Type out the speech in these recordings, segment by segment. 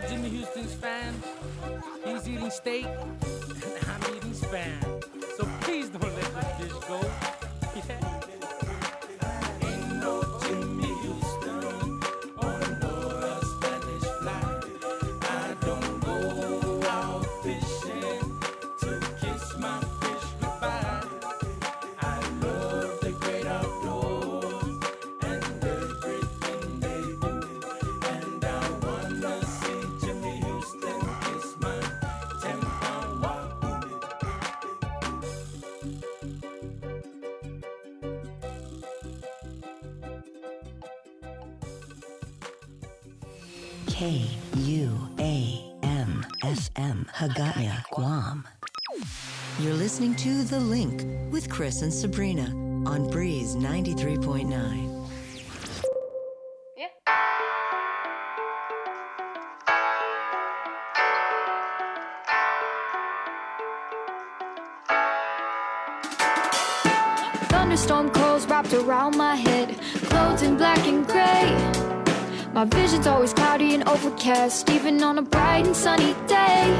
Jimmy Houston's fan. He's eating steak, and I'm eating Spam. So please don't let the fish go. Yeah. Ain't no Jimmy Houston on board a Spanish fly. I don't go out fishing to kiss my fish goodbye. I love the great outdoors and everything they do, and I wanna see Jimmy Houston kiss my 10-pound wahoo. KUAM-FM Hagaya, Guam. You're listening to The Link with Chris and Sabrina on Breeze 93.9. Yeah. Thunderstorm clothes wrapped around my head, clothed in black and gray. My vision's always cloudy and overcast, even on a bright and sunny day.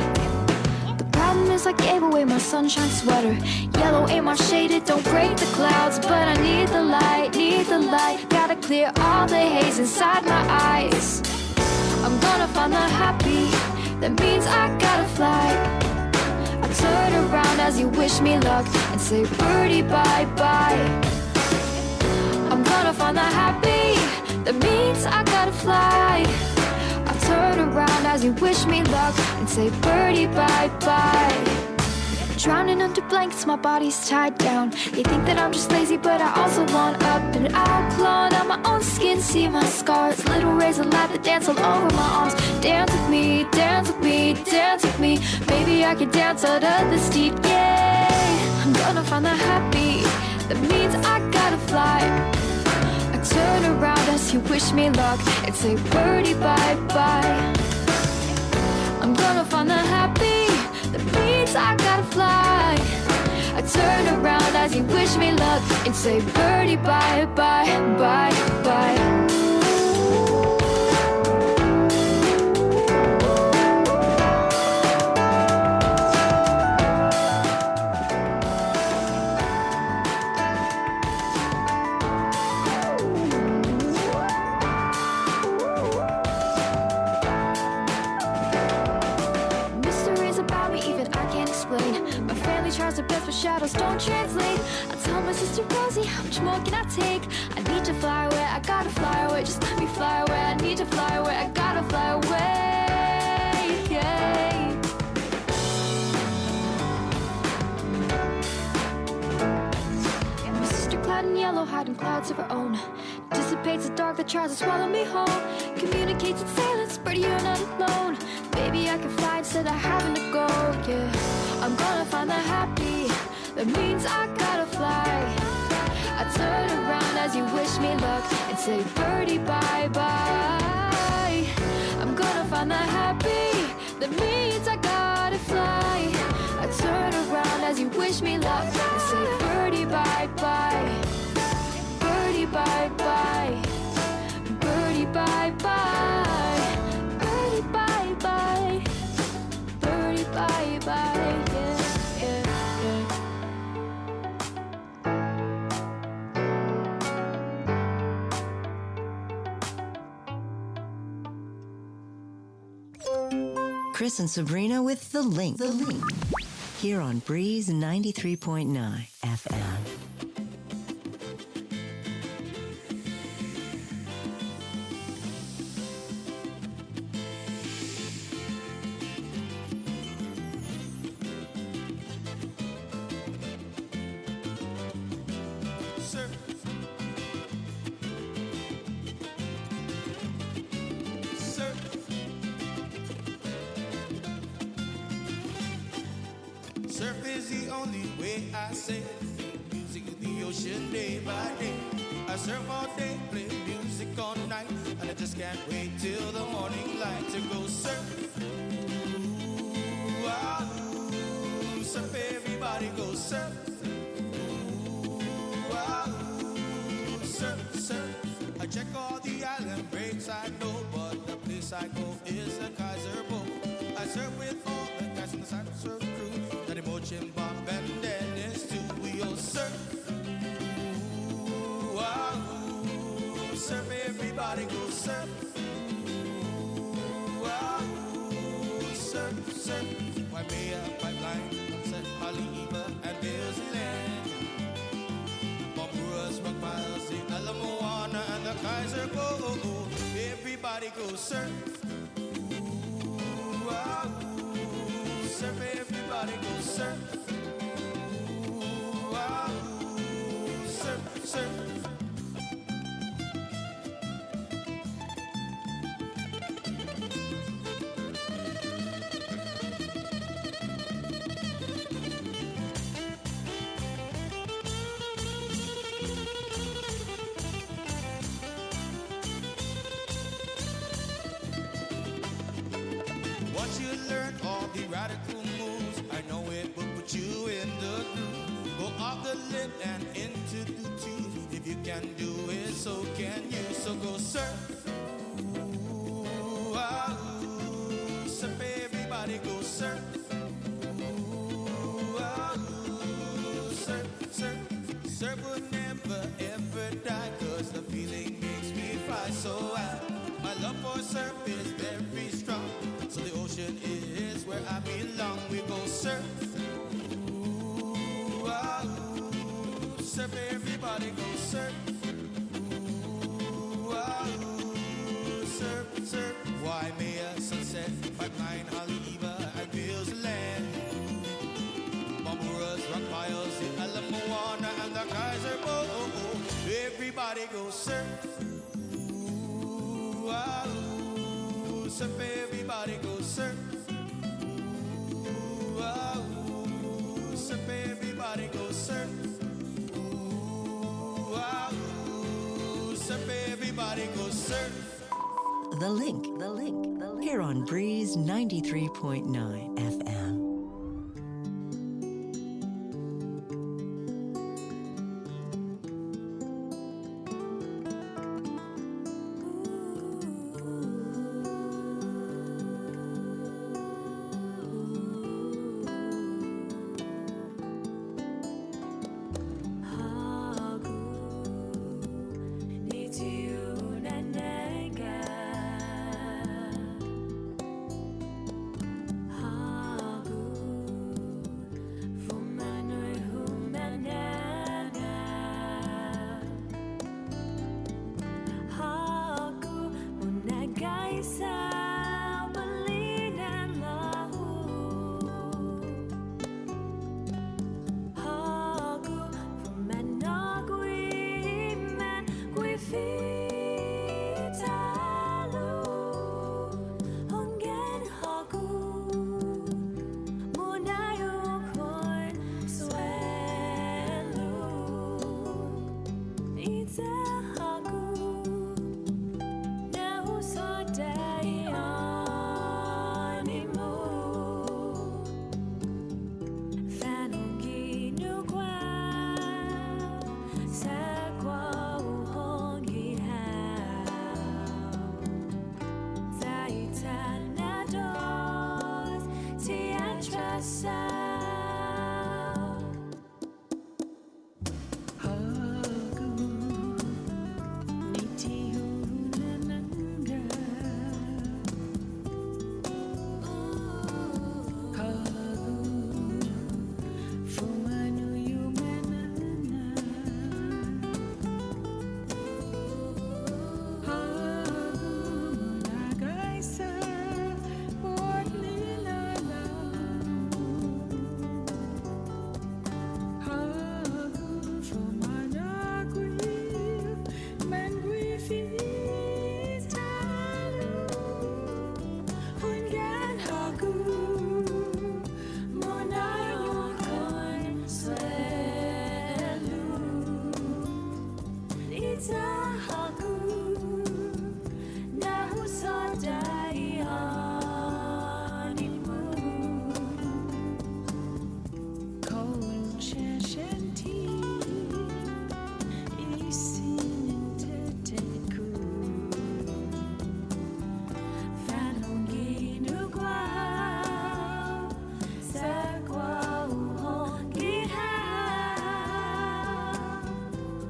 The problem is I gave away my sunshine sweater. Yellow ain't my shade, it don't break the clouds, but I need the light, need the light. Gotta clear all the haze inside my eyes. I'm gonna find the happy, that means I gotta fly. I turn around as you wish me luck and say birdie bye bye. I'm gonna find the happy, that means I gotta fly. I turn around as you wish me luck and say birdie bye bye. Drowning under blankets, my body's tied down. They think that I'm just lazy, but I also want up and out. Clawing on my own skin, see my scars. Little rays of light that dance all over my arms. Dance with me, dance with me, dance with me. Maybe I can dance under the steep, yeah. I'm gonna find the happy, that means I gotta fly. I turn around as you wish me luck and say birdie bye bye. I'm gonna find the happy, that means I gotta fly. I turn around as you wish me luck and say birdie bye bye bye bye. Tries their best, but shadows don't translate. I tell my sister Rosie, how much more can I take? I need to fly away, I gotta fly away. Just let me fly away, I need to fly away, I gotta fly away, yeah. My sister clad in yellow, hiding clouds of her own. Dissipates the dark that tries to swallow me whole. Communicates in silence, but you're not alone. Maybe I can fly instead of having to go, yeah. I'm gonna find the happy, that means I gotta fly. I turn around as you wish me luck and say birdie bye bye. I'm gonna find the happy, that means I gotta fly. I turn around as you wish me luck and say birdie bye bye. Birdie bye bye. Birdie bye bye. Birdie bye bye. Birdie bye bye. Chris and Sabrina with The Link. The Link. Here on Breeze 93.9 FM. Surf is the only way I say music in the ocean day by day. I surf all day, play music all night, and I just can't wait till the morning light to go surf. Ooh, ah, ooh, surf, everybody go surf. Ooh, ah, ooh, surf, surf. I check all the island breaks I know, but the place I go is the Kaiser boat. I surf with all the guys in the Cyber Surf crew. Daddy Mochin, Bob, and Dennis too. We all surf. Ooh, ah, ooh. Surf, everybody go surf. Ooh, ah, ooh. Surf, surf. Waimea, Pipeline, Sunset, Haleiwa, and New Land. Barbados, Rock Miles, the Alamoana, and the Kaiser go. Everybody go surf. Ooh, ah, ooh. Surf, everybody go surf. Ooh, ah, ooh. Surf, surf. Once you learn all the radical moves, I know it will put you in the groove. Go off the lip and into the tube. If you can do it, so can you. So go surf. Ooh, ah, ooh. Surf, everybody go surf. Ooh, ah, ooh. Surf, surf. Surf will never ever die, 'cause the feeling makes me fly so high. My love for surf is very strong. So the ocean is where I belong. We go surf. Ooh, ah, ooh. Surf, everybody go surf. Ooh, ah, ooh. Surf, surf. Waimea, Sunset, Pipeline, Haleiwa, and New Land. Barbados, Rock Miles, the Alamoana, and the Kaiser boat. Everybody go surf. Ooh, ah, ooh. Surf, everybody go surf. Ooh, ah, ooh. Surf, everybody go surf. Ooh, ah, ooh. Surf, everybody go surf. The Link, The Link, The Link. Here on Breeze 93.9 FM.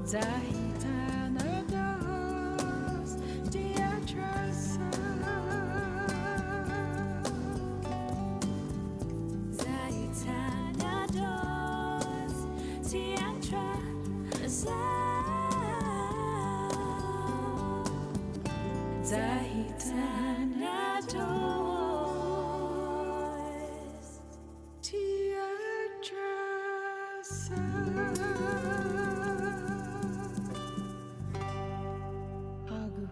Zaitanados, diatrasa. Zaitanados, diatrasa. Zaitanados, diatrasa. Agu.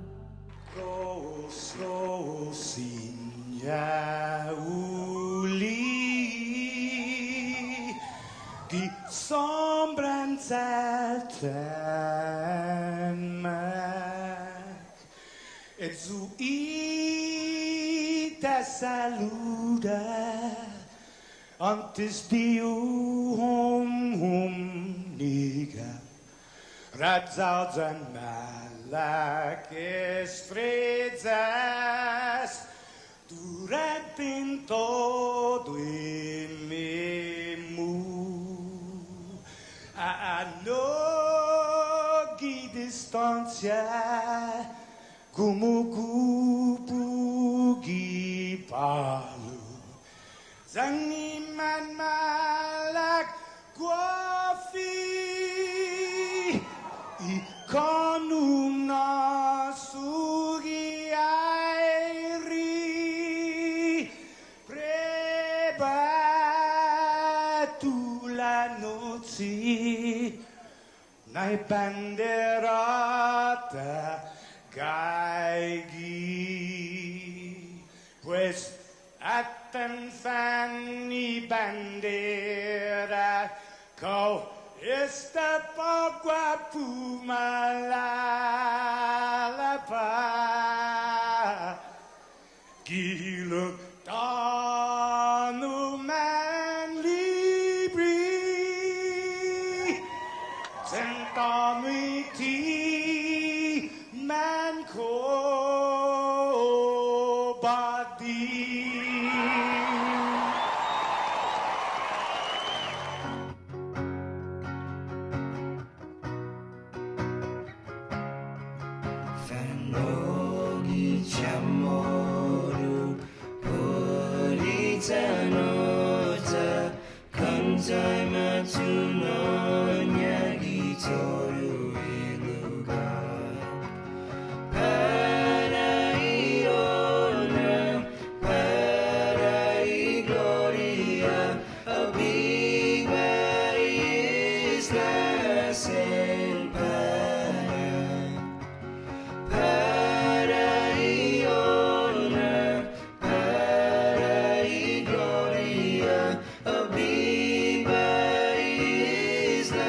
Slow sinya uli di sombranzelten meg e zu ite saluda antes di hum niga Radzauzen malak estrezas durante in todo il memu a nogi distancia como kupugi palu zangiman malak guafi con una sughiairi preba tu la noci nai banderata gaigi pues atten fanni bandera co esta pagua pumalapa Gilo tanu man libri Sentanu iti man ko badi Fanogi chamoru Puritanoza Kantai matuno Nyagi toru iluga Paraiona Parai gloria Abiba islas en para Paraiona, Parai gloria, Abiba islas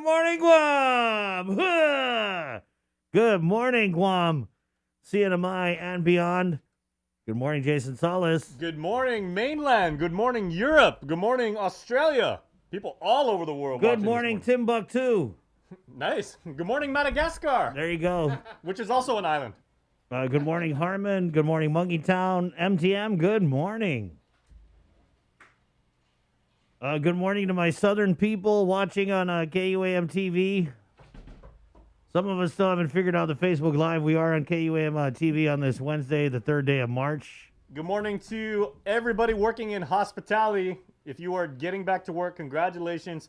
Morning, Guam. Huh. Good morning, Guam. CNMI and beyond. Good morning, Jason Solis. Good morning, mainland. Good morning, Europe. Good morning, Australia. People all over the world. Good watching this morning, Timbuktu. Nice. Good morning, Madagascar, There you go. which is also an island. Good morning, Harmon. Good morning, Monkey Town. MTM, good morning. Good morning to my southern people watching on KUAM TV. Some of us still haven't figured out the Facebook Live. We are on KUAM TV on this Wednesday, the 3rd day of March. Good morning to everybody working in hospitality. If you are getting back to work, congratulations.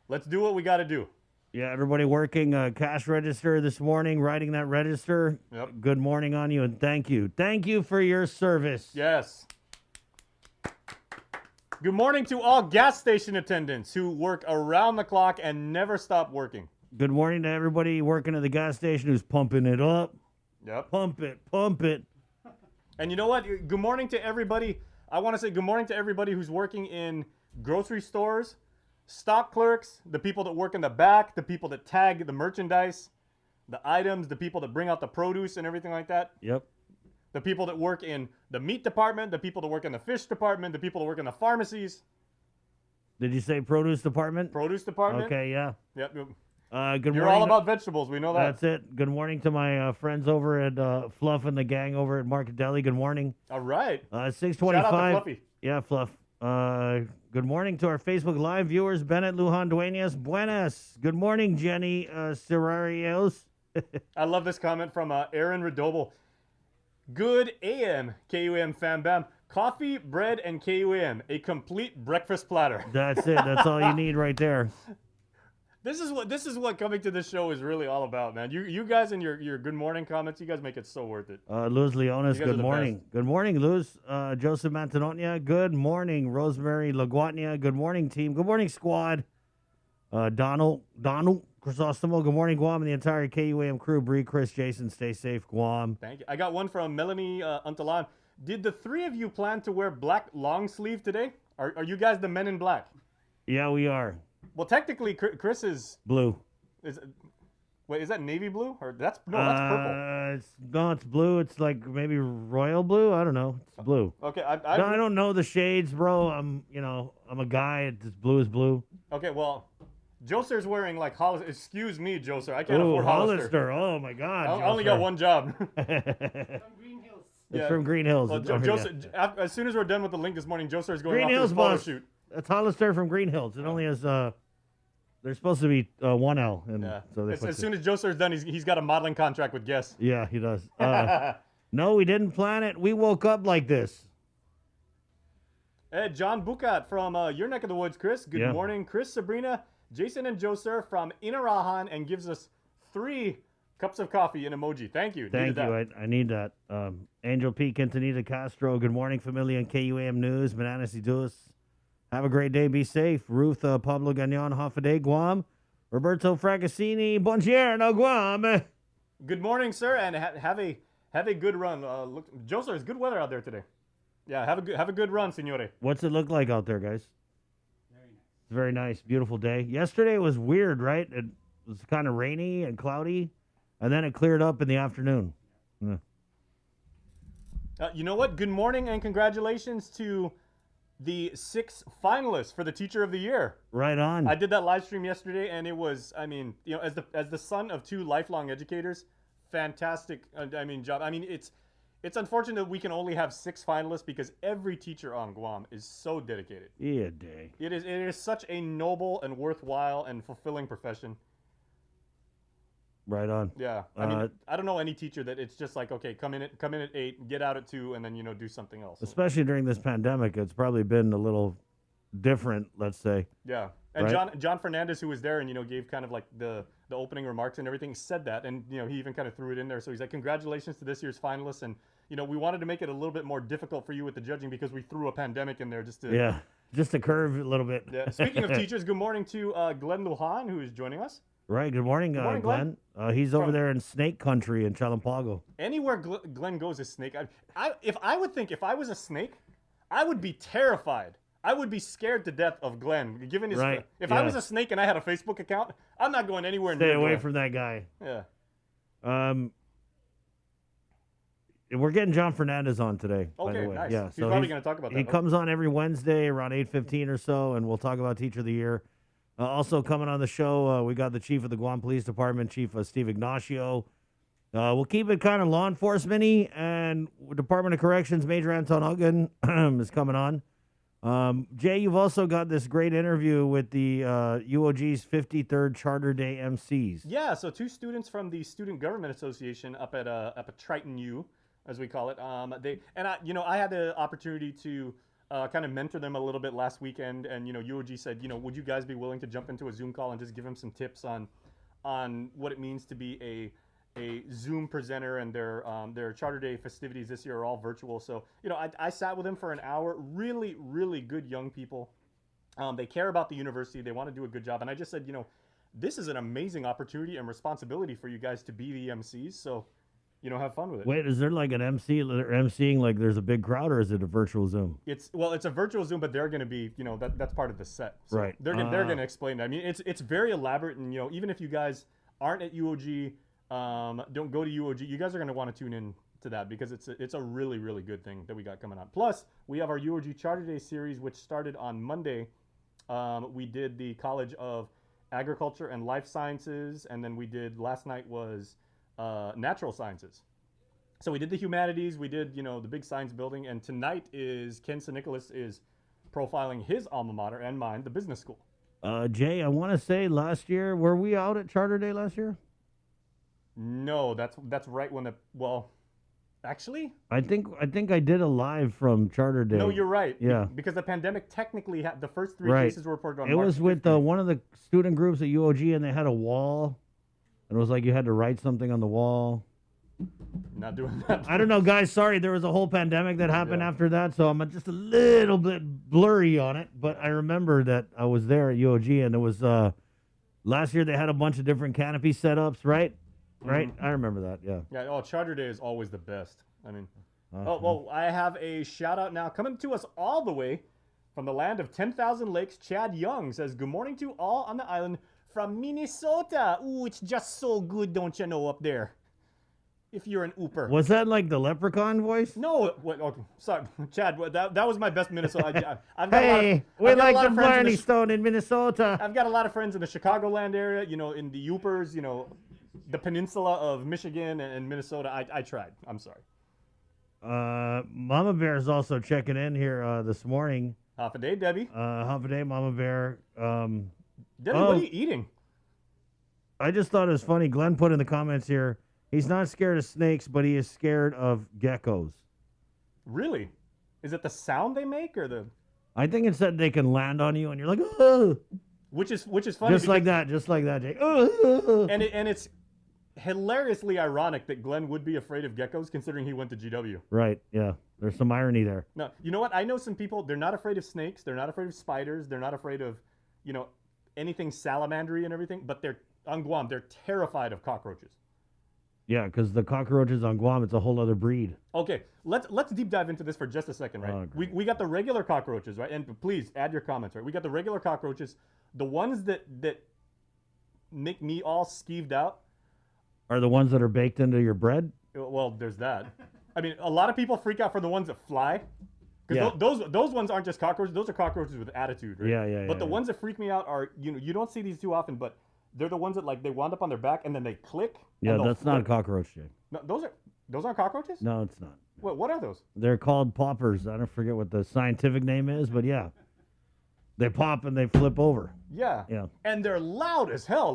Let's do what we got to do. Yeah, everybody working cash register this morning, writing that register. Yep. Good morning on you and thank you. Thank you for your service. Yes. Good morning to all gas station attendants who work around the clock and never stop working. Good morning to everybody working at the gas station who's pumping it up. Yep. Pump it, pump it. And you know what? Good morning to everybody. I want to say good morning to everybody who's working in grocery stores, stock clerks, the people that work in the back, the people that tag the merchandise, the items, the people that bring out the produce and everything like that. Yep. The people that work in the meat department, the people that work in the fish department, the people that work in the pharmacies, Did you say produce department? produce department. Okay, yeah. Yep. Good You're morning. all about vegetables. We know that. That's it. Good morning to my friends over at Fluff and the gang over at Market Deli. Good morning. All right. 625. Shout out to Fluffy. Yeah, Fluff. Good morning to our Facebook Live viewers. Bennett Lujan Duenas. Buenas. Good morning, Jenny Serrarios. I love this comment from Aaron Redoble. Good AM, KUAM Fam Bam. Coffee, bread, and KUAM. A complete breakfast platter. That's it. That's all you need right there. This is what coming to this show is really all about, man. You guys and your good morning comments, you guys make it so worth it. Luz Leonis, You guys are good the morning. best. Good morning, Luz. Joseph Mantononia, good morning. Rosemary Laguatnia, good morning, team. Good morning, squad. Donald Chrysostomo, good morning, Guam, and the entire KUAM crew. Bree, Chris, Jason, stay safe, Guam. Thank you. I got one from Melanie Untalan. Did the three of you plan to wear black long sleeve today? Are you guys the men in black? Yeah, we are. Well, technically, Chris is. Blue. Wait, is that navy blue or that's purple? It's blue. It's like maybe royal blue. I don't know. It's blue. Okay, No, I don't know the shades, bro. I'm a guy. It's blue is blue. Okay, well, Joser's wearing like Hollister. Excuse me, Joser. I can't Oh, afford Hollister. Oh my God. I only got one job. It's from Green Hills. Well, Oh, yeah. Joser, as soon as we're done with the link this morning, Joser is going Green off to Hills his photo boss. shoot. That's Hollister from Green Hills. It only has there's supposed to be one L, and Yeah. so they As soon as Joser's done, he's got a modeling contract with Guess. yeah, he does. No, we didn't plan it. We woke up like this. Hey, John Bukat from your neck of the woods, Chris. Good Yeah. morning, Chris, Sabrina, Jason, and Joser from Inarahan, and gives us 3 cups of coffee in emoji. Thank you. Thank Needed you. that. I need that. Angel P. Quintanita Castro. Good morning, familia and KUAM News. Bananas y Dulce. Have a great day. Be safe. Ruth Pablo Gagnon, Hafaday, Guam. Roberto Fracassini, Buongiorno, Guam. Good morning, sir, and have a good run. Look, Joser, it's good weather out there today. Yeah, have a good run, signore. What's it look like out there, guys? It's very nice. Beautiful day. Yesterday was weird, right? It was kind of rainy and cloudy, and then it cleared up in the afternoon. Yeah. You know what? Good morning and congratulations to the 6 finalists for the Teacher of the Year. Right on. I did that live stream yesterday, and it was, I mean, you know, as the son of 2 lifelong educators, fantastic. Job. I mean, it's unfortunate that we can only have 6 finalists because every teacher on Guam is so dedicated. Yeah, day. It is such a noble and worthwhile and fulfilling profession. Right on. Yeah, I mean, I don't know any teacher that it's just like, okay, come in at 8, get out at 2, and then do something else. Especially during this pandemic, it's probably been a little different, let's say. Yeah. And Right. John Fernandez, who was there and gave kind of like the opening remarks and everything, said that, and he even kind of threw it in there. So he's like, congratulations to this year's finalists, and we wanted to make it a little bit more difficult for you with the judging because we threw a pandemic in there just to. Yeah, just to curve a little bit. Yeah. Speaking of teachers, good morning to Glenn Lujan, who is joining us. Right. Good morning, morning, Glenn. Glenn. He's over From- there in Snake Country in Chalampago. Anywhere Glenn goes is snake. If I was a snake, I would be terrified. I would be scared to death of Glenn. Given his, Right, if I was yeah. a snake and I had a Facebook account, I'm not going anywhere Stay near away Glenn. from that guy. Yeah. We're getting John Fernandez on today. By Okay, the way. nice. Yeah, He's probably gonna talk about He that. comes on every Wednesday around 8:15 or so, and we'll talk about Teacher of the Year. Also coming on the show, we got the chief of the Guam Police Department, Chief Steve Ignacio. We'll keep it kind of law enforcement-y, and Department of Corrections Major Anton Huggan is coming on. Jay, you've also got this great interview with the UOG's 53rd Charter Day MCs. Yeah, so 2 students from the Student Government Association up at Triton U, as we call it. I had the opportunity to kind of mentor them a little bit last weekend, and UOG said, would you guys be willing to jump into a Zoom call and just give them some tips on what it means to be a Zoom presenter, and their Charter Day festivities this year are all virtual. So I sat with them for an hour. Really, really good young people. They care about the university. They want to do a good job, and I just said, this is an amazing opportunity and responsibility for you guys to be the MCs. So have fun with it. Wait, is there like an MC they're MCing like there's a big crowd, or is it a virtual Zoom? It's a virtual Zoom, but they're going to be, that's part of the set. So Right. They're going to explain it. I mean, it's very elaborate, and even if you guys aren't at UOG, don't go to UOG, you guys are going to want to tune in to that because it's a really, really good thing that we got coming up. Plus, we have our UOG Charter Day series, which started on Monday. We did the College of Agriculture and Life Sciences, and then we did last night was Natural Sciences. So we did the humanities, we did the big science building, and tonight is Ken St. Nicholas is profiling his alma mater and mine, the business school. Jay, I want to say last year, were we out at Charter Day last year? No, that's right when actually, I think I did a live from Charter Day. no, you're right. Yeah. Because the pandemic technically had the first 3 Right. cases were reported on It March was with 15th. one of the student groups at UOG, and they had a wall, and it was like you had to write something on the wall. Not doing that. I don't know, guys. Sorry, there was a whole pandemic that happened Yeah. after that, so I'm just a little bit blurry on it. But I remember that I was there at UOG, and it was last year they had a bunch of different canopy setups, right? Right, I remember that. Yeah. Yeah, Charter Day is always the best. I mean, Uh-huh. well, I have a shout out now coming to us all the way from the land of 10,000 lakes. Chad Young says, "Good morning to all on the island from Minnesota. Ooh, it's just so good, don't you know, up there? If you're an ooper." Was that like the leprechaun voice? No, what? Okay, sorry, Chad. That was my best Minnesota. I've got Hey, a we lot of, I've got a like lot the of friends in Blarney Stone in Minnesota. I've got a lot of friends in the Chicagoland area, in the Yoopers, the peninsula of Michigan and Minnesota. I tried. I'm sorry. Mama Bear is also checking in here this morning. Half a day, Debbie. Half a day, Mama Bear. Debbie, oh. what are you eating? I just thought it was funny. Glenn put in the comments here, he's not scared of snakes, but he is scared of geckos. Really? Is it the sound they make or the? I think it said they can land on you and you're like, oh, Which is funny. just like that, Jake. Oh. And it's hilariously ironic that Glenn would be afraid of geckos, considering he went to GW. Right, yeah. There's some irony there. No, you know what? I know some people. They're not afraid of snakes. They're not afraid of spiders. They're not afraid of, anything salamandery and everything. But they're on Guam. They're terrified of cockroaches. Yeah, because the cockroaches on Guam, it's a whole other breed. Okay, let's deep dive into this for just a second, right? Okay. We got the regular cockroaches, right? And please add your comments, right? We got the regular cockroaches, the ones that make me all skeeved out. Are the ones that are baked into your bread? Well, there's that. I mean, a lot of people freak out for the ones that fly. Yeah. Because those ones aren't just cockroaches; those are cockroaches with attitude, right? Yeah. But the ones that freak me out are, you don't see these too often, but they're the ones that they wound up on their back and then they click. Yeah, and they'll that's not a flip. cockroach, Jake. No, those aren't cockroaches. No, it's not. What are those? They're called poppers. I don't forget what the scientific name is, but yeah. They pop and they flip over. Yeah. Yeah. And they're loud as hell.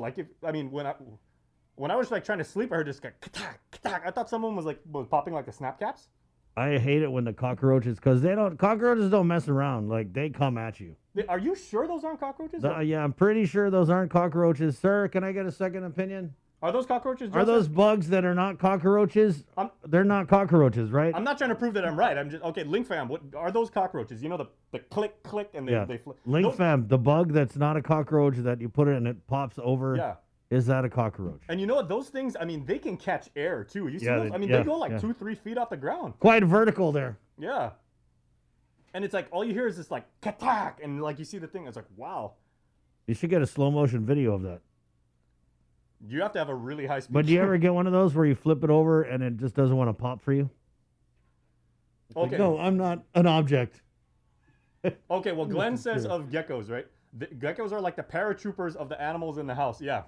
When I was trying to sleep, I heard this guy. I thought someone was popping the snap caps. I hate it when the cockroaches, because cockroaches don't mess around. Like, they come at you. Are you sure those aren't cockroaches? Yeah, I'm pretty sure those aren't cockroaches. Sir, can I get a second opinion? Are those cockroaches? Are those bugs that are not cockroaches? They're not cockroaches, right? I'm not trying to prove that I'm right. I'm just okay. Link fam, what are those cockroaches? You know the click click and they Link fam, the bug that's not a cockroach that you put it and it pops over. Yeah. Is that a cockroach? And you know what? Those things, I mean, they can catch air too. You see Yeah, those? I mean, yeah, they go like yeah. 2-3 feet off the ground. Quite vertical there. Yeah. And it's like all you hear is this like katak, and like you see the thing. It's like wow. You should get a slow motion video of that. You have to have a really high speed. But do you ever get one of those where you flip it over and it just doesn't want to pop for you? It's like, Okay. no, I'm not an object. Okay. Well, Glenn says of geckos, right? The geckos are like the paratroopers of the animals in the house. Yeah.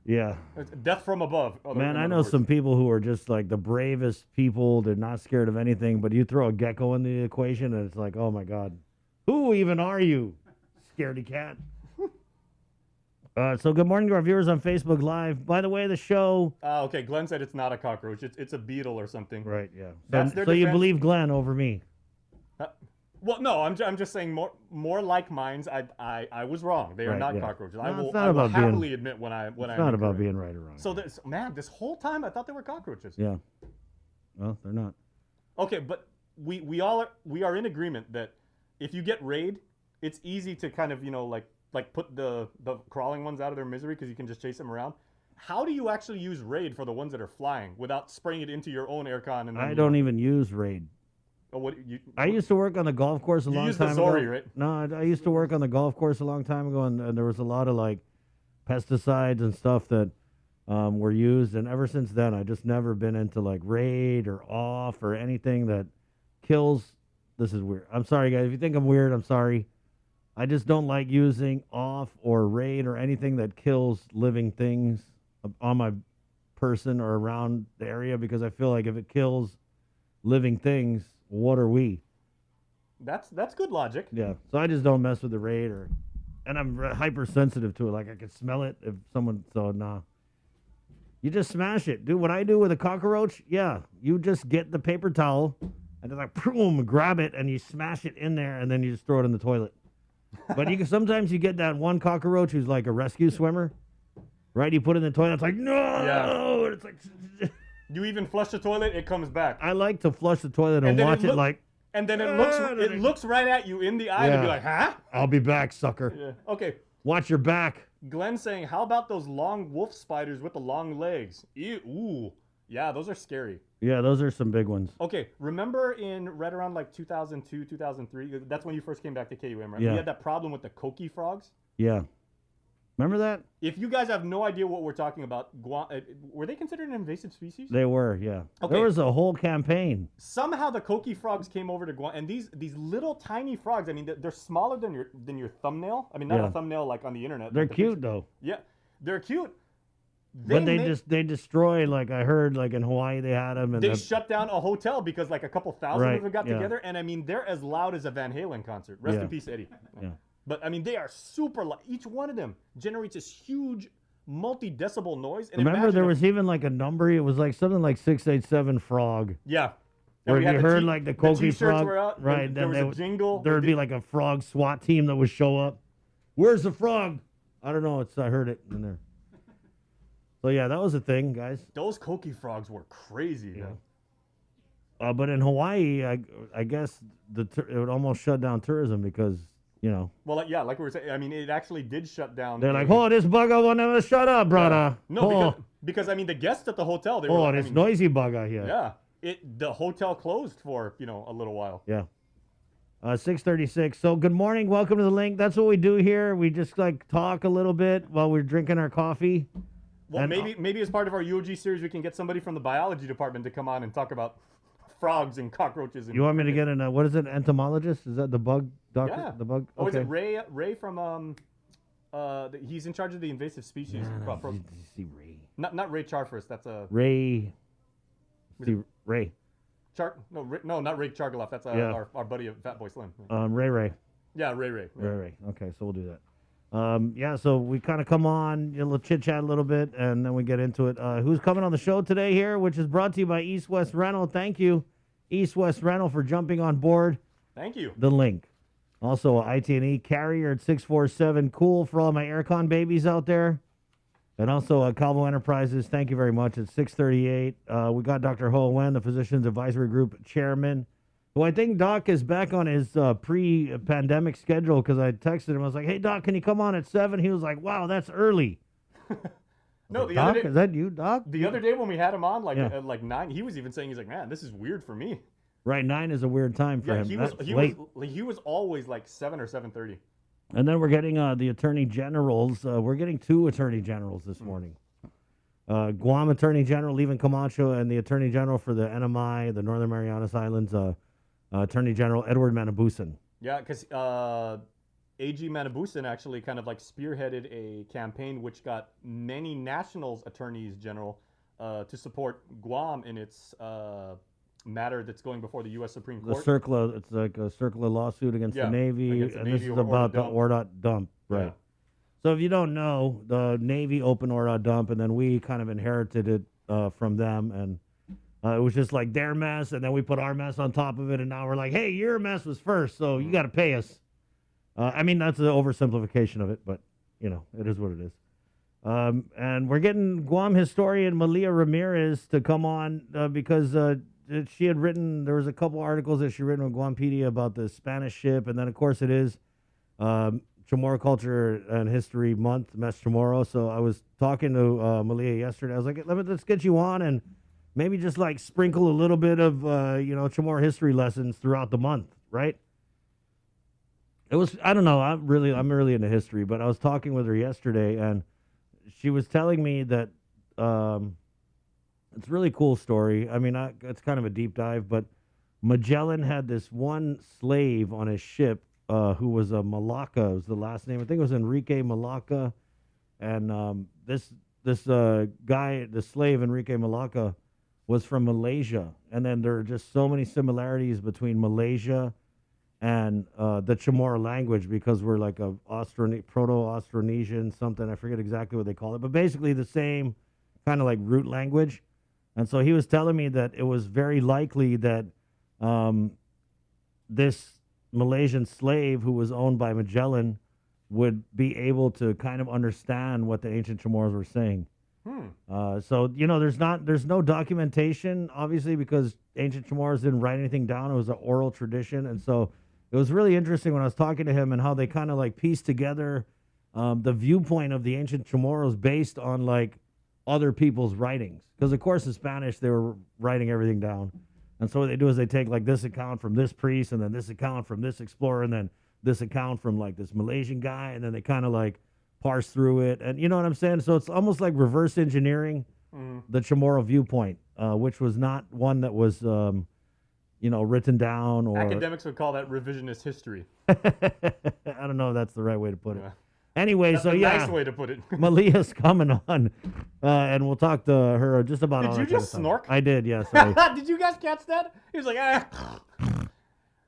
Yeah. It's death from above. Man, I know some people who are just like the bravest people. They're not scared of anything, but you throw a gecko in the equation and it's like, oh my God. Who even are you? Scaredy cat. So good morning to our viewers on Facebook Live. By the way, the show... Okay, Glenn said it's not a cockroach. It's a beetle or something. Right, yeah. That's So, their so you defense. believe Glenn over me. Well, no, I'm just saying more like minds. I was wrong. They are Right, not yeah. cockroaches. No, I it's will, not I will about being- happily admit when I'm It's not about incorrect. being right or wrong. So this whole time I thought they were cockroaches. Yeah. Well, they're not. Okay, but we are in agreement that if you get raid, it's easy to kind of like put the crawling ones out of their misery because you can just chase them around. How do you actually use raid for the ones that are flying without spraying it into your own aircon? And then, I don't even use Raid. Oh, what you? I used to work on the golf course a You long use the time Zori, ago. right? No, I used to work on the golf course a long time ago, and there was a lot of like pesticides and stuff that were used. And ever since then, I just never been into like Raid or Off or anything that kills. This is weird. I'm sorry, guys. If you think I'm weird, I'm sorry. I just don't like using Off or Raid or anything that kills living things on my person or around the area because I feel like if it kills living things, what are we? That's good logic. Yeah. So I just don't mess with the Raid and I'm hypersensitive to it. Like I can smell it if someone, so nah. You just smash it. Do what I do with a cockroach. Yeah. You just get the paper towel and just like, boom, grab it and you smash it in there and then you just throw it in the toilet. But sometimes you get that one cockroach who's like a rescue swimmer, right? You put it in the toilet. It's like, no. Yeah. And it's like, You even flush the toilet, it comes back. I like to flush the toilet and And then watch it like, And then it looks right at you in the eye and be Yeah. like, huh? I'll be back, sucker. Yeah. Okay. Watch your back. Glenn saying, how about those long wolf spiders with the long legs? Ew. Ooh. Yeah, those are scary. Yeah, those are some big ones. Okay, remember in right around like 2002, 2003, that's when you first came back to KUM, right? Yeah. We had that problem with the koki frogs. Yeah. Remember that? If you guys have no idea what we're talking about, were they considered an invasive species? They were, yeah. Okay. There was a whole campaign. Somehow the koki frogs came over to Guam, and these little tiny frogs. I mean, they're smaller than your thumbnail. I mean, not Yeah. a thumbnail like on the internet. They're like the cute picture. though. Yeah, they're cute. But they destroy, like I heard, like in Hawaii they had them. And They shut down a hotel because like a couple thousand Right, of them got yeah. together, and I mean they're as loud as a Van Halen concert. Rest Yeah. in peace, Eddie. Yeah. But I mean they are super loud. Each one of them generates this huge multi-decibel noise. And Remember, imagine there if- was even like a number. It was like something like 687 frog. yeah. Where we if had you the heard like the Koki t-shirts frog, were out, right? There was they a would- jingle. There would be like a frog SWAT team that would show up. Where's the frog? I don't know. I heard it in there. So yeah, that was a thing, guys. Those koki frogs were crazy. Yeah. Man. But in Hawaii, I guess it would almost shut down tourism because Well, yeah, like we were saying, I mean, it actually did shut down. they're like, oh, this bugger won't never shut up, brother. No, because I mean, the guests at the hotel, they were. oh, like, I this mean, noisy bugger here. Yeah, the hotel closed for a little while. Yeah. 6:36. So good morning. Welcome to the link. That's what we do here. We just like talk a little bit while we're drinking our coffee. Well, And- maybe as part of our UOG series, we can get somebody from the biology department to come on and talk about frogs and cockroaches. And You want me to get in what is it, entomologist? Is that the bug doctor? Yeah. The bug? Oh, is Okay. it Ray from he's in charge of the invasive species. Did you see Ray? Not Ray Charfus. That's a Ray. See, Ray. No, not Ray Chargaloff. That's Yeah. our buddy of Fat Boy Slim. Ray. Yeah, Ray. Yeah. Ray. Okay, so we'll do that. Yeah, so we kind of come on, a little chit chat a little bit, and then we get into it. Who's coming on the show today here, which is brought to you by East West Rental. Thank you, East West Rental, for jumping on board Thank you. the link. Also, IT&E Carrier at 647. Cool for all my aircon babies out there. And also, Calvo Enterprises, thank you very much. At 638. We got Dr. Ho Wen, the Physicians Advisory Group Chairman, who I think Doc is back on his pre-pandemic schedule because I texted him. I was like, hey, Doc, can you come on at 7? He was like, wow, that's early. No, the Doc, other day, is that you, Doc? the other day when we had him on, like Yeah. at like 9, he was even saying, he's like, man, this is weird for me. Right, 9 is a weird time for Yeah, him. he was That's he late. was he was always like 7 or 7:30. And then we're getting the attorney generals. We're getting 2 attorney generals this morning. Guam Attorney General Levin Camacho and the Attorney General for the NMI, the Northern Marianas Islands, Attorney General Edward Manabusan. Yeah, because AG Manabusan actually kind of like spearheaded a campaign which got many nationals attorneys general to support Guam in its matter that's going before the U.S. Supreme The Court. CERCLA, it's like a CERCLA lawsuit against Yeah, the Navy, against the and Navy this is over about the Ordot Ordot dump, right? Yeah. So if you don't know, the Navy opened Ordot dump, and then we kind of inherited it from them, and it was just like their mess, and then we put our mess on top of it, and now we're like, hey, your mess was first, so you got to pay us. I mean, that's an oversimplification of it, but, you know, it is what it is. And we're getting Guam historian Malia Ramirez to come on because she had written, there was a couple articles that she written on Guampedia about the Spanish ship, and then, of course, it is Chamorro Culture and History Month, Mes Chamorro. So I was talking to Malia yesterday. I was like, let's get you on and maybe just like sprinkle a little bit of, Chamorro history lessons throughout the month, right? It was, I don't know, I'm really into history, but I was talking with her yesterday and she was telling me that it's a really cool story. I mean, it's kind of a deep dive, but Magellan had this one slave on his ship who was a Malacca, was the last name. I think it was Enrique Malacca. And this guy, the slave, Enrique Malacca, was from Malaysia. And then there are just so many similarities between Malaysia and the Chamorro language because we're like a Proto-Austronesian something. I forget exactly what they call it. But basically the same kind of like root language. And so he was telling me that it was very likely that this Malaysian slave who was owned by Magellan would be able to kind of understand what the ancient Chamorros were saying. So, there's no documentation, obviously, because ancient Chamorros didn't write anything down. It was an oral tradition. And so it was really interesting when I was talking to him and how they kind of like pieced together the viewpoint of the ancient Chamorros based on like other people's writings. Because, of course, in Spanish, they were writing everything down. And so what they do is they take like this account from this priest and then this account from this explorer and then this account from like this Malaysian guy. And then they kind of like parse through it. And you know what I'm saying? So it's almost like reverse engineering the Chamorro viewpoint, which was not one that was, written down or... Academics would call that revisionist history. I don't know if that's the right way to put it. Yeah. Anyway, That's so a yeah, nice way to put it. Malia's coming on, and we'll talk to her just about. Did all you that kind just of stuff. snork? I did, yes. Did you guys catch that? He was like, ah.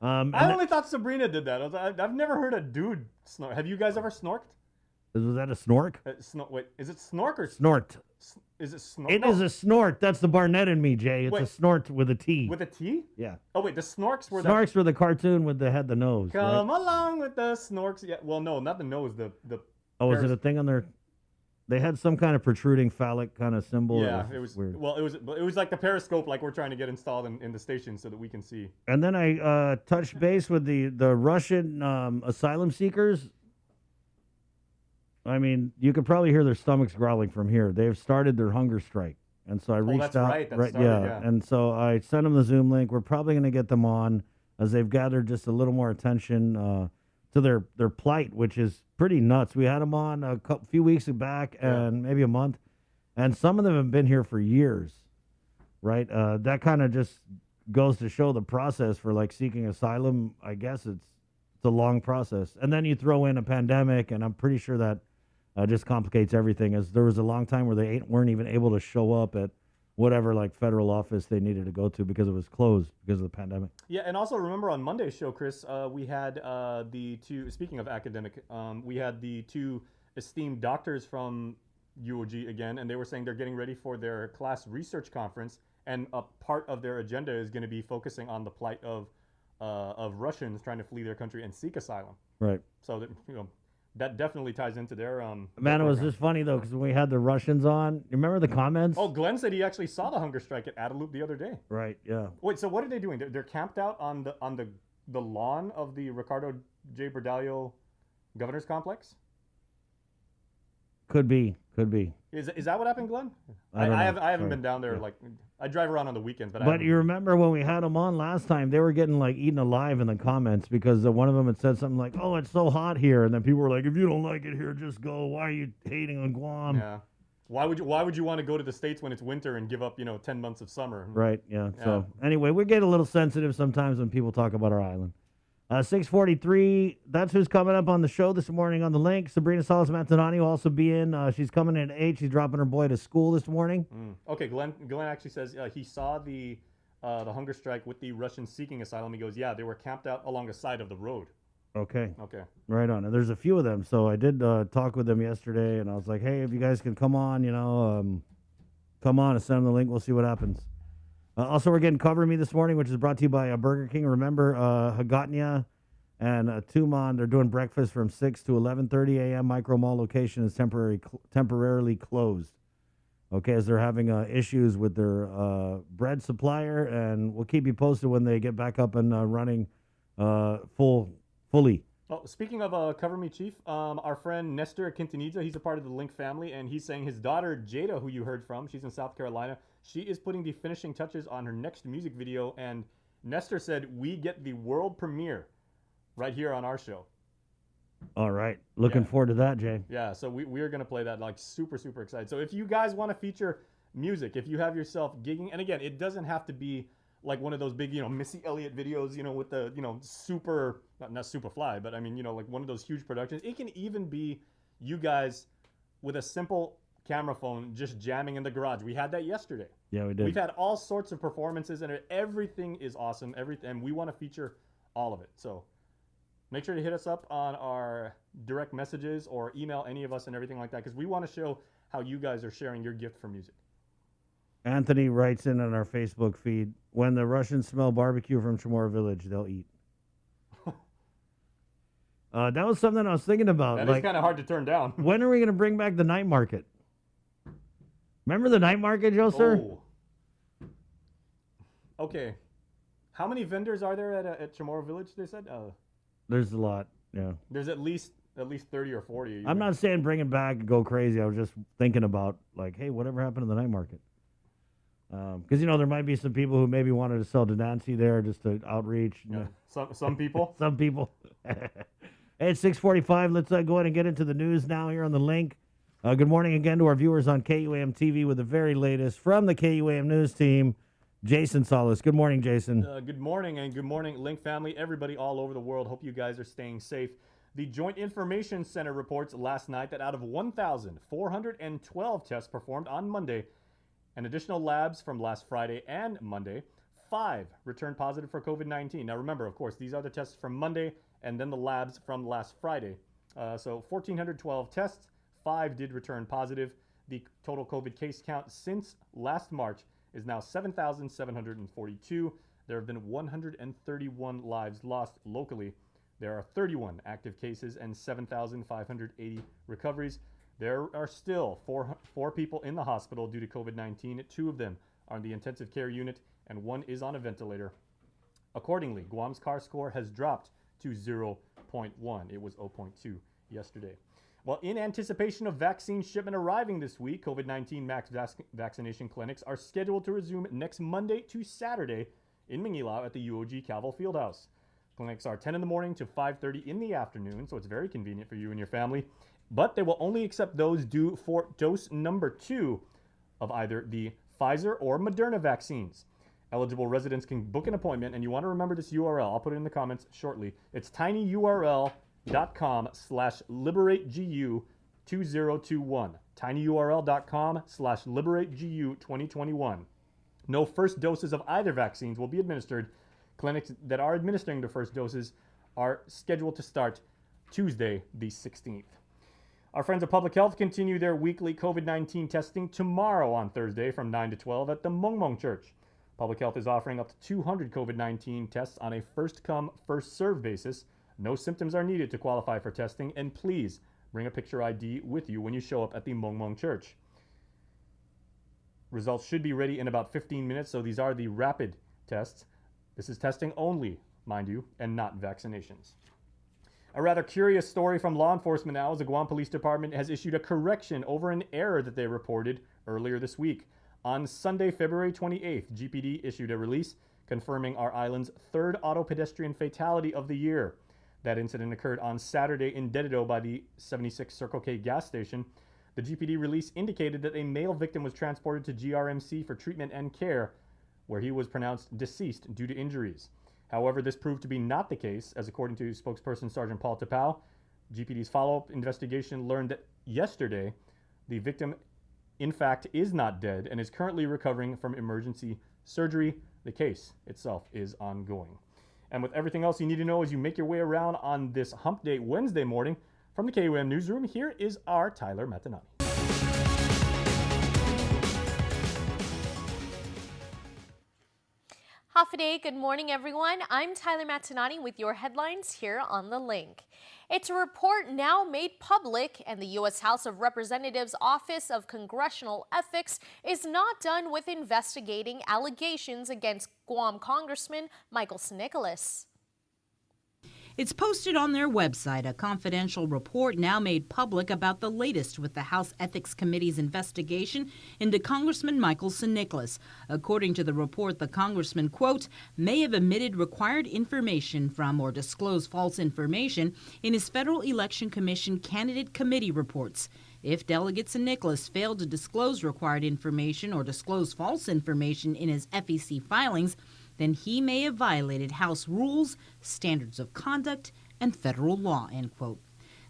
And I only thought Sabrina did that. I've never heard a dude snort. Have you guys ever snorked? was that a snork? Wait, is it snork or Snort. is it snort? It is a snort. That's the Barnett in me, Jay. It's a Wait. snort with a T. with a T? Yeah. Oh wait, the snorks were Snorks for the cartoon with the head, the nose. the. right? Come along with the snorks. Yeah. Well, no, not the nose. The. Oh, was it Paris- a thing on their? They had some kind of protruding phallic kind of symbol. Yeah, it was weird. Well, it was like the periscope, like we're trying to get installed in the station so that we can see. And then I touched base with the Russian asylum seekers. I mean, you could probably hear their stomachs growling from here. They've started their hunger strike. And so I reached that's out. right. That started, yeah. And so I sent them the Zoom link. We're probably going to get them on as they've gathered just a little more attention to their plight, which is pretty nuts. We had them on a few weeks back and maybe a month. And some of them have been here for years, right? That kind of just goes to show the process for like seeking asylum. I guess it's a long process. And then you throw in a pandemic, and I'm pretty sure that just complicates everything. As there was a long time where they weren't even able to show up at whatever like federal office they needed to go to because it was closed because of the pandemic. Yeah, and also remember on Monday's show, Chris, we had the two. Speaking of academic, we had the two esteemed doctors from UOG again, and they were saying they're getting ready for their class research conference, and a part of their agenda is going to be focusing on the plight of of Russians trying to flee their country and seek asylum. Right. So that, that definitely ties into their Man, it was program. just funny though because when we had the Russians on, you remember the comments? Oh, Glenn said he actually saw the hunger strike at Adaloop the other day. Right. Yeah. Wait, so what are they doing? They're camped out on the lawn of the Ricardo J. Berdallo Governor's Complex? Could be. Could be. Is that what happened, Glenn? I don't know. I haven't Sorry. been down there. Yeah. Like, I drive around on the weekends, but I But haven't- you remember when we had them on last time, they were getting like eaten alive in the comments because one of them had said something like, "Oh, it's so hot here," and then people were like, "If you don't like it here, just go. Why are you hating on Guam?" yeah. Why would you want to go to the States when it's winter and give up 10 months of summer? Right. Yeah. So anyway, we get a little sensitive sometimes when people talk about our island. 6:43. That's who's coming up on the show this morning on the link. Sabrina Salas Mantanani will also be in. She's coming in at 8. She's dropping her boy to school this morning. Okay, Glenn actually says he saw the hunger strike with the Russians seeking asylum. He goes, yeah, they were camped out along the side of the road. Okay. Okay. Right on. And there's a few of them. So I did talk with them yesterday, and I was like, hey, if you guys can come on, come on and send them the link. We'll see what happens. Also, we're getting Cover Me this morning, which is brought to you by Burger King. Remember, Hagatnya and Tumon, they're doing breakfast from 6 to 11:30 a.m. Micro Mall location is temporarily closed. Okay, as they're having issues with their bread supplier, and we'll keep you posted when they get back up and running fully. Oh, speaking of Cover Me, Chief, our friend Nestor Quintanilla, he's a part of the Link family, and he's saying his daughter, Jada, who you heard from, she's in South Carolina, she is putting the finishing touches on her next music video, and Nestor said we get the world premiere right here on our show. All right. Looking forward to that, Jay. Yeah, so we are going to play that, like, super, super excited. So if you guys want to feature music, if you have yourself gigging, and again, it doesn't have to be like one of those big, Missy Elliott videos, with the, super, not super fly, but I mean, like one of those huge productions. It can even be you guys with a simple camera phone just jamming in the garage. We had that yesterday. Yeah, we did. We've had all sorts of performances, and everything is awesome. And we want to feature all of it. So make sure to hit us up on our direct messages or email any of us and everything like that, because we want to show how you guys are sharing your gift for music. Anthony writes in on our Facebook feed, when the Russians smell barbecue from Chamorro Village, they'll eat. That was something I was thinking about. That is kind of hard to turn down. When are we going to bring back the night market? Remember the night market, Joe, sir? Oh. Okay. How many vendors are there at Chamorro Village, they said? There's a lot, yeah. There's at least 30 or 40. I'm not saying bring it back and go crazy. I was just thinking about, like, hey, whatever happened to the night market? Because, there might be some people who maybe wanted to sell to Nancy there just to outreach. Yeah. Some people. Some people. Hey, it's 6:45. Let's go ahead and get into the news now here on the link. Good morning again to our viewers on KUAM TV with the very latest from the KUAM News team, Jason Salas. Good morning, Jason. Good morning, and good morning, Link family, everybody all over the world. Hope you guys are staying safe. The Joint Information Center reports last night that out of 1,412 tests performed on Monday, and additional labs from last Friday and Monday, 5 returned positive for COVID-19. Now remember, of course, these are the tests from Monday and then the labs from last Friday. So 1,412 tests, 5 did return positive. The total COVID case count since last March is now 7,742. There have been 131 lives lost locally. There are 31 active cases and 7,580 recoveries. There are still four people in the hospital due to COVID-19. 2 of them are in the intensive care unit, and 1 is on a ventilator. Accordingly, Guam's CAR score has dropped to 0.1. It was 0.2 yesterday. Well, in anticipation of vaccine shipment arriving this week, COVID-19 max vaccination clinics are scheduled to resume next Monday to Saturday in Mingilao at the UOG Calvo Fieldhouse. Clinics are 10 in the morning to 5:30 in the afternoon, so it's very convenient for you and your family. But they will only accept those due for dose number 2 of either the Pfizer or Moderna vaccines. Eligible residents can book an appointment, and you want to remember this URL. I'll put it in the comments shortly. It's tinyurl.com/liberategU2021. tinyurl.com/liberategU2021. No first doses of either vaccines will be administered. Clinics that are administering the first doses are scheduled to start Tuesday, the 16th. Our friends at Public Health continue their weekly COVID-19 testing tomorrow on Thursday from 9 to 12 at the Mongmong Church. Public Health is offering up to 200 COVID-19 tests on a first-come, first-served basis. No symptoms are needed to qualify for testing, and please bring a picture ID with you when you show up at the Mongmong Church. Results should be ready in about 15 minutes, so these are the rapid tests. This is testing only, mind you, and not vaccinations. A rather curious story from law enforcement now, as the Guam Police Department has issued a correction over an error that they reported earlier this week. On Sunday, February 28th, GPD issued a release confirming our island's third auto pedestrian fatality of the year. That incident occurred on Saturday in Dedido by the 76 Circle K gas station. The GPD release indicated that a male victim was transported to GRMC for treatment and care, where he was pronounced deceased due to injuries. However, this proved to be not the case, as according to spokesperson Sergeant Paul Tapao, GPD's follow-up investigation learned that yesterday the victim in fact is not dead and is currently recovering from emergency surgery. The case itself is ongoing. And with everything else you need to know as you make your way around on this Hump Day Wednesday morning, from the KUM Newsroom, here is our Tyler Matanani. Hafa good morning everyone. I'm Tyler Matanani with your headlines here on The Link. It's a report now made public, and the U.S. House of Representatives Office of Congressional Ethics is not done with investigating allegations against Guam Congressman Michael Nicholas. It's posted on their website, a confidential report now made public about the latest with the House Ethics Committee's investigation into Congressman Michael Nicholas. According to the report, the congressman, quote, may have omitted required information from or disclosed false information in his Federal Election Commission candidate committee reports. If Delegate Nicholas failed to disclose required information or disclose false information in his FEC filings, then he may have violated House rules, standards of conduct, and federal law, end quote.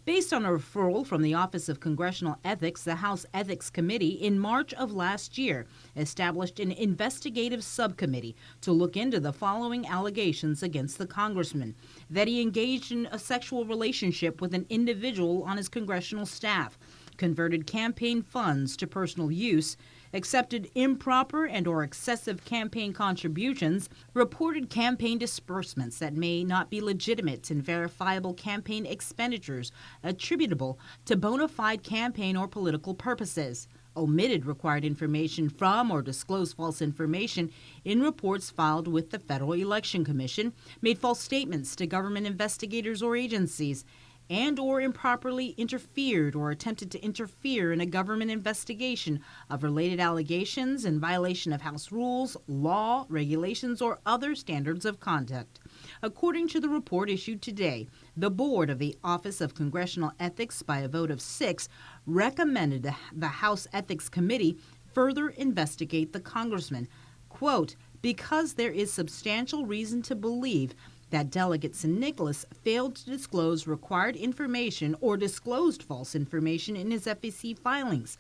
Based on a referral from the Office of Congressional Ethics, the House Ethics Committee in March of last year established an investigative subcommittee to look into the following allegations against the congressman: that he engaged in a sexual relationship with an individual on his congressional staff, converted campaign funds to personal use, accepted improper and or excessive campaign contributions, reported campaign disbursements that may not be legitimate and verifiable campaign expenditures attributable to bona fide campaign or political purposes, omitted required information from or disclosed false information in reports filed with the Federal Election Commission, made false statements to government investigators or agencies, and or improperly interfered or attempted to interfere in a government investigation of related allegations in violation of House rules, law, regulations, or other standards of conduct. According to the report issued today, the board of the Office of Congressional Ethics, by a vote of 6, recommended the House Ethics Committee further investigate the congressman, quote, because there is substantial reason to believe that Delegate Nicholas failed to disclose required information or disclosed false information in his FEC filings.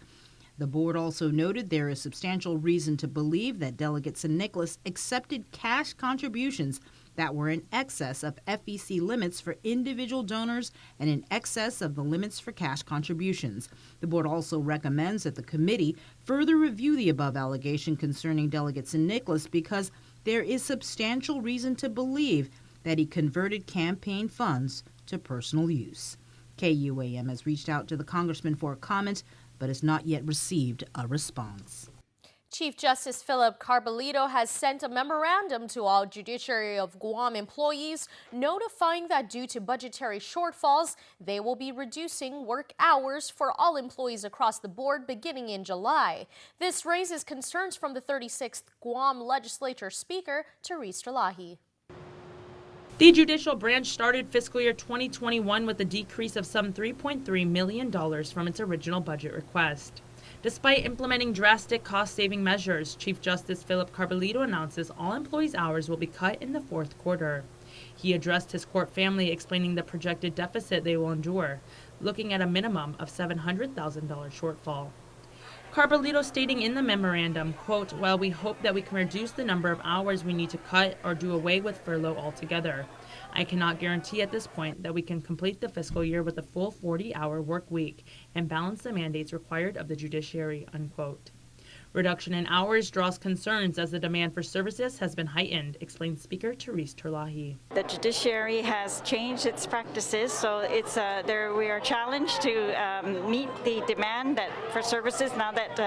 The board also noted there is substantial reason to believe that Delegate Nicholas accepted cash contributions that were in excess of FEC limits for individual donors and in excess of the limits for cash contributions. The board also recommends that the committee further review the above allegation concerning Delegate Nicholas because there is substantial reason to believe that he converted campaign funds to personal use. KUAM has reached out to the congressman for a comment, but has not yet received a response. Chief Justice Philip Carbolito has sent a memorandum to all Judiciary of Guam employees notifying that due to budgetary shortfalls, they will be reducing work hours for all employees across the board beginning in July. This raises concerns from the 36th Guam Legislature Speaker, Therese Delahi. The judicial branch started fiscal year 2021 with a decrease of some $3.3 million from its original budget request. Despite implementing drastic cost-saving measures, Chief Justice Philip Carbolito announces all employees' hours will be cut in the fourth quarter. He addressed his court family, explaining the projected deficit they will endure, looking at a minimum of $700,000 shortfall. Carbolito stating in the memorandum, quote, while we hope that we can reduce the number of hours we need to cut or do away with furlough altogether, I cannot guarantee at this point that we can complete the fiscal year with a full 40-hour work week and balance the mandates required of the judiciary, unquote. Reduction in hours draws concerns as the demand for services has been heightened, explains Speaker Therese Terlahi. The judiciary has changed its practices, so it's we are challenged to meet the demand for services now that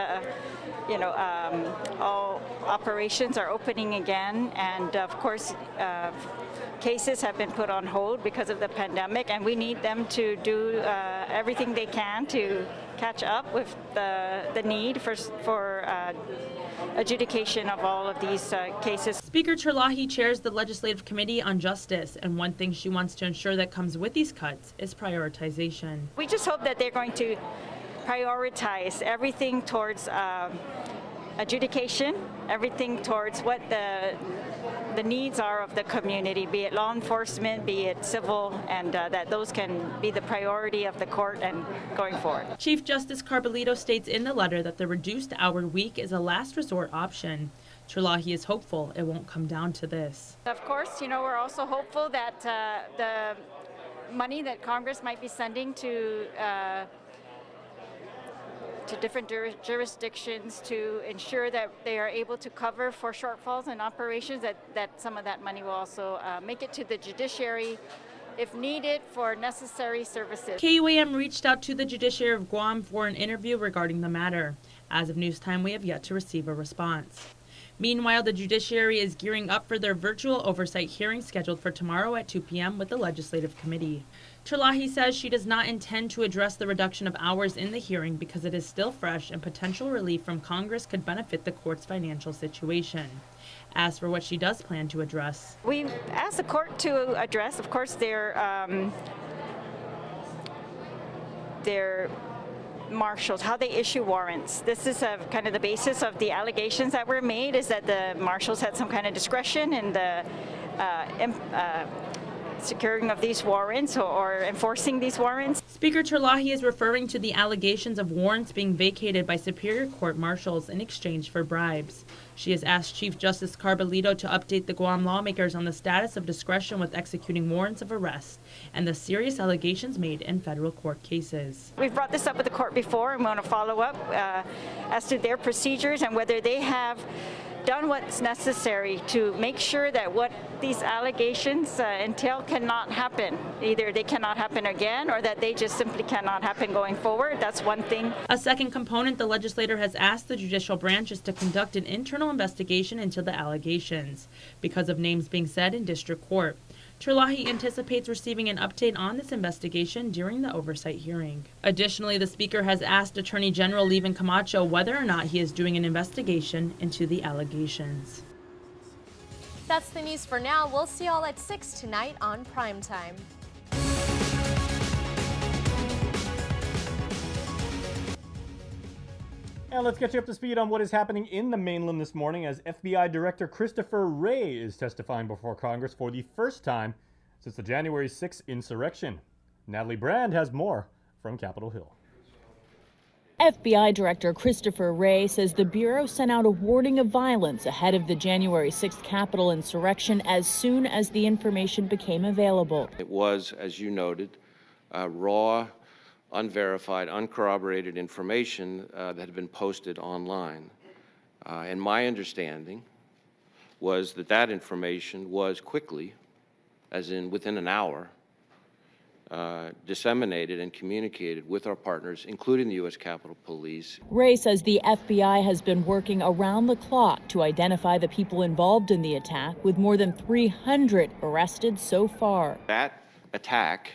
all operations are opening again, and of course cases have been put on hold because of the pandemic, and we need them to do everything they can to catch up with the need for adjudication of all of these cases. Speaker Terlahi chairs the Legislative Committee on Justice, and one thing she wants to ensure that comes with these cuts is prioritization. We just hope that they're going to prioritize everything towards adjudication, everything towards what the needs are of the community, be it law enforcement, be it civil, and that those can be the priority of the court and going forward. Chief Justice Carbolito states in the letter that the reduced hour week is a last resort option. Terlahi is hopeful it won't come down to this. Of course, we're also hopeful that the money that Congress might be sending to different jurisdictions to ensure that they are able to cover for shortfalls in operations, that some of that money will also make it to the judiciary if needed for necessary services. KUAM reached out to the Judiciary of Guam for an interview regarding the matter. As of news time, we have yet to receive a response. Meanwhile, the judiciary is gearing up for their virtual oversight hearing scheduled for tomorrow at 2 p.m. with the Legislative Committee. Terlahi says she does not intend to address the reduction of hours in the hearing because it is still fresh and potential relief from Congress could benefit the court's financial situation. As for what she does plan to address, we asked the court to address, of course, their marshals, how they issue warrants. This is kind of the basis of the allegations that were made, is that the marshals had some kind of discretion in the securing of these warrants or enforcing these warrants. Speaker Terlahi is referring to the allegations of warrants being vacated by Superior Court marshals in exchange for bribes. She has asked Chief Justice Carbolito to update the Guam lawmakers on the status of discretion with executing warrants of arrest and the serious allegations made in federal court cases. We've brought this up with the court before and we want to follow up as to their procedures and whether they have done what's necessary to make sure that what these allegations entail cannot happen. Either they cannot happen again or that they just simply cannot happen going forward. That's one thing. A second component, the legislator has asked the judicial branches to conduct an internal investigation into the allegations because of names being said in district court. Terlahi anticipates receiving an update on this investigation during the oversight hearing. Additionally, the Speaker has asked Attorney General Levin Camacho whether or not he is doing an investigation into the allegations. That's the news for now. We'll see y'all at 6 tonight on Primetime. And let's get you up to speed on what is happening in the mainland this morning as FBI Director Christopher Wray is testifying before Congress for the first time since the January 6th insurrection. Natalie Brand has more from Capitol Hill. FBI Director Christopher Wray says the Bureau sent out a warning of violence ahead of the January 6th Capitol insurrection as soon as the information became available. It was, as you noted, raw, unverified, uncorroborated information that had been posted online. And my understanding was that that information was quickly, as in within an hour, disseminated and communicated with our partners, including the U.S. Capitol Police. Wray says the FBI has been working around the clock to identify the people involved in the attack, with more than 300 arrested so far. That attack,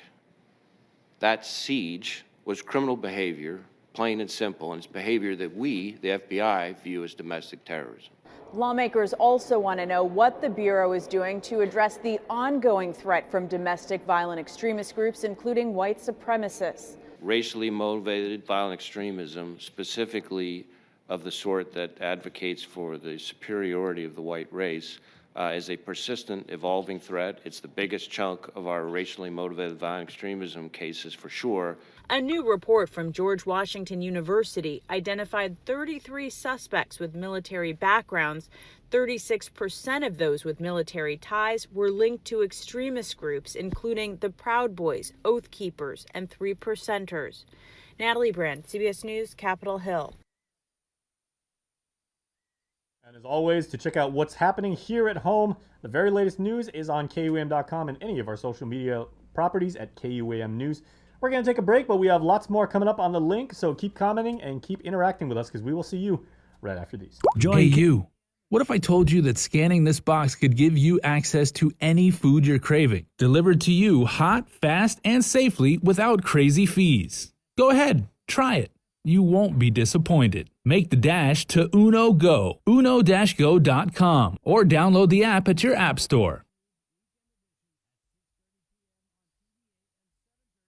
that siege, was criminal behavior, plain and simple, and it's behavior that we, the FBI, view as domestic terrorism. Lawmakers also want to know what the Bureau is doing to address the ongoing threat from domestic violent extremist groups, including white supremacists. Racially motivated violent extremism, specifically of the sort that advocates for the superiority of the white race, is a persistent, evolving threat. It's the biggest chunk of our racially motivated violent extremism cases for sure. A new report from George Washington University identified 33 suspects with military backgrounds. 36% of those with military ties were linked to extremist groups, including the Proud Boys, Oath Keepers, and 3%ers. Natalie Brand, CBS News, Capitol Hill. And as always, to check out what's happening here at home, the very latest news is on KUAM.com and any of our social media properties at KUAM News. We're going to take a break, but we have lots more coming up on the link, so keep commenting and keep interacting with us because we will see you right after these. Hey, you. What if I told you that scanning this box could give you access to any food you're craving, delivered to you hot, fast, and safely without crazy fees? Go ahead, try it. You won't be disappointed. Make the dash to Uno Go, uno-go.com, or download the app at your app store.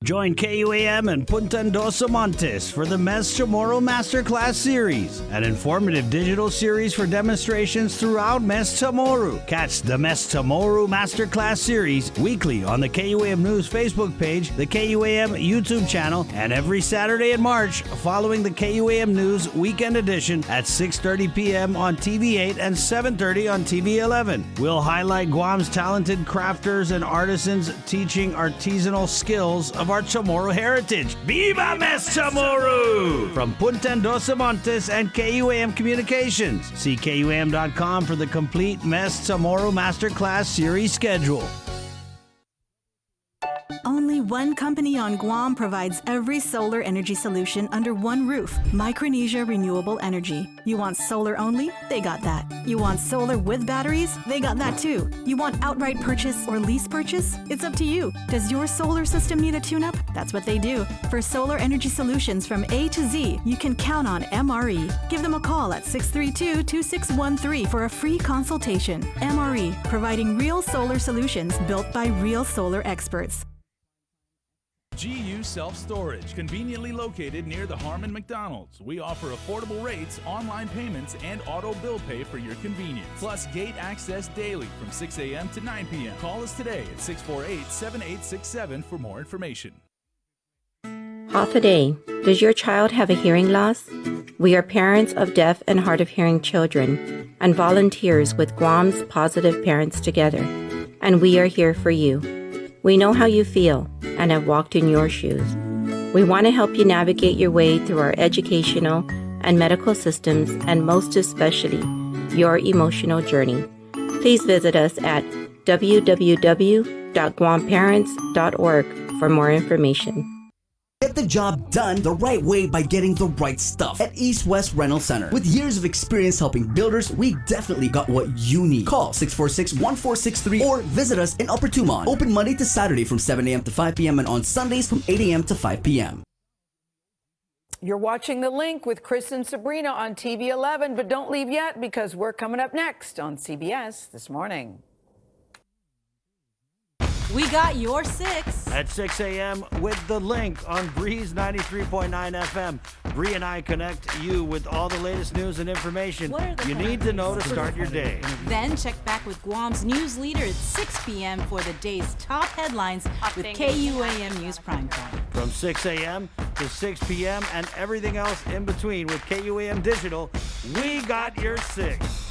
Join KUAM and Punta Dos Montes for the Mes Chamorro Masterclass Series, an informative digital series for demonstrations throughout Mes Chamorro. Catch the Mes Chamorro Masterclass Series weekly on the KUAM News Facebook page, the KUAM YouTube channel, and every Saturday in March following the KUAM News Weekend Edition at 6:30 p.m. on TV8 and 7:30 on TV11. We'll highlight Guam's talented crafters and artisans teaching artisanal skills of our Chamorro heritage. Viva Mes Chamorro! From Punta Dos Montes and KUAM Communications. See KUAM.com for the complete Mes Chamorro Masterclass series schedule. Only one company on Guam provides every solar energy solution under one roof. Micronesia Renewable Energy. You want solar only? They got that. You want solar with batteries? They got that too. You want outright purchase or lease purchase? It's up to you. Does your solar system need a tune-up? That's what they do. For solar energy solutions from A to Z, you can count on MRE. Give them a call at 632-2613 for a free consultation. MRE, providing real solar solutions built by real solar experts. GU Self-Storage, conveniently located near the Harmon McDonald's. We offer affordable rates, online payments, and auto bill pay for your convenience. Plus gate access daily from 6 a.m. to 9 p.m. Call us today at 648-7867 for more information. Half a day. Does your child have a hearing loss? We are parents of deaf and hard of hearing children and volunteers with Guam's Positive Parents Together, and we are here for you. We know how you feel and have walked in your shoes. We want to help you navigate your way through our educational and medical systems, and most especially, your emotional journey. Please visit us at www.guamparents.org for more information. Get the job done the right way by getting the right stuff at East West Rental Center. With years of experience helping builders, we definitely got what you need. Call 646-1463 or visit us in Upper Tumon. Open Monday to Saturday from 7 a.m. to 5 p.m. and on Sundays from 8 a.m. to 5 p.m. You're watching The Link with Chris and Sabrina on TV 11, but don't leave yet because we're coming up next on CBS This Morning. We got your 6. At 6 a.m. with The Link on Breeze 93.9 FM. Bree and I connect you with all the latest news and information you need to know to start your day. Then check back with Guam's news leader at 6 p.m. for the day's top headlines with KUAM News Primetime. From 6 a.m. to 6 p.m. and everything else in between with KUAM Digital, we got your 6.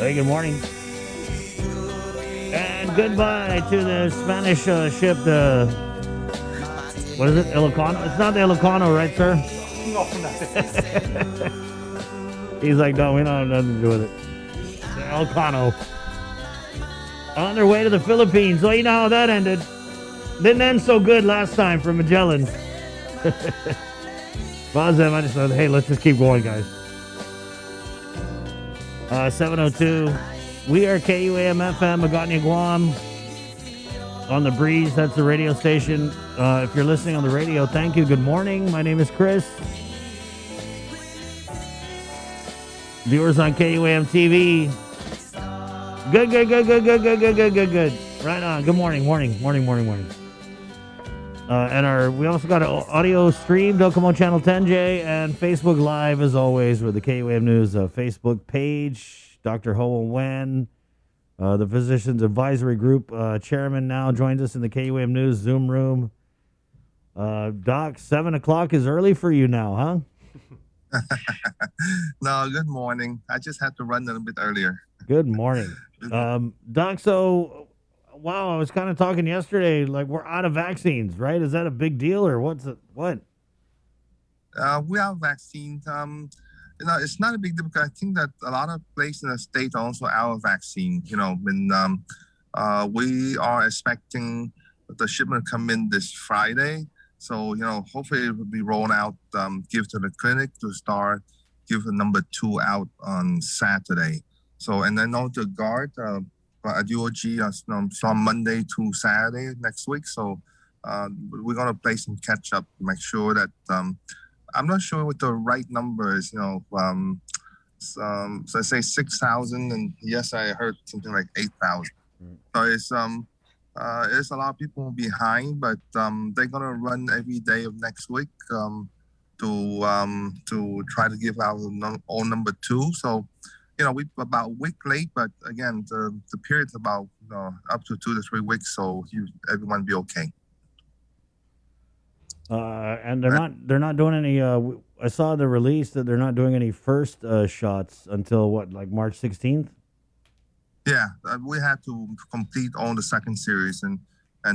Hey, good morning. And goodbye to the Spanish ship, the, what is it, Ilocano? It's not the Ilocano, right, sir? No, He's like, no, we don't have nothing to do with it. The Elcano. On their way to the Philippines. Well, you know how that ended. Didn't end so good last time for Magellan. Bazem, I just said, hey, let's just keep going, guys. 702. We are KUAM FM, Magotnia, Guam. On the Breeze, that's the radio station. If you're listening on the radio, thank you. Good morning. My name is Chris. Viewers on KUAM TV. Good. Right on. Good morning. And we also got an audio stream, Docomo Channel 10J, and Facebook Live, as always, with the KUAM News Facebook page. Dr. Ho Wen, the Physicians Advisory Group chairman, now joins us in the KUAM News Zoom room. Doc, 7 o'clock is early for you now, huh? No, good morning. I just had to run a little bit earlier. Good morning. Doc, so, wow, I was kind of talking yesterday, like we're out of vaccines, right? Is that a big deal or what? We have vaccines. It's not a big deal because I think that a lot of places in the state are also out of vaccine. When we are expecting the shipment to come in this Friday. So, hopefully it will be rolled out, give to the clinic to start, give the number 2 out on Saturday. So, and then on the guard, at UOG, from Monday to Saturday next week. So, we're going to play some catch up, make sure that, I'm not sure what the right number is, so I say 6,000, and yes, I heard something like 8,000. So it's a lot of people behind, but they're gonna run every day of next week to try to give out all number 2. So, we about a week late, but again, the period's about up to 2 to 3 weeks, so everyone be okay. And they're not doing any. I saw the release that they're not doing any first shots until what, like March 16th. Yeah, we had to complete all the second series, and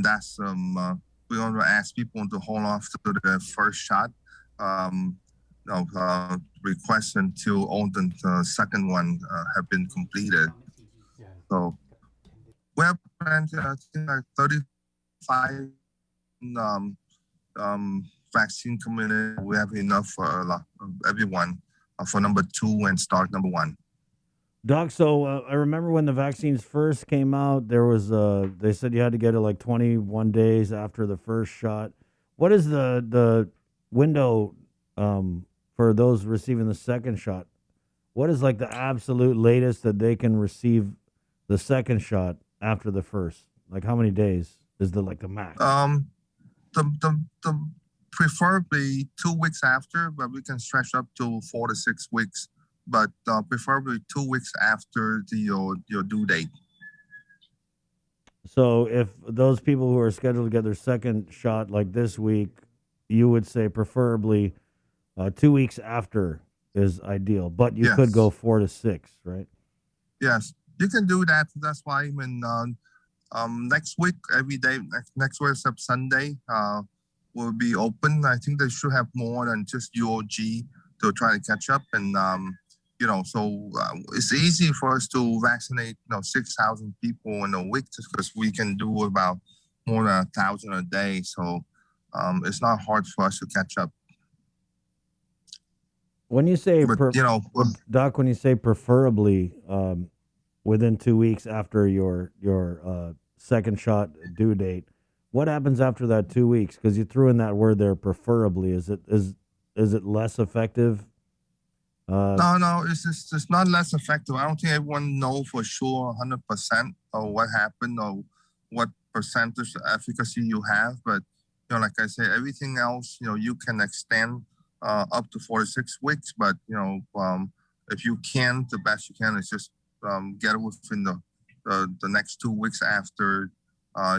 that's we're going to ask people to hold off to the first shot. Request until all the second one have been completed. So we have planned 35 vaccine coming in. We have enough for everyone for number 2 and start number 1. Doc, so I remember when the vaccines first came out, there was they said you had to get it like 21 days after the first shot. What is the window for those receiving the second shot? What is like the absolute latest that they can receive the second shot after the first? Like how many days is the max? The preferably 2 weeks after, but we can stretch up to 4 to 6 weeks. But preferably 2 weeks after your due date. So if those people who are scheduled to get their second shot like this week, you would say preferably 2 weeks after is ideal, but you could go 4 to 6, right? Yes, you can do that. That's why when next week, every day, next week except Sunday, will be open. I think they should have more than just UOG to try to catch up. And, so it's easy for us to vaccinate, 6,000 people in a week just because we can do about more than 1,000 a day. So it's not hard for us to catch up. When you say, Doc, when you say preferably within 2 weeks after your second shot due date, what happens after that 2 weeks? Because you threw in that word there, preferably. Is it less effective? No, it's not less effective. I don't think everyone knows for sure 100% of what happened or what percentage of efficacy you have. But, like I said, everything else, you can extend up to 4 to 6 weeks. But, if you can, the best you can is just get it within the next 2 weeks after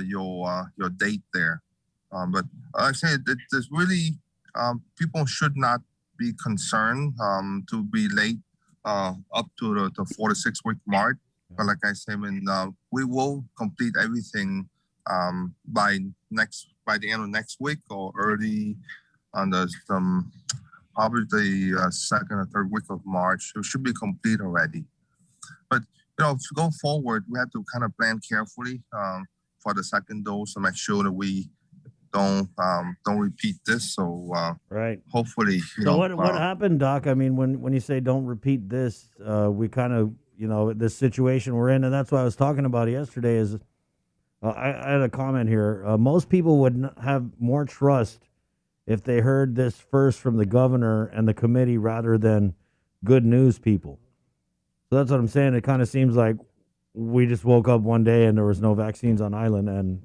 your date there. But like I said, there's really, people should not be concerned to be late up to the 4 to 6 week mark. But like I said, we will complete everything by the end of next week or early on probably the second or third week of March. It should be complete already. But to go forward, we have to kind of plan carefully for the second dose to make sure that we don't repeat this. So right. Hopefully, So what happened, Doc? I mean, when you say don't repeat this, we kind of this situation we're in, and that's what I was talking about yesterday. Is I had a comment here. Most people would have more trust if they heard this first from the governor and the committee rather than good news people. So that's what I'm saying. It kind of seems like we just woke up one day and there was no vaccines on island. And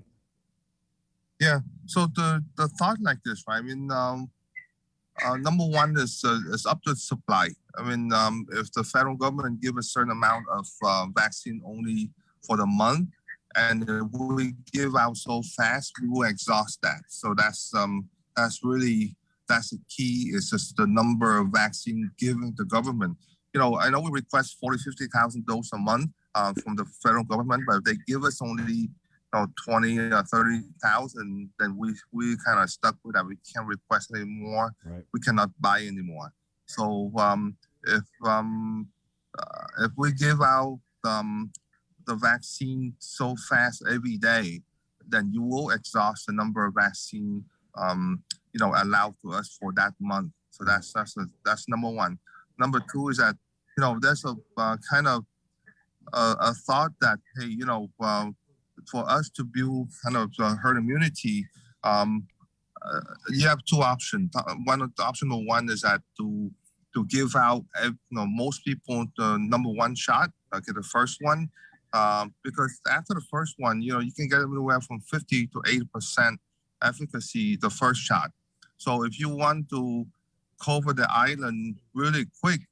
yeah, so the thought like this, right? I mean, number one is up to supply. I mean, if the federal government give a certain amount of vaccine only for the month, and if we give out so fast, we will exhaust that. So that's the key. Is just the number of vaccine given to government. I know we request 50,000 doses a month from the federal government, but if they give us only 20 or 30,000, then we kind of stuck with that. We can't request anymore. Right. We cannot buy anymore. So if we give out the vaccine so fast every day, then you will exhaust the number of vaccine allowed to us for that month. So that's number one. Number two is that there's a kind of a thought that hey, for us to build kind of herd immunity, you have two options. Option number one is that to give out most people the number one shot, like the first one, because after the first one, you can get anywhere from 50 to 80% efficacy the first shot. So if you want to cover the island really quick,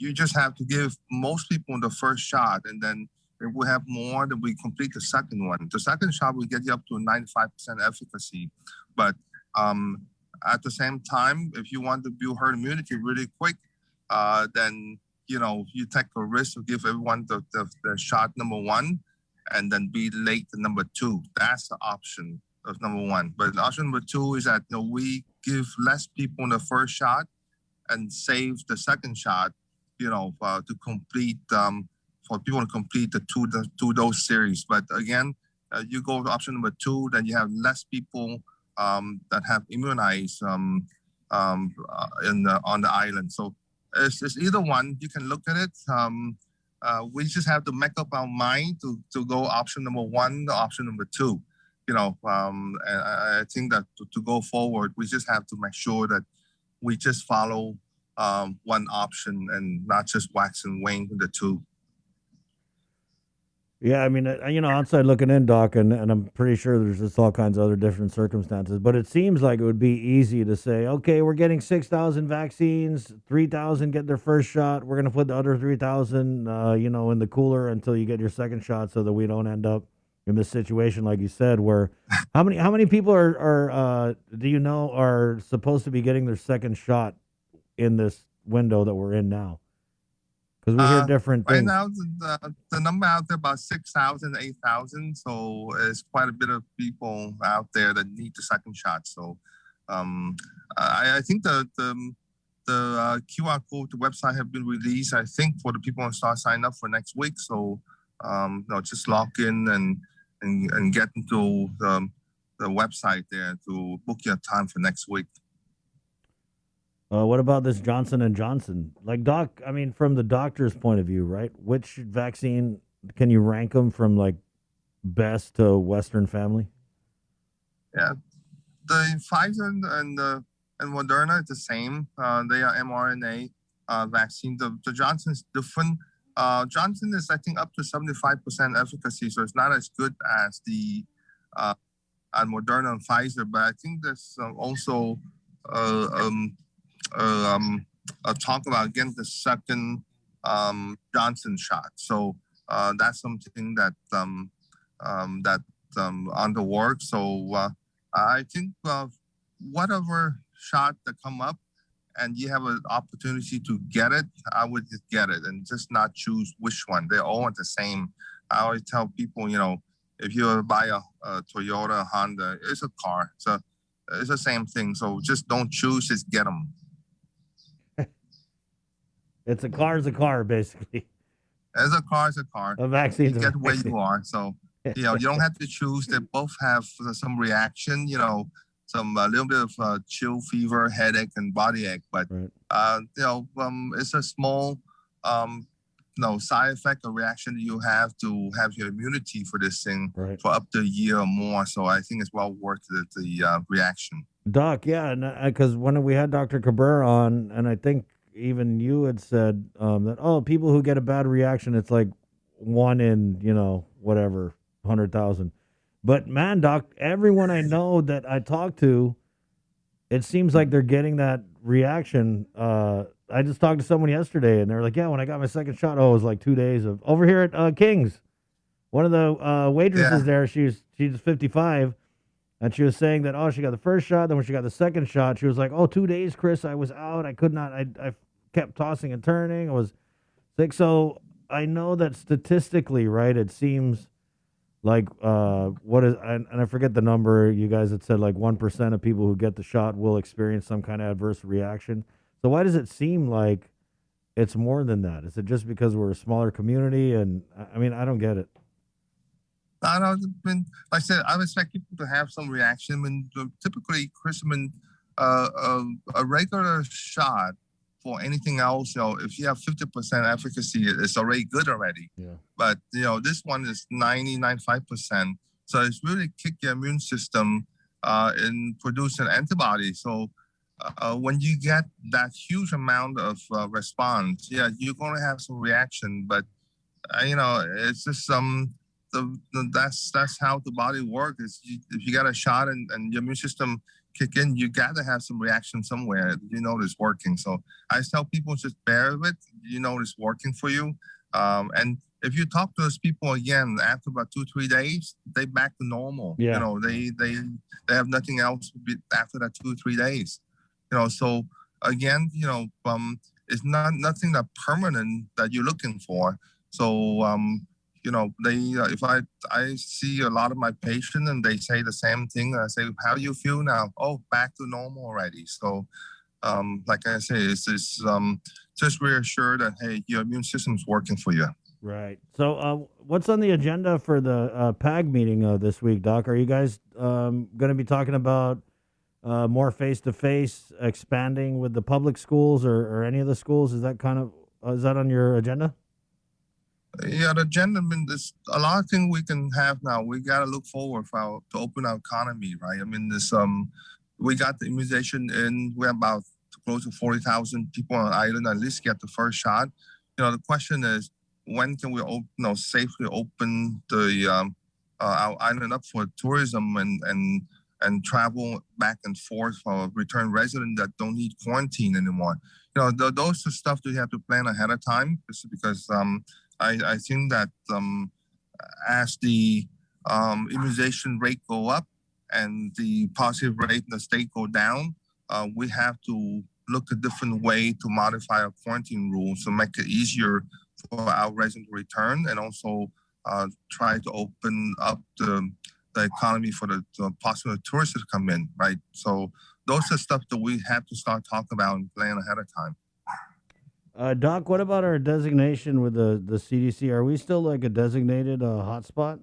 you just have to give most people the first shot, and then if we have more, then we complete the second one. The second shot will get you up to 95% efficacy. But at the same time, if you want to build herd immunity really quick, then you take a risk to give everyone the shot number one, and then be late to number two. That's the option of number one. But option number two is that we give less people the first shot and save the second shot, to complete for people to complete the two dose series. But again, you go to option number two, then you have less people that have immunized on the island. So it's either one. You can look at it. We just have to make up our mind to go option number one or option number two. And I think that to go forward, we just have to make sure that we just follow one option and not just wax and wane the two. yeah, I mean, outside looking in, Doc, and I'm pretty sure there's just all kinds of other different circumstances, but it seems like it would be easy to say, okay, we're getting 6,000 vaccines, 3,000 get their first shot. We're going to put the other 3,000, in the cooler until you get your second shot, so that we don't end up in this situation, like you said, where how many people are supposed to be getting their second shot in this window that we're in now? Because we hear different things. Right now, the number out there about 6,000, 8,000. So it's quite a bit of people out there that need the second shot. So I think the QR code, the website have been released, I think, for the people who start signing up for next week. So just log in and get into the website there to book your time for next week. What about this Johnson & Johnson? Like, Doc, I mean, from the doctor's point of view, right? Which vaccine, can you rank them from, like, best to Western family? Yeah. The Pfizer and Moderna is the same. They are mRNA vaccine. The Johnson's different. Johnson is, I think, up to 75% efficacy, so it's not as good as the Moderna and Pfizer. But I think there's also talk about getting the second Johnson shot. So that's something that on the work. So I think whatever shot that come up, and you have an opportunity to get it, I would just get it and just not choose which one. They're all the same. I always tell people, if you buy a Toyota, Honda, it's a car. It's the same thing. So just don't choose, just get them. It's a car, basically. As a car, it's a car. A vaccine's You a get where vaccine. you are. So, you know, you don't have to choose. They both have some reaction, you know, some a little bit of chill, fever, headache, and body ache. But, you know, it's a small, no side effect or reaction you have to have your immunity for this thing for up to a year or more. So I think it's well worth the reaction. Doc, yeah, because when we had Dr. Cabrera on, and I think even you had said that, oh, people who get a bad reaction, it's like 1 in, you know, whatever, 100,000. But man, Doc, everyone I know that I talk to, it seems like they're getting that reaction. I just talked to someone yesterday, and they're like, yeah, when I got my second shot, it was like 2 days of over here at King's. One of the waitresses there, she's 55, and she was saying that, oh, she got the first shot, then when she got the second shot, she was like, oh, 2 days, Chris, I was out. I could not, I kept tossing and turning. I was sick. So I know that statistically, right, it seems like, what is, and I forget the number, you guys had said like 1% of people who get the shot will experience some kind of adverse reaction. So why does it seem like it's more than that? Is it just because we're a smaller community? And I mean, I don't get it. I don't, like I said, I expect people to have some reaction. When typically, Chris, when a regular shot for anything else, you know, if you have 50% efficacy, it's already good already. Yeah. But you know, this one is 95%. So it's really kick your immune system in producing antibodies. So when you get that huge amount of response, yeah, you're going to have some reaction. But you know, it's just that's how the body works. Is if you got a shot and your immune system kick in, you got to have some reaction somewhere. You know it's working. So I tell people just bear with it. You know it's working for you. And if you talk to those people again after about 2-3 days, they back to normal. Yeah. You know they have nothing else after that 2-3 days. You know, so again, you know, it's nothing that permanent that you're looking for. So you know, if I see a lot of my patients and they say the same thing, I say, how do you feel now? Oh, back to normal already. So, like I say, it's just reassure that, hey, your immune system's working for you. Right. So what's on the agenda for the PAG meeting this week, Doc? Are you guys going to be talking about more face-to-face, expanding with the public schools or any of the schools? Is that kind of, is that on your agenda? Yeah, the agenda, I mean, there's a lot of things we can have now. We got to look forward to open our economy, right? I mean, we got the immunization in. We have about close to 40,000 people on the island at least get the first shot. You know, the question is, when can we safely open our island up for tourism and travel back and forth for return residents that don't need quarantine anymore? You know, those are stuff that you have to plan ahead of time, because I think that as the immunization rate go up and the positive rate in the state go down, we have to look a different way to modify our quarantine rules to make it easier for our residents to return, and also try to open up the economy for the possible tourists to come in, right? So those are stuff that we have to start talking about and plan ahead of time. Doc, what about our designation with the CDC? Are we still like a designated hotspot?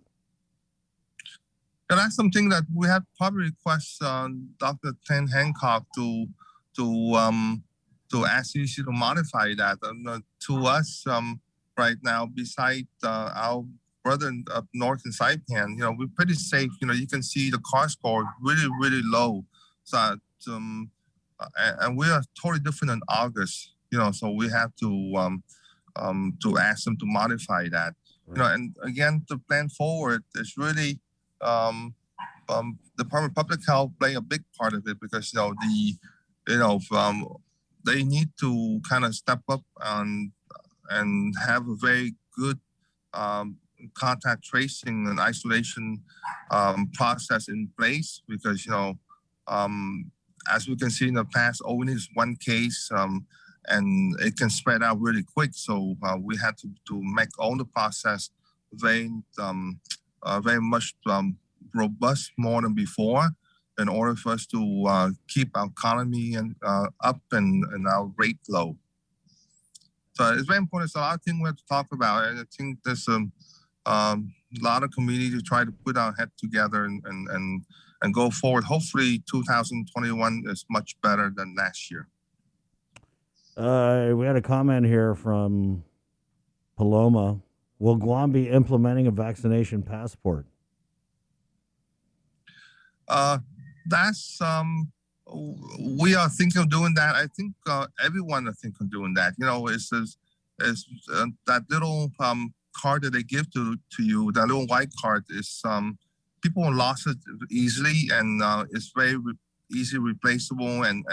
And that's something that we have probably request Dr. Ken Hancock to ask CDC to modify that. To us, right now, besides our brother up north in Saipan, you know, we're pretty safe. You know, you can see the CAR score really, really low. So, and we are totally different in August. You know, so we have to ask them to modify that. Right. You know, and again, to plan forward, it's really Department of Public Health play a big part of it, because they need to kind of step up and have a very good contact tracing and isolation process in place, because as we can see in the past, only is one case. And it can spread out really quick. So we had to make all the process very much robust, more than before, in order for us to keep our economy up and our rate low. So it's very important. There's a lot of things we have to talk about, and I think there's a lot of community to try to put our head together and go forward. Hopefully, 2021 is much better than last year. We had a comment here from Paloma. Will Guam be implementing a vaccination passport? That's we are thinking of doing that. I think everyone is thinking of doing that. You know, it's that little card that they give to you. That little white card is people lost it easily, and it's very easy replaceable and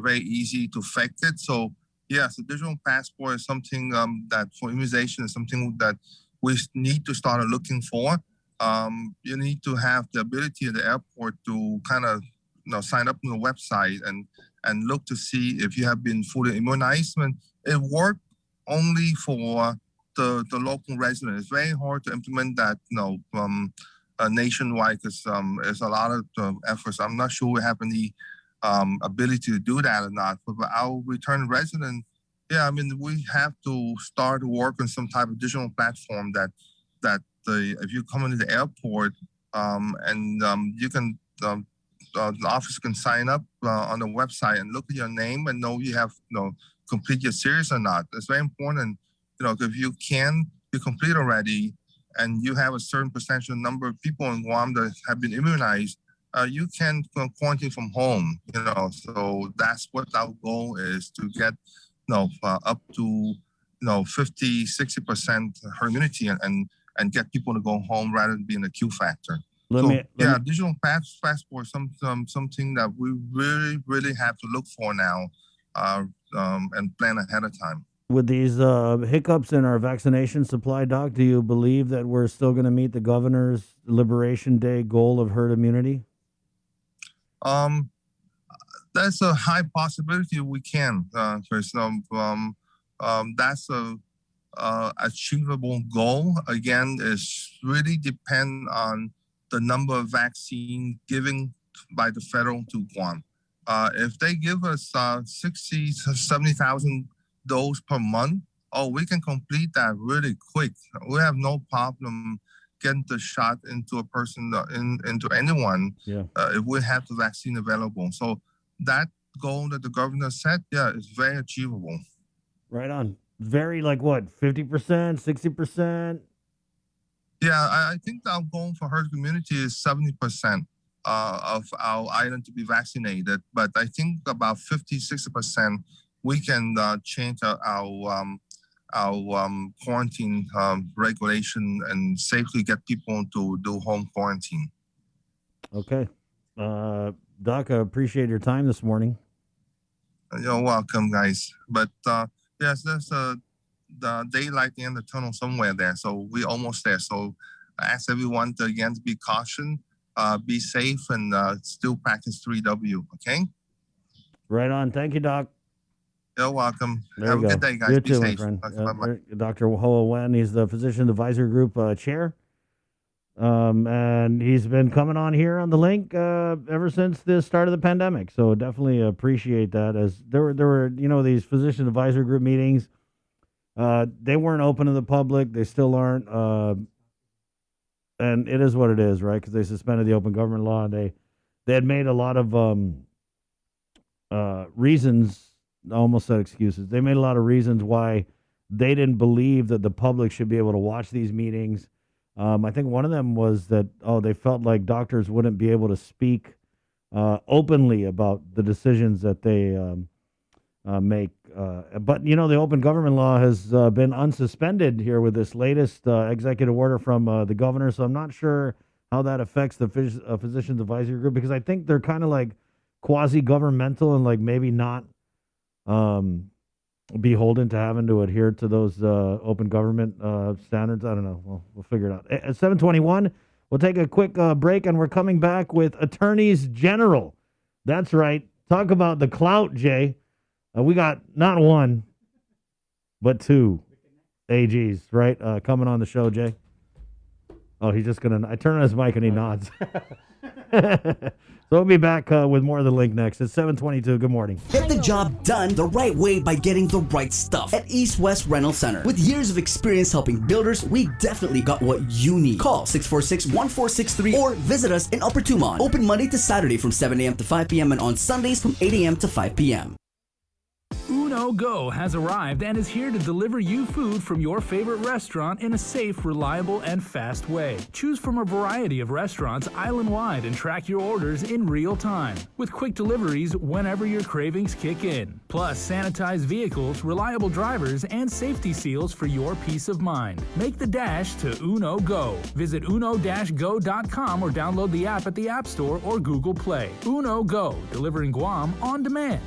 very easy to fake it. So yes, the digital passport is something that for immunization is something that we need to start looking for. You need to have the ability at the airport to kind of sign up on the website and look to see if you have been fully immunized. And it worked only for the local residents. It's very hard to implement that nationwide because there's a lot of efforts. I'm not sure we have any ability to do that or not. But our return resident, yeah, I mean, we have to start to work on some type of digital platform that if you come into the airport and you can, the office can sign up on the website and look at your name and know you have complete your series or not. It's very important. If you complete already and you have a certain percentage number of people in Guam that have been immunized, you can quarantine from home. So that's what our goal is, to get up to 50-60% herd immunity and get people to go home rather than being a Q factor. Digital passport something that we really have to look for now and plan ahead of time. With these hiccups in our vaccination supply, Doc, do you believe that we're still going to meet the governor's Liberation Day goal of herd immunity? That's a high possibility we can, Chris. That's a achievable goal. Again, it's really depend on the number of vaccine given by the federal to Guam. If they give us 60 to 70,000 doses per month, we can complete that really quick. We have no problem getting the shot into a person, into anyone, if we have the vaccine available. So that goal that the governor set, is very achievable. Right on. Very, 50%, 60%? Yeah, I think our goal for herd immunity is 70% of our island to be vaccinated. But I think about 50-60% we can change our quarantine regulation and safely get people to do home quarantine. Okay. Doc, I appreciate your time this morning. You're welcome, guys. But yes, there's the daylight at the end of the tunnel somewhere there. So we're almost there. So I ask everyone to, again, be cautious, be safe, and still practice 3W, okay? Right on. Thank you, Doc. You're welcome. There Have you a go. good day, guys. You Be too, my safe. friend. Bye-bye. Dr. Hoa Wen, he's the Physician Advisory Group chair. And he's been coming on here on the link ever since the start of the pandemic. So definitely appreciate that. As there were these Physician Advisory Group meetings. They weren't open to the public. They still aren't. And it is what it is, right? Because they suspended the open government law. And they had made a lot of reasons. I almost said excuses. They made a lot of reasons why they didn't believe that the public should be able to watch these meetings. I think one of them was that, they felt like doctors wouldn't be able to speak openly about the decisions that they make. But, the open government law has been unsuspended here with this latest executive order from the governor. So I'm not sure how that affects the Physicians Advisory Group, because I think they're kind of like quasi-governmental and maybe not beholden to having to adhere to those open government standards. I don't know. We'll figure it out. At 7:21, we'll take a quick break, and we're coming back with attorneys general. That's right. Talk about the clout, Jay. We got not one, but two AGs, right? Coming on the show, Jay. Oh, he's just going to... I turn on his mic and he nods. So we'll be back with more of the link next. It's 7:22. Good morning. Get the job done the right way by getting the right stuff at East West Rental Center. With years of experience helping builders, we definitely got what you need. Call 646-1463 or visit us in Upper Tumon. Open Monday to Saturday from 7 a.m. to 5 p.m. and on Sundays from 8 a.m. to 5 p.m. Uno Go has arrived and is here to deliver you food from your favorite restaurant in a safe, reliable, and fast way. Choose from a variety of restaurants island-wide and track your orders in real time, with quick deliveries whenever your cravings kick in. Plus, sanitized vehicles, reliable drivers, and safety seals for your peace of mind. Make the dash to Uno Go. Visit uno-go.com or download the app at the App Store or Google Play. Uno Go, delivering Guam on demand.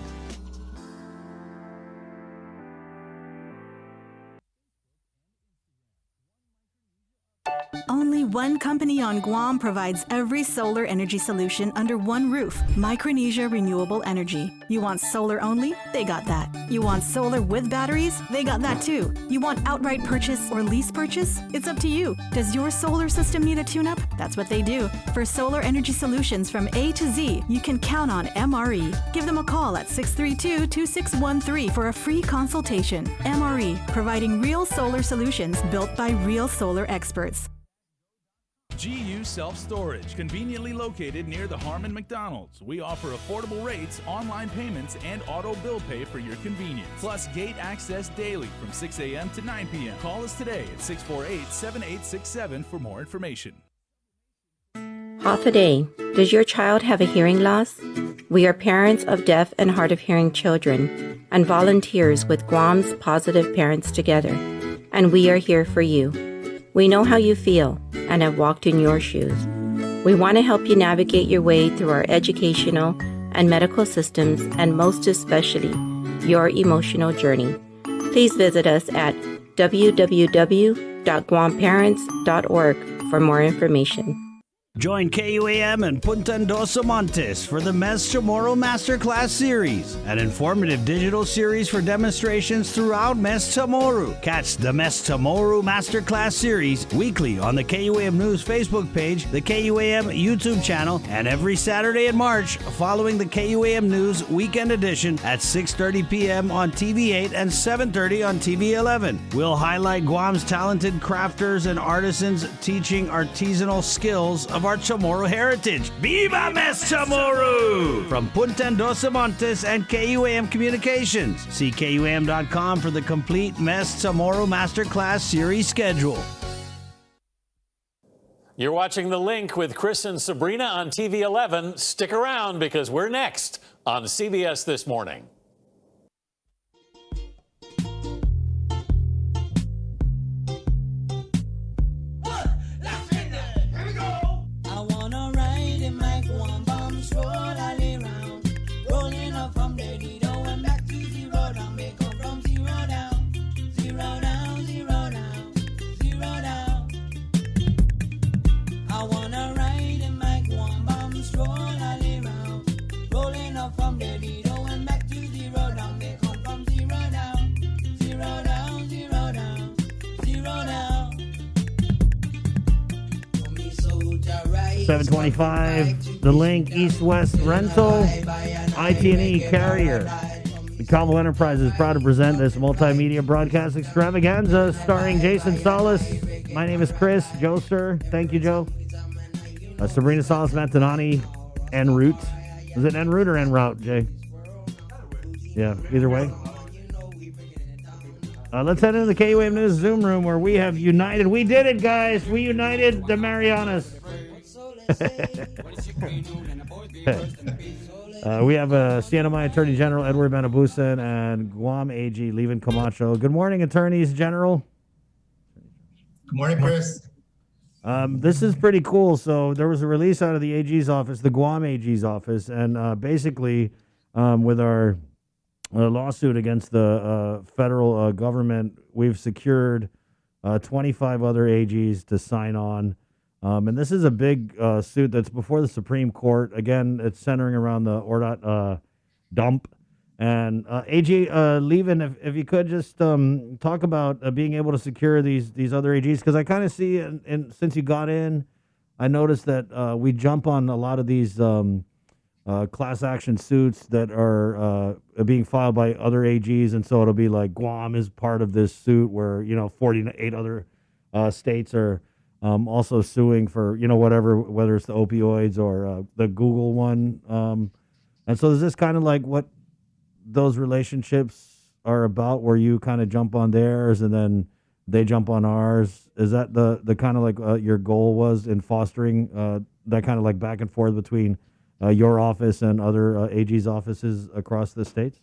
Only one company on Guam provides every solar energy solution under one roof. Micronesia Renewable Energy. You want solar only? They got that. You want solar with batteries? They got that too. You want outright purchase or lease purchase? It's up to you. Does your solar system need a tune-up? That's what they do. For solar energy solutions from A to Z, you can count on MRE. Give them a call at 632-2613 for a free consultation. MRE, providing real solar solutions built by real solar experts. GU Self-Storage, conveniently located near the Harmon McDonald's. We offer affordable rates, online payments, and auto bill pay for your convenience. Plus gate access daily from 6 a.m. to 9 p.m. Call us today at 648-7867 for more information. Half a day. Does your child have a hearing loss? We are parents of deaf and hard of hearing children and volunteers with Guam's Positive Parents Together, and we are here for you. We know how you feel and have walked in your shoes. We want to help you navigate your way through our educational and medical systems, and most especially, your emotional journey. Please visit us at www.guamparents.org for more information. Join KUAM and Punta Endosa Montes for the Mes Chamorro Masterclass Series, an informative digital series for demonstrations throughout Mes Chamorro. Catch the Mes Chamorro Masterclass Series weekly on the KUAM News Facebook page, the KUAM YouTube channel, and every Saturday in March following the KUAM News Weekend Edition at 6:30 p.m. on TV8 and 7:30 on TV11. We'll highlight Guam's talented crafters and artisans teaching artisanal skills of our Chamorro heritage. Viva Mes Chamorro! From Punta Endosa Montes and KUAM Communications. See KUAM.com for the complete Mes Chamorro Masterclass Series schedule. You're watching The Link with Chris and Sabrina on TV 11. Stick around because we're next on CBS This Morning. From the Lido and back to zero down, they come from zero down, zero down, zero down, zero down. 725, The Link, East West Rental, IT&E Carrier. The Cabo Enterprise is proud to present this multimedia broadcast extravaganza starring Jason Salas. My name is Chris. Joe, sir. Thank you, Joe. Sabrina Salas, Mantanani, en route. Is it en route or en route, Jay? Yeah, either way. Let's head into the KUAM News Zoom room where we have united. We did it, guys. We united the Marianas. We have Siena Mai Attorney General Edward Manabusan and Guam AG Levin Camacho. Good morning, Attorneys General. Good morning, Chris. This is pretty cool. So there was a release out of the AG's office, the Guam AG's office, and basically with our lawsuit against the federal government, we've secured 25 other AGs to sign on. And this is a big suit that's before the Supreme Court. Again, it's centering around the Ordat dump. And AG Levin, if you could just talk about being able to secure these other AGs, because I kind of see, and since you got in, I noticed that we jump on a lot of these class action suits that are being filed by other AGs, and so it'll be like Guam is part of this suit where 48 other states are also suing for whatever, whether it's the opioids or the Google one, and so is this kind of like what those relationships are about, where you kind of jump on theirs and then they jump on ours? Is that the kind of like your goal was in fostering that kind of like back and forth between your office and other AG's offices across the states?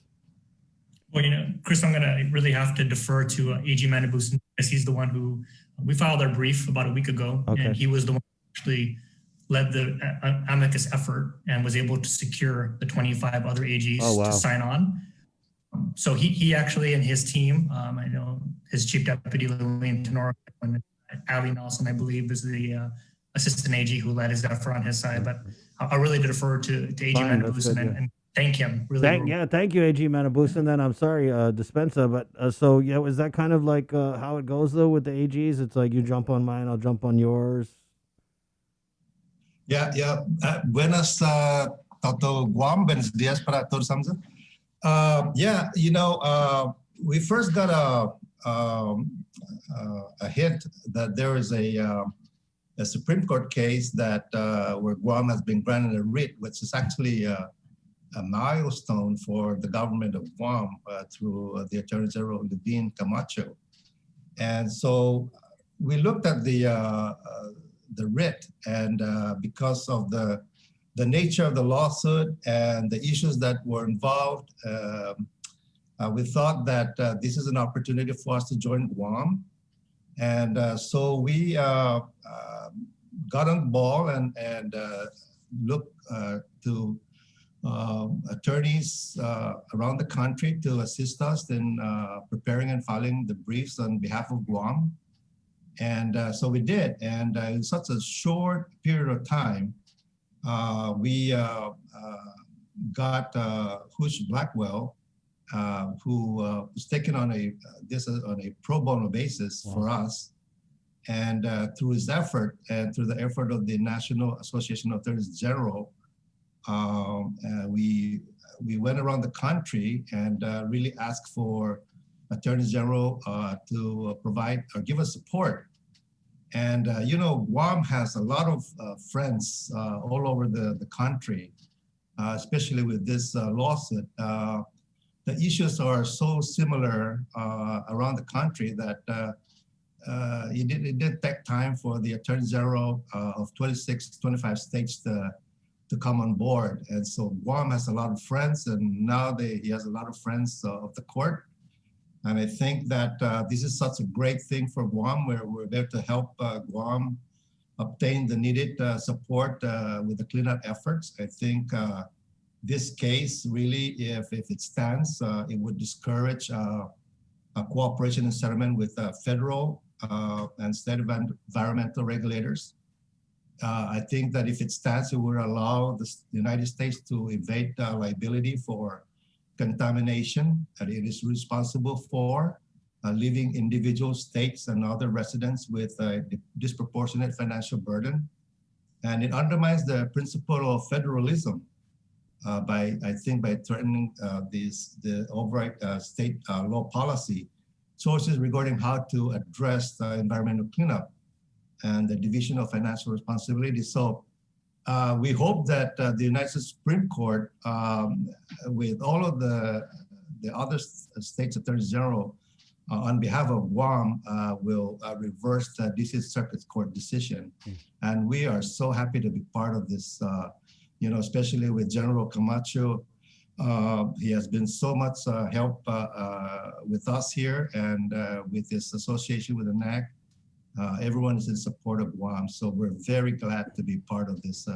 Well, Chris, I'm going to really have to defer to AG Manabusan, because he's the one who we filed our brief about a week ago, and he was the one who actually led the amicus effort and was able to secure the 25 other AGs to sign on. So he actually and his team, I know his chief deputy Lillian Tenora and Ali Nelson, I believe, is the assistant AG who led his effort on his side. But I really defer to AG Manabusan and thank him. Thank you, AG Manabusan. Then I'm sorry, Dispensa, but so was that kind of like how it goes though with the AGs? It's like you jump on mine, I'll jump on yours. Buenas Toto Guam, buenos dias para todos, Samsa. We first got a hint that there is a Supreme Court case that where Guam has been granted a writ, which is actually a milestone for the government of Guam through the Attorney General Levin Camacho. And so we looked at the writ, and because of the nature of the lawsuit and the issues that were involved, we thought that this is an opportunity for us to join Guam. And so we got on the ball and looked to attorneys around the country to assist us in preparing and filing the briefs on behalf of Guam. And so we did. And in such a short period of time, we got Hoosh Blackwell, who was taken on on a pro bono basis for us. And through his effort and through the effort of the National Association of Attorneys General, we went around the country and really asked for Attorney General to provide or give us support. And Guam has a lot of friends all over the country, especially with this lawsuit. The issues are so similar around the country that it did take time for the Attorney General of 25 states to come on board. And so Guam has a lot of friends, and now he has a lot of friends of the court. And I think that this is such a great thing for Guam, where we're there to help Guam obtain the needed support with the cleanup efforts. I think this case really, if it stands, it would discourage a cooperation and settlement with federal and state environmental regulators. I think that if it stands, it would allow the United States to evade liability for contamination that it is responsible for, leaving individual states and other residents with a disproportionate financial burden. And it undermines the principle of federalism by threatening the overall state law policy choices regarding how to address the environmental cleanup and the division of financial responsibility. So we hope that the United States Supreme Court, with all of the other states attorneys general on behalf of Guam, will reverse the DC Circuit Court decision. And we are so happy to be part of this, especially with General Camacho. He has been so much help with us here, and with this association with the NAC. Everyone is in support of Guam, so we're very glad to be part of this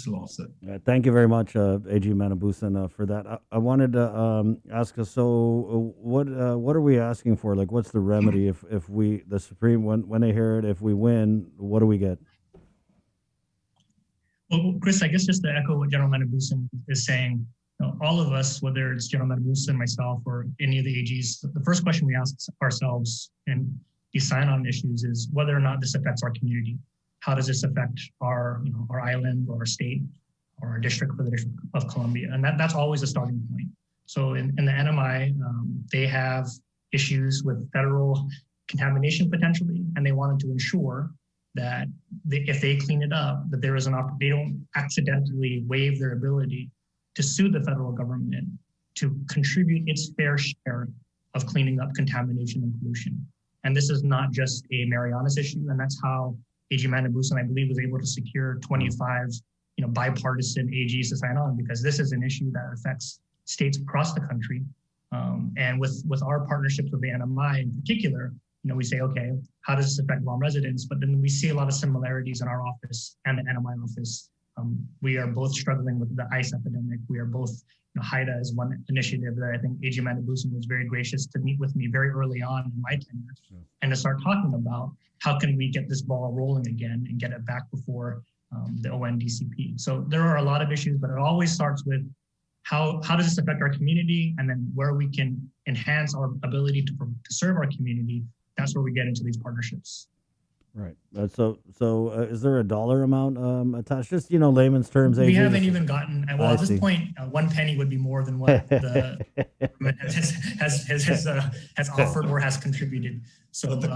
lawsuit. Thank you very much, AG Manabusan, for that. I wanted to ask us, so what are we asking for? Like, what's the remedy if we, the Supreme, when they hear it, if we win, what do we get? Well, Chris, I guess just to echo what General Manabusan is saying, all of us, whether it's General Manabusan, myself, or any of the AGs, the first question we ask ourselves in these sign-on issues is whether or not this affects our community. how does this affect our, our island or our state or our district for the District of Columbia? And that's always a starting point. So in the NMI, they have issues with federal contamination potentially, and they wanted to ensure that if they clean it up, that there is they don't accidentally waive their ability to sue the federal government to contribute its fair share of cleaning up contamination and pollution. And this is not just a Marianas issue, and that's how AG Manabusan, I believe, was able to secure 25, bipartisan AGs to sign on, because this is an issue that affects states across the country. And with our partnerships with the NMI in particular, we say, okay, how does this affect Guam residents? But then we see a lot of similarities in our office and the NMI office. We are both struggling with the ICE epidemic. We are both, HIDA is one initiative that I think AG Manabusan was very gracious to meet with me very early on in my tenure and to start talking about how can we get this ball rolling again and get it back before the ONDCP. So there are a lot of issues, but it always starts with how does this affect our community, and then where we can enhance our ability to serve our community. That's where we get into these partnerships. Right. So is there a dollar amount attached? Just, layman's terms. We haven't even gotten, well, at this point, 1 penny would be more than what the government has offered or has contributed. So but the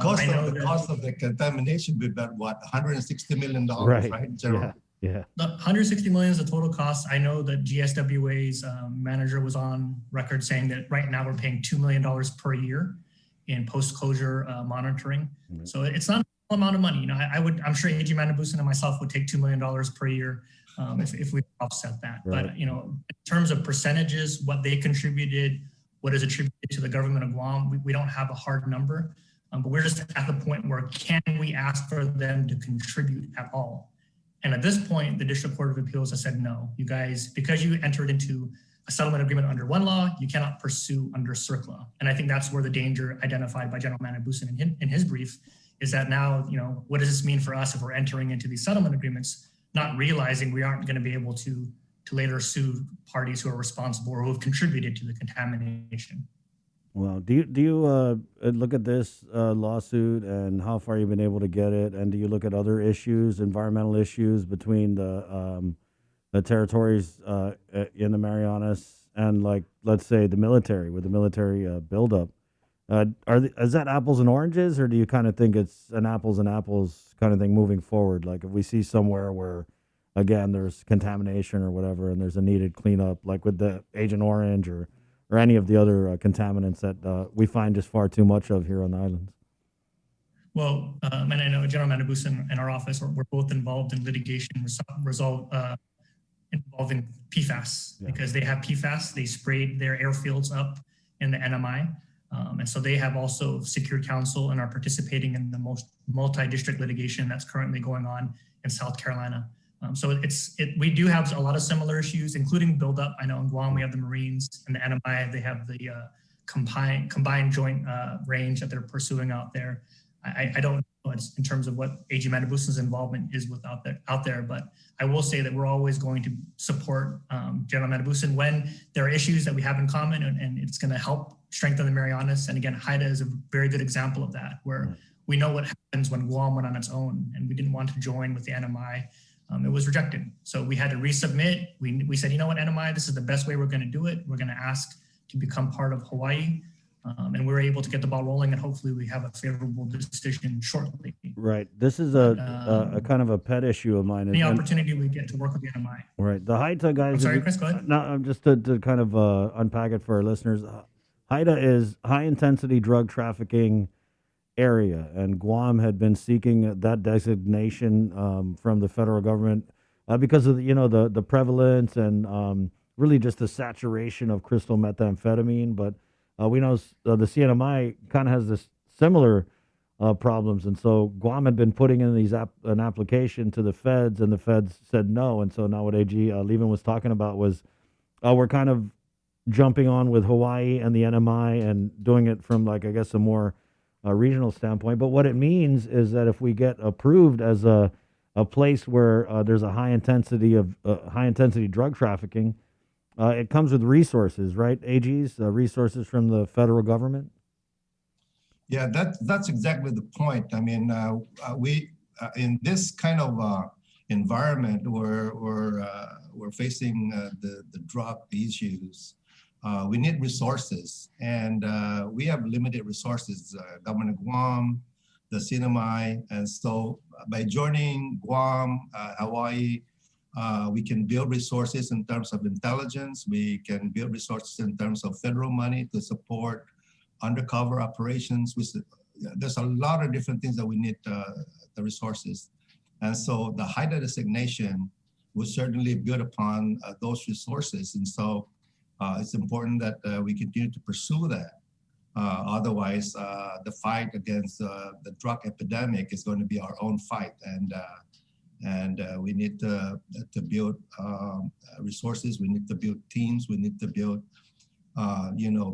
cost of the contamination would be about what, $160 million, right? General? Yeah. The 160 million is the total cost. I know that GSWA's manager was on record saying that right now we're paying $2 million per year in post-closure monitoring. Mm-hmm. So it's not a amount of money. I'm sure AG Manabusan and myself would take $2 million per year if we offset that. Right. But in terms of percentages, what they contributed, what is attributed to the government of Guam, we don't have a hard number. But we're just at the point where can we ask for them to contribute at all? And at this point, the District Court of Appeals has said, no, you guys, because you entered into a settlement agreement under one law, you cannot pursue under CERCLA. And I think that's where the danger identified by General Manabusan in his brief is that now, what does this mean for us if we're entering into these settlement agreements, not realizing we aren't going to be able to later sue parties who are responsible or who have contributed to the contamination. Well, do you look at this lawsuit and how far you've been able to get it, and do you look at other issues, environmental issues between the territories in the Marianas and, like, let's say the military, with the military buildup? Is that apples and oranges, or do you kind of think it's an apples and apples kind of thing moving forward? Like if we see somewhere where, again, there's contamination or whatever, and there's a needed cleanup, like with the Agent Orange or any of the other contaminants that we find just far too much of here on the islands? Well, and I know General Manabusan and our office, we're both involved in litigation involving PFAS, because they have PFAS. They sprayed their airfields up in the NMI. And so they have also secured counsel and are participating in the most multi-district litigation that's currently going on in South Carolina. So we do have a lot of similar issues, including buildup. I know in Guam we have the Marines, and the NMI, they have the combined joint range that they're pursuing out there. I don't know in terms of what AG Manabusan's involvement is out there, but I will say that we're always going to support General Manabusan when there are issues that we have in common, and it's going to help strengthen the Marianas. And again, HIDA is a very good example of that, where we know what happens when Guam went on its own, and we didn't want to join with the NMI. It was rejected. So we had to resubmit. We said, you know what, NMI, this is the best way we're going to do it. We're going to ask to become part of Hawaii. And we were able to get the ball rolling, and hopefully we have a favorable decision shortly. Right. This is a kind of a pet issue of mine. Any opportunity we get to work with the NMI. Right. The HIDA guys. I'm sorry, Chris, go ahead. No, just to kind of unpack it for our listeners. HIDA is high intensity drug trafficking area, and Guam had been seeking that designation from the federal government because of the prevalence and really just the saturation of crystal methamphetamine. But we know the CNMI kind of has this similar problems, and so Guam had been putting in an application to the feds, and the feds said no. And so now what AG Levin was talking about was we're kind of jumping on with Hawaii and the NMI and doing it from, like, I guess, a more regional standpoint. But what it means is that if we get approved as a place where there's a high intensity drug trafficking, it comes with resources, right? AGs, resources from the federal government. Yeah, that's exactly the point. I mean, we in this kind of environment where we're facing the drug issues, we need resources, and we have limited resources. Government of Guam, the CNMI, and so by joining Guam, Hawaii, we can build resources in terms of intelligence. We can build resources in terms of federal money to support undercover operations. There's a lot of different things that we need the resources. And so the HIDA designation will certainly build upon those resources. And so it's important that we continue to pursue that. Otherwise, the fight against the drug epidemic is going to be our own fight. And we need to build resources. We need to build teams. We need to build,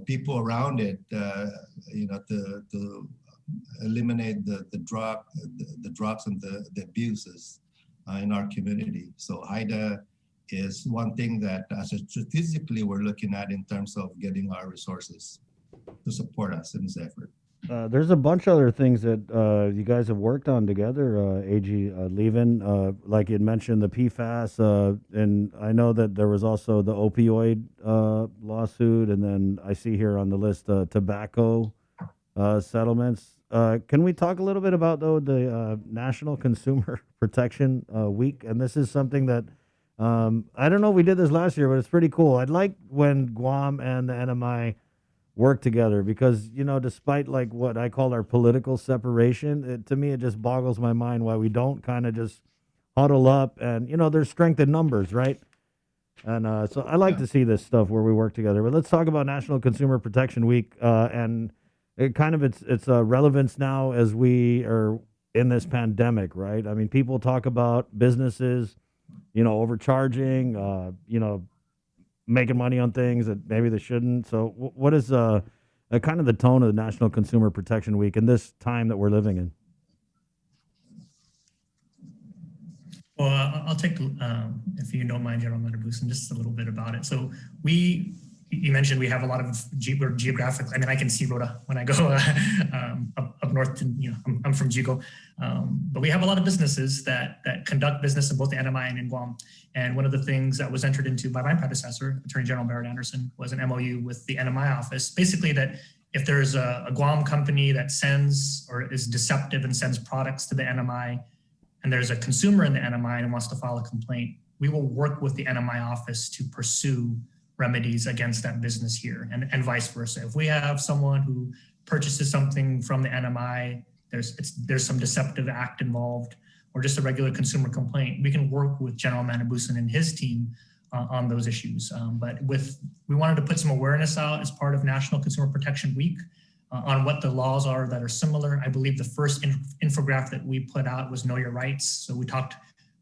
people around it, to eliminate the drugs and the abuses in our community. So HIDA is one thing that strategically we're looking at in terms of getting our resources to support us in this effort. There's a bunch of other things that you guys have worked on together, AG Levin, like you mentioned, the PFAS, and I know that there was also the opioid lawsuit, and then I see here on the list tobacco settlements. Can we talk a little bit about, though, the National Consumer Protection Week? And this is something that, I don't know if we did this last year, but it's pretty cool. I'd like when Guam and the NMI work together because, despite like what I call our political separation, to me, it just boggles my mind why we don't kind of just huddle up and, there's strength in numbers, right? And so I like to see this stuff where we work together. But let's talk about National Consumer Protection Week and it kind of its relevance now as we are in this pandemic, right? I mean, people talk about businesses, overcharging, making money on things that maybe they shouldn't. So what is kind of the tone of the National Consumer Protection Week in this time that we're living in? Well, I'll take, if you don't mind, General Manabusan, just a little bit about it. So you mentioned we have a lot of geographic. I mean, I can see Rhoda when I go up north. I'm from Jigo, but we have a lot of businesses that conduct business in both the NMI and in Guam. And one of the things that was entered into by my predecessor, Attorney General Barrett Anderson, was an MOU with the NMI office, basically that if there's a Guam company that sends or is deceptive and sends products to the NMI, and there's a consumer in the NMI and wants to file a complaint, we will work with the NMI office to pursue remedies against that business here and vice versa. If we have someone who purchases something from the NMI, there's some deceptive act involved or just a regular consumer complaint, we can work with General Manabusan and his team on those issues. But we wanted to put some awareness out as part of National Consumer Protection Week on what the laws are that are similar. I believe the first infographic that we put out was Know Your Rights. So we talked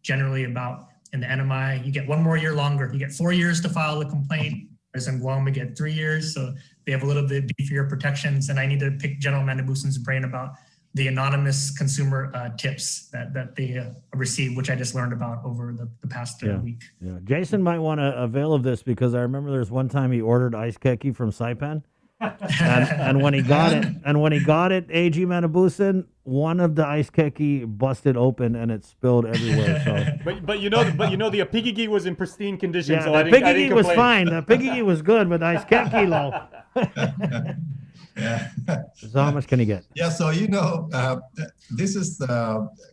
generally about in the NMI, you get 1 more year longer. You get 4 years to file a complaint. Whereas in Guam, we get 3 years. So they have a little bit beefier protections. And I need to pick General Manabusan's brain about the anonymous consumer tips that they receive, which I just learned about over the past week. Yeah, Jason might want to avail of this because I remember there's one time he ordered ice keki from Saipan. and when he got it, AG Manabusan, one of the ice keki busted open and it spilled everywhere. So, but the apigigi was in pristine condition. Yeah, so the I didn't apigigi was complain. fine. The apigigi was good, but the ice keki low. Yeah. So how much can he get? Yeah, so this is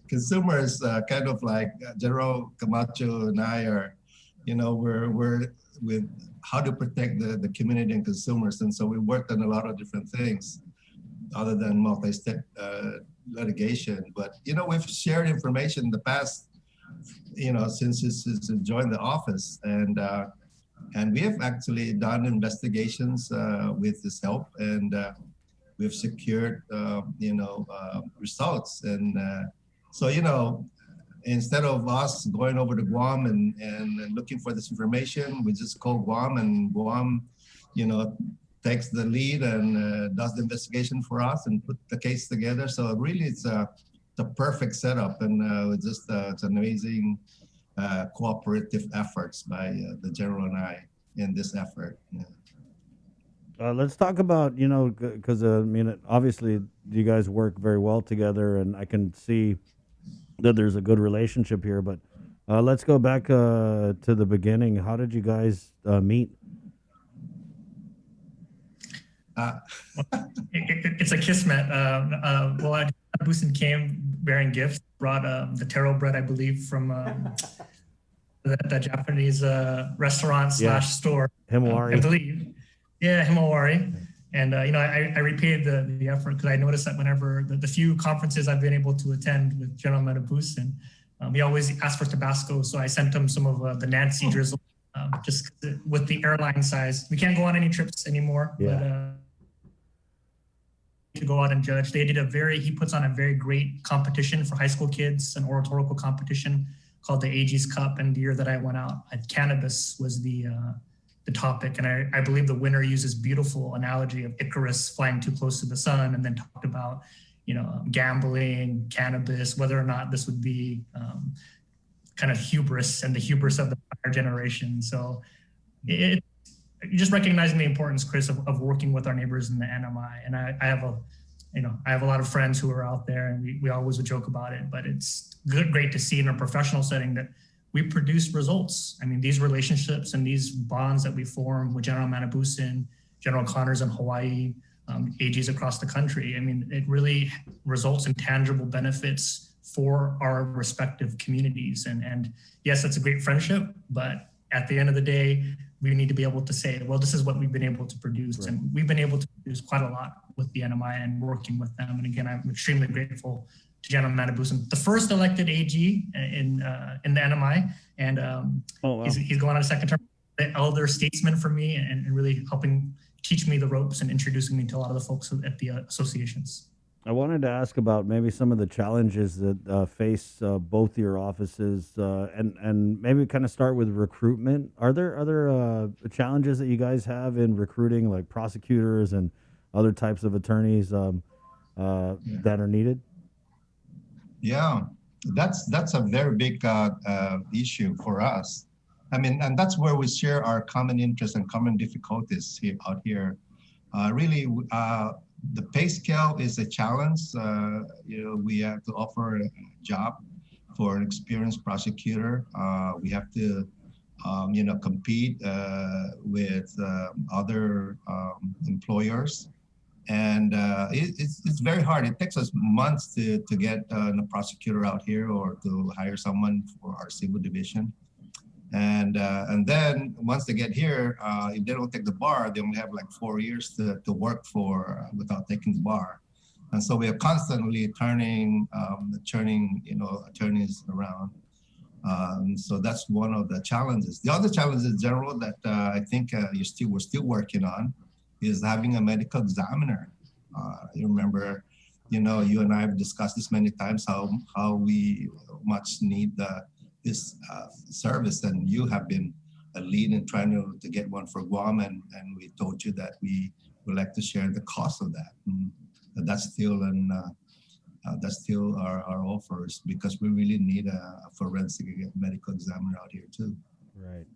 consumers kind of like General Camacho and I are, we're with how to protect the community and consumers. And so we worked on a lot of different things other than multi-step litigation. But, we've shared information in the past, since it's joined the office. And we have actually done investigations with his help, and we've secured, results. And so, instead of us going over to Guam and looking for this information, we just call Guam, and Guam, takes the lead and does the investigation for us and put the case together. So really, it's a perfect setup, and it's an amazing cooperative efforts by the General and I in this effort. Yeah. Let's talk about, because obviously you guys work very well together, and I can see that there's a good relationship here. But let's go back to the beginning. How did you guys meet? It's a kismet. Well, Busen came bearing gifts, brought the taro bread, I believe, from the Japanese restaurant slash store. Himawari. I believe. Yeah, Himawari. And, I repaid the effort because I noticed that whenever the few conferences I've been able to attend with General Metabusen, he always asked for Tabasco. So I sent him some of the Nancy drizzle, just with the airline size. We can't go on any trips anymore, but to go out and judge. He puts on a very great competition for high school kids, an oratorical competition called the AG's Cup. And the year that I went out, cannabis was the topic. And I believe the winner uses beautiful analogy of Icarus flying too close to the sun, and then talked about, gambling, cannabis, whether or not this would be kind of hubris and the hubris of the prior generation. So just recognizing the importance, Chris, of working with our neighbors in the NMI. And I have a lot of friends who are out there, and we always would joke about it, but it's great to see in a professional setting that we produce results. I mean, these relationships and these bonds that we form with General Manabusen, General Connors in Hawaii, AGs across the country, I mean, it really results in tangible benefits for our respective communities. And yes, it's a great friendship, but at the end of the day, we need to be able to say, well, this is what we've been able to produce. Right. And we've been able to produce quite a lot with the NMI and working with them. And again, I'm extremely grateful to General Manabusen, the first elected AG in the NMI. And he's going on a second term, the elder statesman for me, and really helping teach me the ropes and introducing me to a lot of the folks at the associations. I wanted to ask about maybe some of the challenges that face both your offices, and maybe kind of start with recruitment. Are there other challenges that you guys have in recruiting, like prosecutors and other types of attorneys that are needed? Yeah, that's a very big issue for us. I mean, and that's where we share our common interests and common difficulties out here. Really, the pay scale is a challenge. We have to offer a job for an experienced prosecutor. We have to, compete with other employers. And it's very hard. It takes us months to get a prosecutor out here or to hire someone for our civil division. And then once they get here, if they don't take the bar, they only have like 4 years to work for without taking the bar. And so we are constantly turning attorneys around. So that's one of the challenges. The other challenge in general that I think we're still working on is having a medical examiner. You remember, you and I have discussed this many times, how we much need this service, and you have been a lead in trying to get one for Guam, and we told you that we would like to share the cost of that. And that's still our offers, because we really need a forensic medical examiner out here too. Right.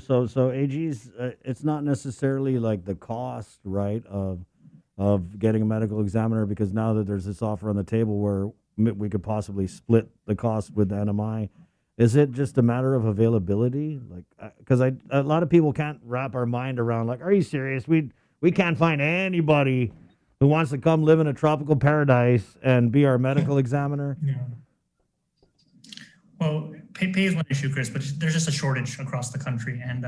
So AGs, it's not necessarily like the cost, right, of getting a medical examiner, because now that there's this offer on the table where we could possibly split the cost with the NMI, is it just a matter of availability? Like, because a lot of people can't wrap our mind around, like, are you serious? We can't find anybody who wants to come live in a tropical paradise and be our medical examiner. Yeah. Well, pay is one issue, Chris, but there's just a shortage across the country. And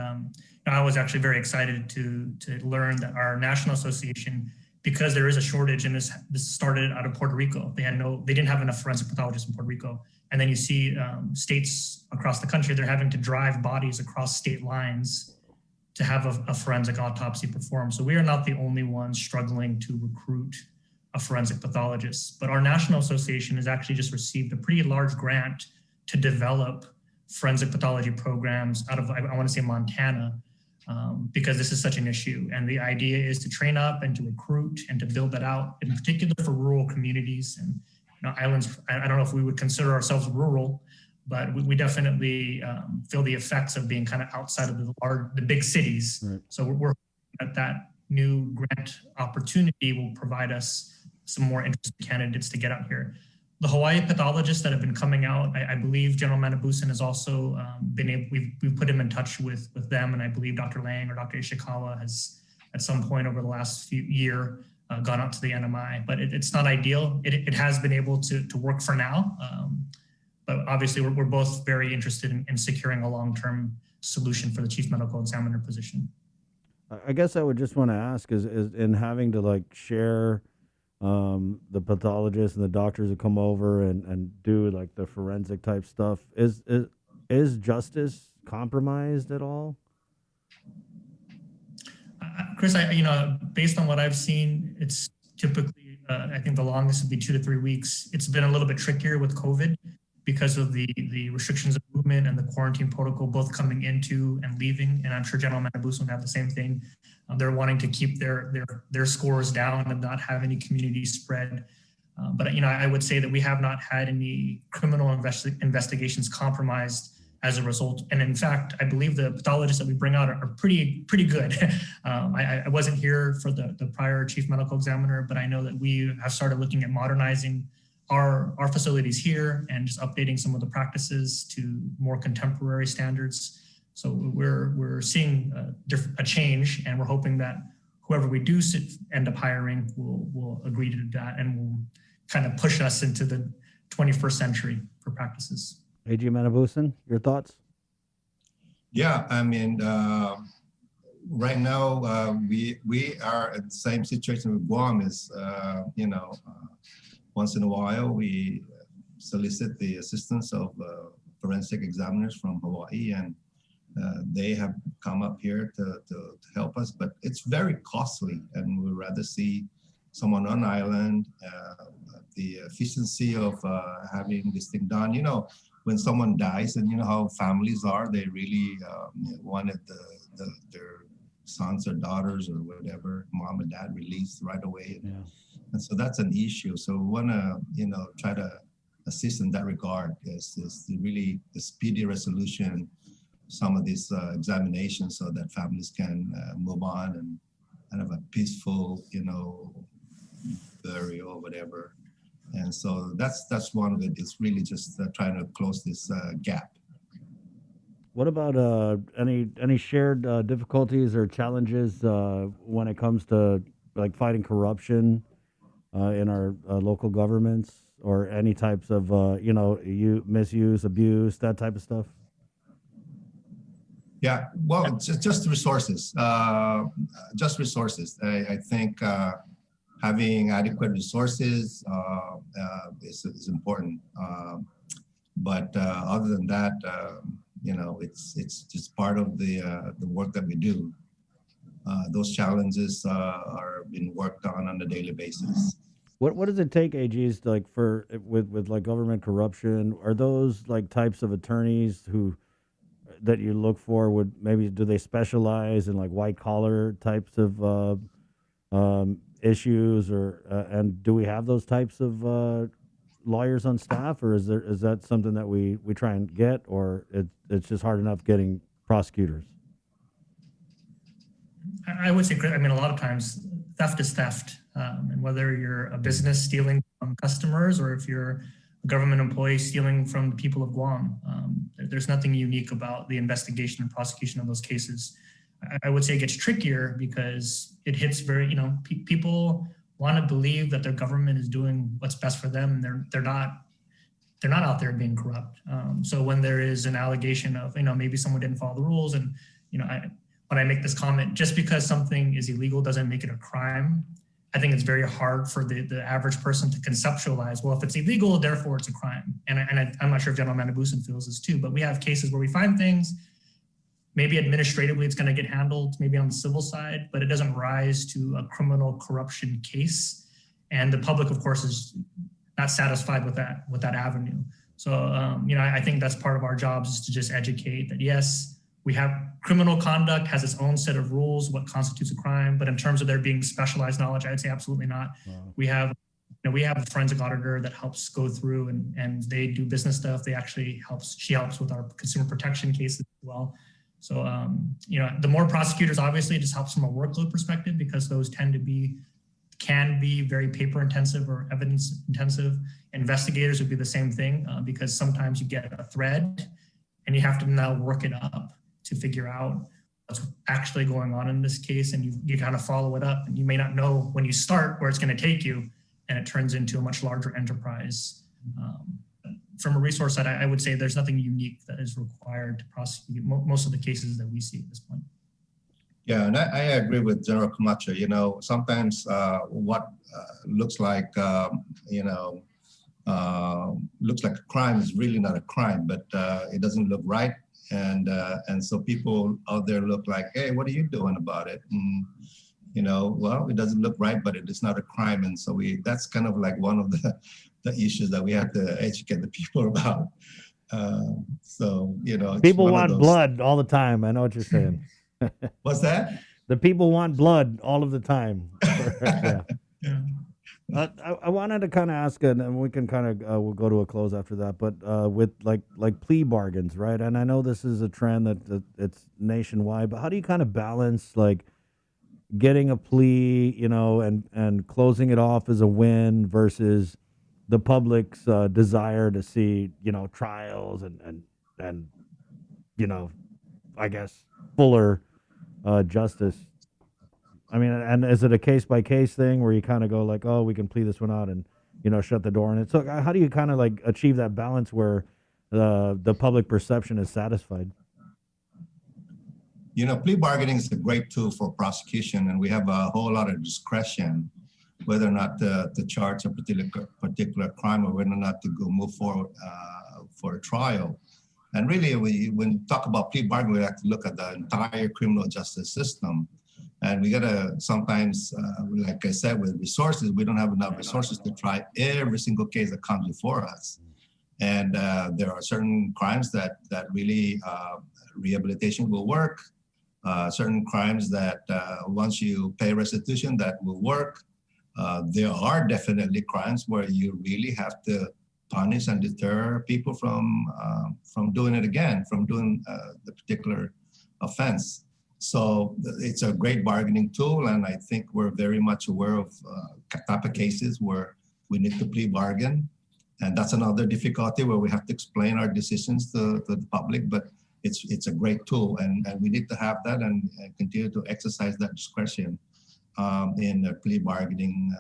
I was actually very excited to learn that our national association, because there is a shortage, and this started out of Puerto Rico. They didn't have enough forensic pathologists in Puerto Rico. And then you see states across the country, they're having to drive bodies across state lines to have a forensic autopsy performed. So we are not the only ones struggling to recruit a forensic pathologist. But our national association has actually just received a pretty large grant to develop forensic pathology programs out of, I want to say, Montana, because this is such an issue. And the idea is to train up and to recruit and to build that out, in particular for rural communities and islands. I don't know if we would consider ourselves rural, but we definitely feel the effects of being kind of outside of the big cities. Right. So we're hoping that new grant opportunity will provide us some more interested candidates to get out here. the Hawaii pathologists that have been coming out, I believe General Manabusan has also been able, we've put him in touch with them, and I believe Dr. Lang or Dr. Ishikawa has at some point over the last year gone out to the NMI, but it's not ideal. It has been able to work for now, but obviously we're both very interested in securing a long-term solution for the chief medical examiner position. I guess I would just want to ask is in having to like share the pathologists and the doctors that come over and do like the forensic type stuff, is justice compromised at all? Chris, based on what I've seen, it's typically, I think the longest would be 2 to 3 weeks. It's been a little bit trickier with COVID because of the restrictions of movement and the quarantine protocol, both coming into and leaving. And I'm sure General Manabusan would have the same thing. They're wanting to keep their scores down and not have any community spread. But I would say that we have not had any criminal investigations compromised as a result. And in fact, I believe the pathologists that we bring out are pretty good. I wasn't here for the prior chief medical examiner, but I know that we have started looking at modernizing our facilities here and just updating some of the practices to more contemporary standards. So we're seeing a change, and we're hoping that whoever we do end up hiring will agree to that and will kind of push us into the 21st century for practices. AG Manabusan, your thoughts? Yeah, I mean, right now we are at the same situation with Guam. Is once in a while we solicit the assistance of forensic examiners from Hawaii, and they have come up here to help us. But it's very costly, and we'd rather see someone on island. The efficiency of having this thing done, when someone dies, and you know how families are, they really wanted their sons or daughters or whatever, mom and dad, released right away. And so that's an issue. So we want to, try to assist in that regard. Is really the speedy resolution some of these examinations, so that families can move on and have a peaceful, burial or whatever. And so that's one of it. It's really just trying to close this gap. What about any shared difficulties or challenges when it comes to like fighting corruption in our local governments, or any types of misuse, abuse, that type of stuff? Yeah, well, it's just resources. Just resources. I think having adequate resources is important. But other than that, it's just part of the work that we do. Those challenges are being worked on a daily basis. What does it take, AGs, like with like government corruption? Are those like types of attorneys that you look for do they specialize in like white collar types of issues, or and do we have those types of lawyers on staff, or is that something that we try and get, or it's just hard enough getting prosecutors? I would say, a lot of times theft is theft, and whether you're a business stealing from customers or if you're a government employee stealing from the people of Guam, there's nothing unique about the investigation and prosecution of those cases. I would say it gets trickier because it hits people want to believe that their government is doing what's best for them, and they're not out there being corrupt. So when there is an allegation of maybe someone didn't follow the rules, and when I make this comment, just because something is illegal doesn't make it a crime. I think it's very hard for the average person to conceptualize, well, if it's illegal, therefore it's a crime. And I'm not sure if General Manabusan feels this too, but we have cases where we find things, maybe administratively it's going to get handled, maybe on the civil side, but it doesn't rise to a criminal corruption case. And the public, of course, is not satisfied with that avenue. So, I think that's part of our jobs, is to just educate that, yes, we have criminal conduct has its own set of rules, what constitutes a crime, but in terms of there being specialized knowledge, I'd say absolutely not. Wow. We have a forensic auditor that helps go through and they do business stuff. She helps with our consumer protection cases as well. So, the more prosecutors, obviously, it just helps from a workload perspective, because those can can be very paper intensive or evidence intensive. Investigators would be the same thing because sometimes you get a thread and you have to now work it up to figure out what's actually going on in this case, and you kind of follow it up, and you may not know when you start where it's going to take you, and it turns into a much larger enterprise. From a resource side, I would say there's nothing unique that is required to prosecute most of the cases that we see at this point. Yeah, and I agree with General Camacho. You know, sometimes what looks like, looks like a crime is really not a crime, but it doesn't look right. And so people out there look like, hey, what are you doing about it? And, well, it doesn't look right, but it is not a crime. And so that's kind of like one of the issues that we have to educate the people about. People want blood all the time. I know what you're saying. What's that? The people want blood all of the time. Yeah. I wanted to kind of ask, and we can kind of we'll go to a close after that. But with like plea bargains, right? And I know this is a trend that it's nationwide. But how do you kind of balance like getting a plea, and closing it off as a win versus the public's desire to see, trials and I guess fuller justice? I mean, and is it a case by case thing where you kind of go like, oh, we can plea this one out and, shut the door on it? So how do you kind of like achieve that balance where the public perception is satisfied? Plea bargaining is a great tool for prosecution, and we have a whole lot of discretion whether or not to charge a particular crime or whether or not to move forward for a trial. And really, when we talk about plea bargaining, we have to look at the entire criminal justice system. And we gotta sometimes, like I said, with resources, we don't have enough resources to try every single case that comes before us. And there are certain crimes that really rehabilitation will work. Certain crimes that once you pay restitution, that will work. There are definitely crimes where you really have to punish and deter people from doing it again, from doing the particular offense. So it's a great bargaining tool, and I think we're very much aware of type of cases where we need to plea bargain. And that's another difficulty where we have to explain our decisions to the public, but it's a great tool, and we need to have that and continue to exercise that discretion in the plea bargaining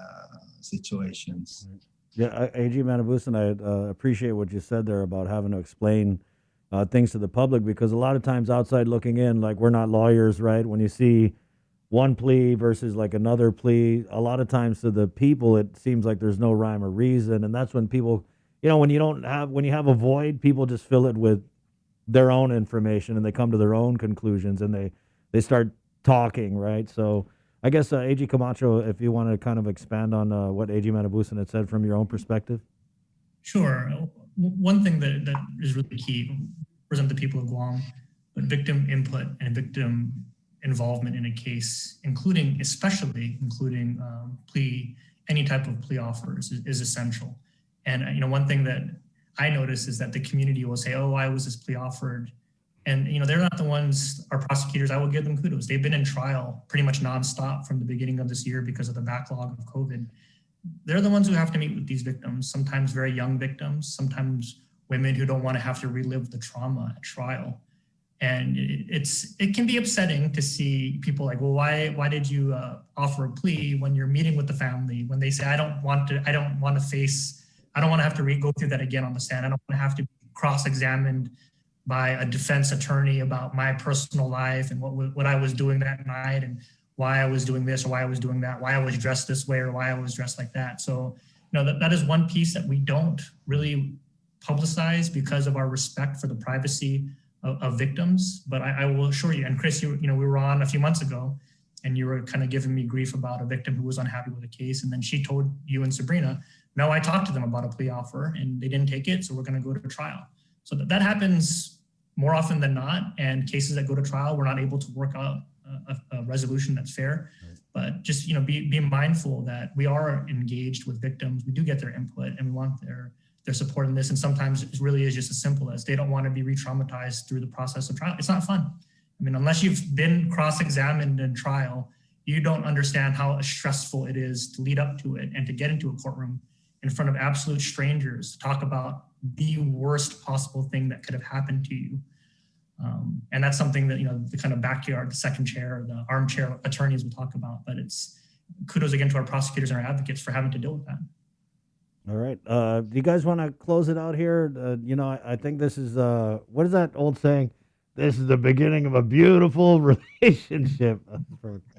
situations. Yeah, AG Manabusan, I appreciate what you said there about having to explain things to the public, because a lot of times outside looking in, like, we're not lawyers, right? When you see one plea versus like another plea, a lot of times to the people, it seems like there's no rhyme or reason. And that's when people, when you have a void, people just fill it with their own information and they come to their own conclusions and they start talking, right? So I guess AG Camacho, if you want to kind of expand on what AG Manabusan had said from your own perspective. Sure. One thing that is really key, represent the people of Guam, but victim input and victim involvement in a case, especially including any type of plea offers is essential. And one thing that I notice is that the community will say, "Oh, why was this plea offered?" And they're not the ones, our prosecutors. I will give them kudos. They've been in trial pretty much nonstop from the beginning of this year because of the backlog of COVID. They're the ones who have to meet with these victims, sometimes very young victims, sometimes women who don't want to have to relive the trauma at trial. And it can be upsetting to see people like, well, why did you offer a plea when you're meeting with the family, when they say, I don't want to have to go through that again on the stand. I don't want to have to be cross-examined by a defense attorney about my personal life and what I was doing that night and why I was doing this or why I was doing that, why I was dressed this way or why I was dressed like that. So, that is one piece that we don't really publicize because of our respect for the privacy of victims. But I will assure you, and Chris, we were on a few months ago and you were kind of giving me grief about a victim who was unhappy with the case. And then she told you and Sabrina, no, I talked to them about a plea offer and they didn't take it. So we're going to go to trial. So that happens more often than not. And cases that go to trial, we're not able to work out a resolution that's fair. But just, be mindful that we are engaged with victims. We do get their input and we want their support in this. And sometimes it really is just as simple as they don't want to be re-traumatized through the process of trial. It's not fun. I mean, unless you've been cross-examined in trial, you don't understand how stressful it is to lead up to it and to get into a courtroom in front of absolute strangers to talk about the worst possible thing that could have happened to you. And that's something that, the kind of backyard, the second chair, the armchair attorneys will talk about, but it's kudos again to our prosecutors and our advocates for having to deal with that. All right. Do you guys want to close it out here? I think this is, what is that old saying? This is the beginning of a beautiful relationship.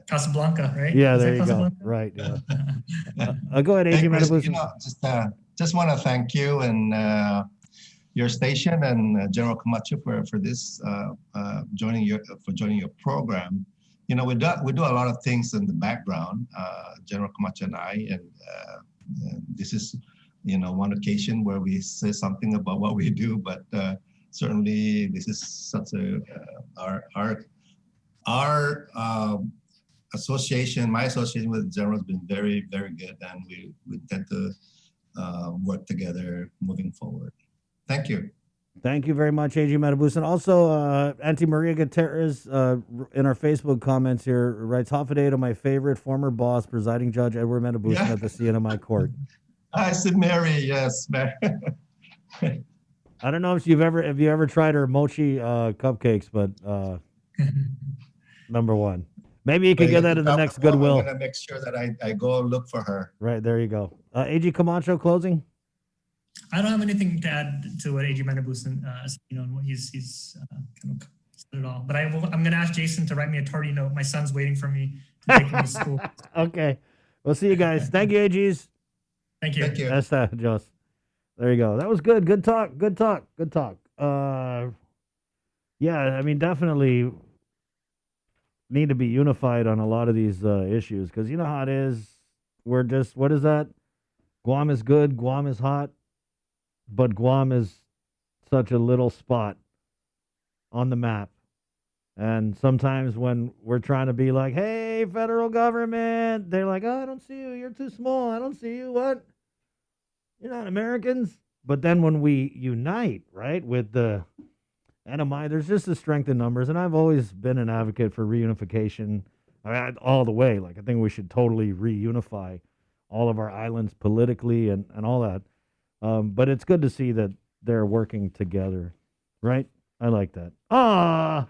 Casablanca, right? Yeah, Is there that you go. Casablanca? Right. Yeah. Go ahead, AG Manabusan. Just want to thank you and your station and General Camacho for this joining your program. We do a lot of things in the background, General Camacho and I, and this is one occasion where we say something about what we do, but certainly this is such a our association, my association with the General has been very, very good, and we tend to work together moving forward. Thank you. Thank you very much, AG Manabusan. Also, Auntie Maria Gutierrez in our Facebook comments here writes, Hafaday to my favorite former boss, presiding judge Edward Manabusan at the CNMI court. I said Mary, yes, Mary. I don't know if you ever tried her mochi cupcakes, but number one. Maybe you can get that in the next Goodwill. I'm going to make sure that I go look for her. Right, there you go. AG Camacho, closing? I don't have anything to add to what AG Manabusan and what he's kind of said it all. But I'm going to ask Jason to write me a tardy note. My son's waiting for me to take him to school. Okay. We'll see you guys. Thank you, AGs. Thank you. Thank you. That's that, Joss. There you go. That was good. Good talk. Yeah, I mean, definitely need to be unified on a lot of these issues, because you know how it is. We're just, what is that? Guam is good, Guam is hot, but Guam is such a little spot on the map. And sometimes when we're trying to be like, hey, federal government, they're like, oh, I don't see you. You're too small. I don't see you. What? You're not Americans. But then when we unite, right, with the NMI, there's just a strength in numbers. And I've always been an advocate for reunification all the way. Like, I think we should totally reunify all of our islands politically and all that. But it's good to see that they're working together, right? I like that. I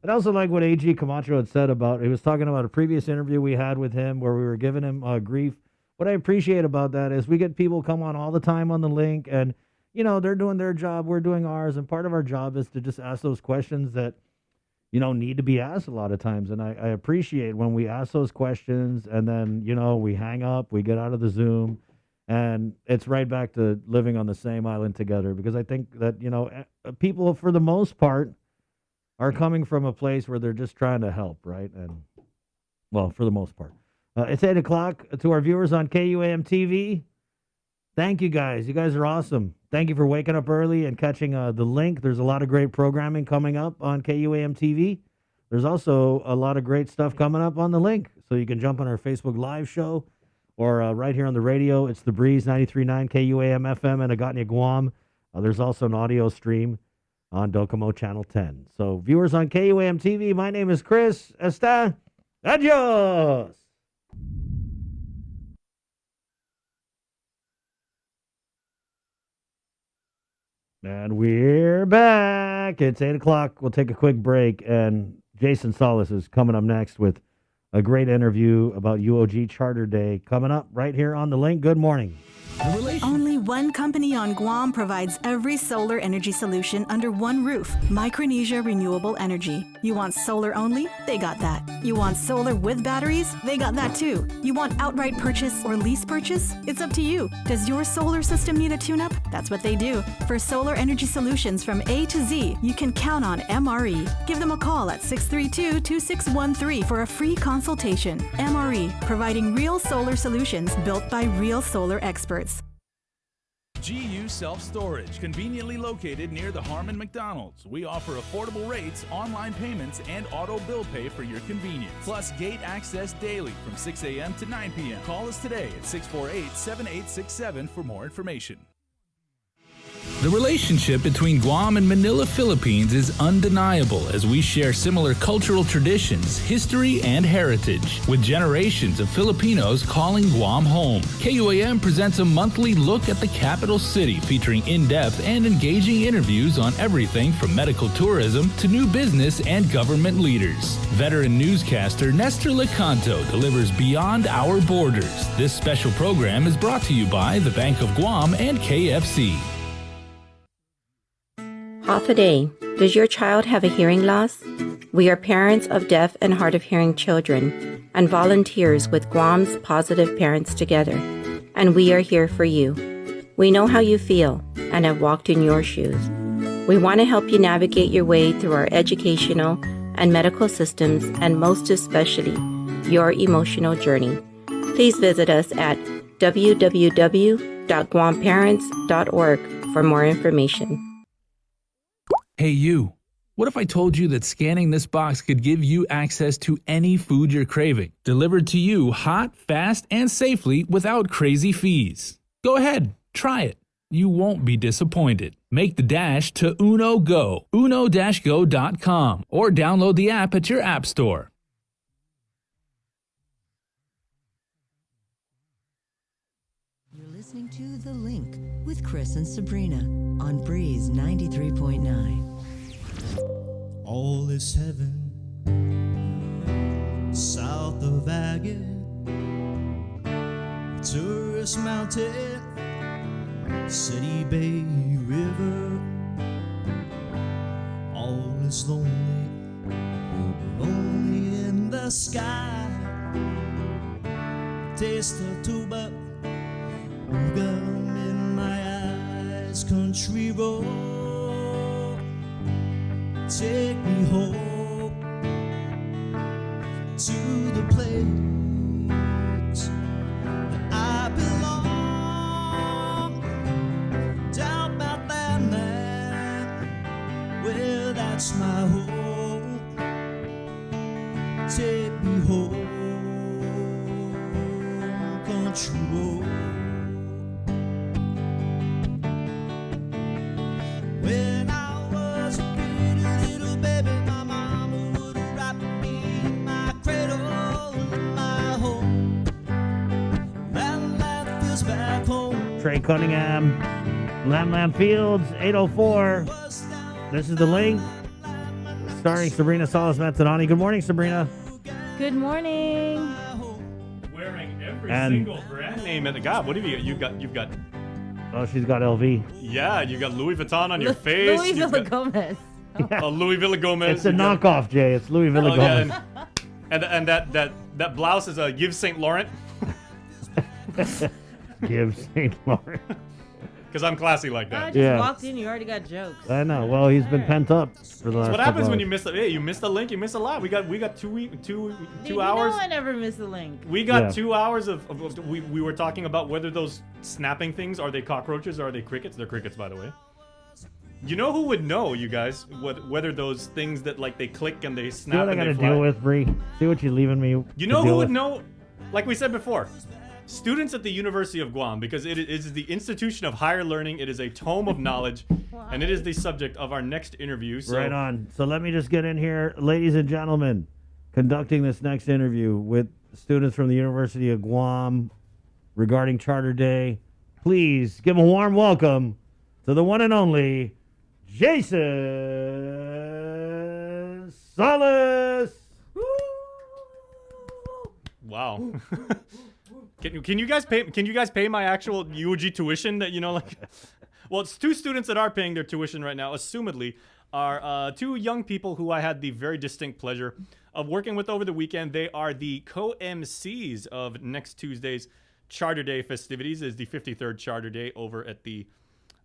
also like what AG Camacho had said about, he was talking about a previous interview we had with him where we were giving him grief. What I appreciate about that is we get people come on all the time on the link, and, they're doing their job, we're doing ours, and part of our job is to just ask those questions that, need to be asked a lot of times. And I appreciate when we ask those questions and then, we hang up, we get out of the Zoom, and it's right back to living on the same island together, because I think that, people, for the most part, are coming from a place where they're just trying to help, right? And, well, for the most part. It's 8 o'clock. To our viewers on KUAM TV, thank you guys. You guys are awesome. Thank you for waking up early and catching the link. There's a lot of great programming coming up on KUAM TV. There's also a lot of great stuff coming up on the link. So you can jump on our Facebook Live show or right here on the radio. It's The Breeze 93.9 KUAM FM in Agatnia, Guam. There's also an audio stream on Docomo Channel 10. So viewers on KUAM TV, my name is Chris. Esta. Adios. And we're back. It's 8 o'clock. We'll take a quick break. And Jason Solis is coming up next with a great interview about UOG Charter Day coming up right here on the link. Good morning. Only one company on Guam provides every solar energy solution under one roof. Micronesia Renewable Energy. You want solar only? They got that. You want solar with batteries? They got that too. You want outright purchase or lease purchase? It's up to you. Does your solar system need a tune-up? That's what they do. For solar energy solutions from A to Z, you can count on MRE. Give them a call at 632-2613 for a free consultation. MRE, providing real solar solutions built by real solar experts. GU Self-Storage, conveniently located near the Harmon McDonald's. We offer affordable rates, online payments, and auto bill pay for your convenience. Plus gate access daily from 6 a.m. to 9 p.m. Call us today at 648-7867 for more information. The relationship between Guam and Manila, Philippines is undeniable as we share similar cultural traditions, history, and heritage, with generations of Filipinos calling Guam home. KUAM presents a monthly look at the capital city featuring in-depth and engaging interviews on everything from medical tourism to new business and government leaders. Veteran newscaster Nestor Lecanto delivers Beyond Our Borders. This special program is brought to you by the Bank of Guam and KFC. Half a day. Does your child have a hearing loss? We are parents of deaf and hard of hearing children and volunteers with Guam's Positive Parents Together, and we are here for you. We know how you feel and have walked in your shoes. We want to help you navigate your way through our educational and medical systems, and most especially, your emotional journey. Please visit us at www.guamparents.org for more information. Hey you, what if I told you that scanning this box could give you access to any food you're craving, delivered to you hot, fast, and safely without crazy fees? Go ahead, try it. You won't be disappointed. Make the dash to Uno Go, uno-go.com, or download the app at your app store. You're listening to The Link with Chris and Sabrina on Breeze 93.9. All is heaven south of Agate, Tourist Mountain, City Bay River. All is lonely, lonely in the sky. Taste of tuba, gum in my eyes. Country road, take me home to the place that I belong. Down by that land, well, that's my home. Take me home, country road. When I was a pretty little baby, my mama would wrap me in my cradle in my home. That feels back home. Trey Cunningham, Lamb Fields, 804. This is The Link, starring Sabrina Salas-Mantanani. Good morning, Sabrina. Good morning. Wearing every And- single brand name at the God. What have you? You've got. Oh, she's got LV. Yeah, you got Louis Vuitton on your face. Louis you've Villagomez. got- Louis Villagomez. It's a you've got- knockoff, Jay. It's Louis Villagomez. and that blouse is a Yves Saint Laurent. Give St. Laurent. Because I'm classy like I that. just Yeah. walked in, you already got jokes. I know. Well, he's been pent up for the last That's what couple happens when hours. you miss the. Hey, you missed the link. You missed a lot. We got 2 You hours. know I never miss a link. We got Yeah. 2 hours of we were talking about whether those snapping things are they cockroaches or are they crickets? They're crickets, by the way. You know who would know, you guys, whether those things that like they click and they See snap what I and got they to fly. deal with, Bree? See what you're leaving me You to know deal who would with? know? Like we said before, students at the University of Guam, because it is the institution of higher learning. It is a tome of knowledge, and it is the subject of our next interview. So Right on. So let me just get in here. Ladies and gentlemen, conducting this next interview with students from the University of Guam regarding Charter Day. Please give a warm welcome to the one and only Jason Salas. Wow. Can you guys pay my actual UOG tuition that like? Well, it's 2 students that are paying their tuition right now, assumedly, are 2 young people who I had the very distinct pleasure of working with over the weekend. They are the co-MCs of next Tuesday's Charter Day festivities. It is the 53rd Charter Day over at the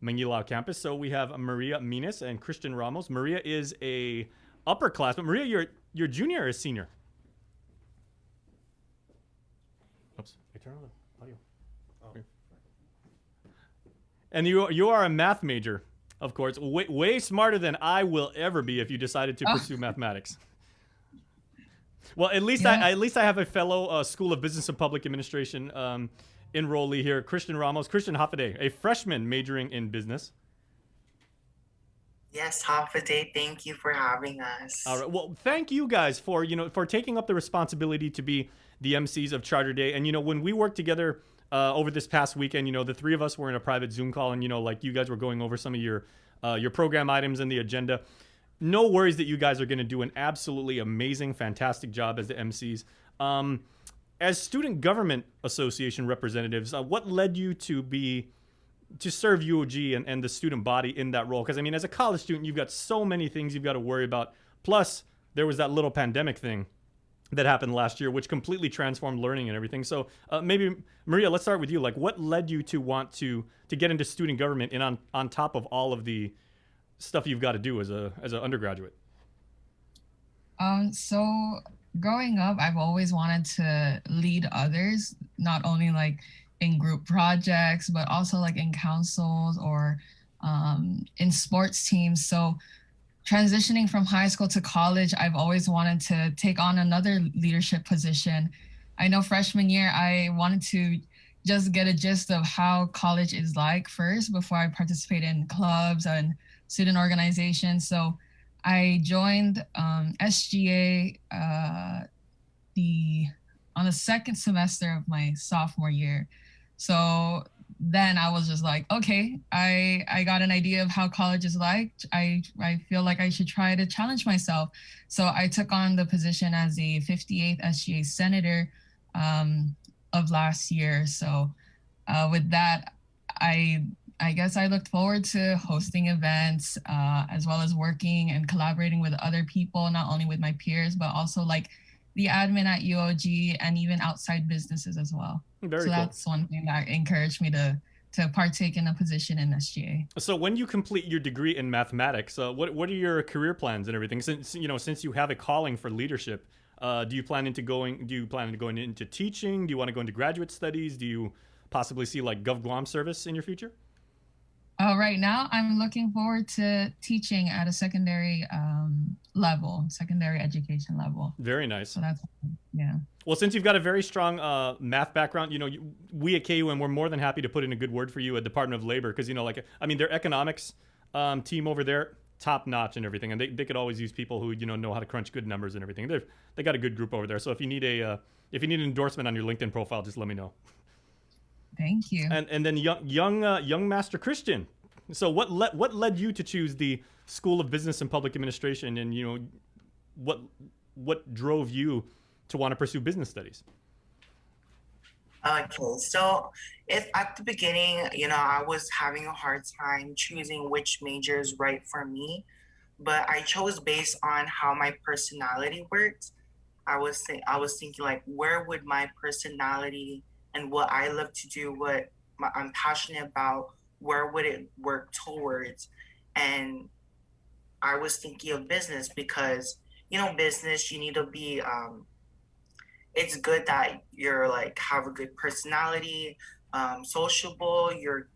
Manila campus. So we have Maria Minas and Christian Ramos. Maria is a upperclassman. Maria, you're junior or senior? Oops, I turn on the audio. Okay. And you are a math major, of course, way smarter than I will ever be if you decided to pursue mathematics. Well, at least I have a fellow School of Business and Public Administration enrollee here, Christian Ramos. Christian Hafade, a freshman majoring in business. Yes, half a day. Thank you for having us. All right. Well, thank you guys for for taking up the responsibility to be the MCs of Charter Day. And when we worked together over this past weekend, the three of us were in a private Zoom call, and like you guys were going over some of your program items and the agenda. No worries that you guys are going to do an absolutely amazing, fantastic job as the MCs. As Student Government Association representatives, what led you to serve UOG and the student body in that role? Because as a college student, you've got so many things you've got to worry about. Plus, there was that little pandemic thing that happened last year, which completely transformed learning and everything. So maybe, Maria, let's start with you. Like, what led you to want to get into student government and on top of all of the stuff you've got to do as an undergraduate? So growing up, I've always wanted to lead others, not only like in group projects, but also like in councils or in sports teams. So transitioning from high school to college, I've always wanted to take on another leadership position. I know freshman year, I wanted to just get a gist of how college is like first before I participate in clubs and student organizations. So I joined SGA on the second semester of my sophomore year. So then I was just like, okay, I got an idea of how college is like. I feel like I should try to challenge myself. So I took on the position as a 58th SGA senator of last year. So with that, I guess I looked forward to hosting events as well as working and collaborating with other people, not only with my peers, but also like the admin at UOG and even outside businesses as well. Very cool. That's one thing that encouraged me to partake in a position in SGA. So when you complete your degree in mathematics, what are your career plans and everything? Since you have a calling for leadership, do you plan to going into teaching? Do you want to go into graduate studies? Do you possibly see like GovGuam service in your future? Right now, I'm looking forward to teaching at a secondary education level. Very nice. So that's, yeah. Well, since you've got a very strong math background, we at KUM, we're more than happy to put in a good word for you at Department of Labor, because their economics team over there, top notch and everything, and they could always use people who know how to crunch good numbers and everything. They got a good group over there. So if you need an endorsement on your LinkedIn profile, just let me know. Thank you. And then young Master Christian. So what led you to choose the School of Business and Public Administration, and what drove you to want to pursue business studies? Okay, so if at the beginning, I was having a hard time choosing which major is right for me, but I chose based on how my personality worked. I was thinking like, where would my personality and what I love to do, what I'm passionate about, where would it work towards? And I was thinking of business because, business, you need to be, it's good that you're like, have a good personality, sociable, you're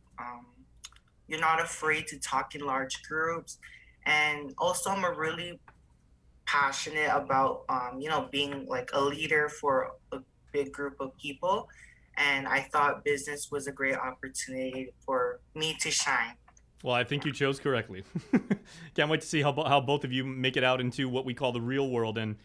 not afraid to talk in large groups. And also I'm really passionate about, being like a leader for a big group of people. And I thought business was a great opportunity for me to shine. Well, I think you chose correctly. Can't wait to see how both of you make it out into what we call the real world and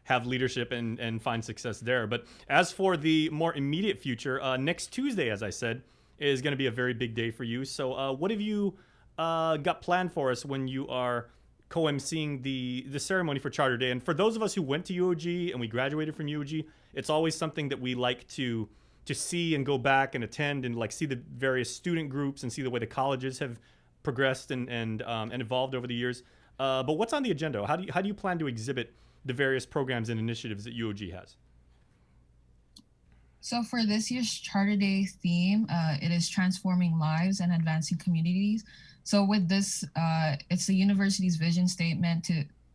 have leadership and find success there. But as for the more immediate future, next Tuesday, as I said, is going to be a very big day for you. So what have you got planned for us when you are co-emceeing the ceremony for Charter Day? And for those of us who went to UOG and we graduated from UOG, it's always something that we like to see and go back and attend and like see the various student groups and see the way the colleges have progressed and evolved over the years. But what's on the agenda? How do you plan to exhibit the various programs and initiatives that UOG has? So for this year's Charter Day theme, it is transforming lives and advancing communities. So with this, it's the university's vision statement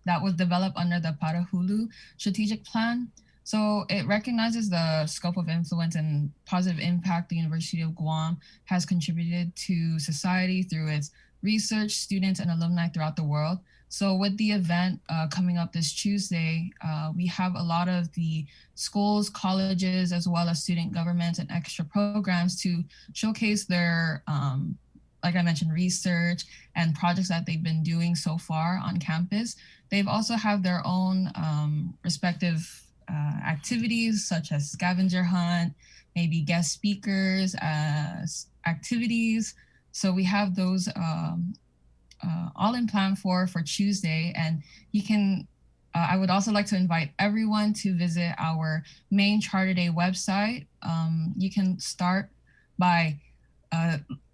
that was developed under the Parahulu strategic plan. So it recognizes the scope of influence and positive impact the University of Guam has contributed to society through its research, students, and alumni throughout the world. So with the event coming up this Tuesday, we have a lot of the schools, colleges, as well as student governments and extra programs to showcase their like I mentioned, research and projects that they've been doing so far on campus. They've also have their own respective activities, such as scavenger hunt, maybe guest speakers, activities. So we have those all in plan for Tuesday, and you can. I would also like to invite everyone to visit our main Charter Day website. You can start by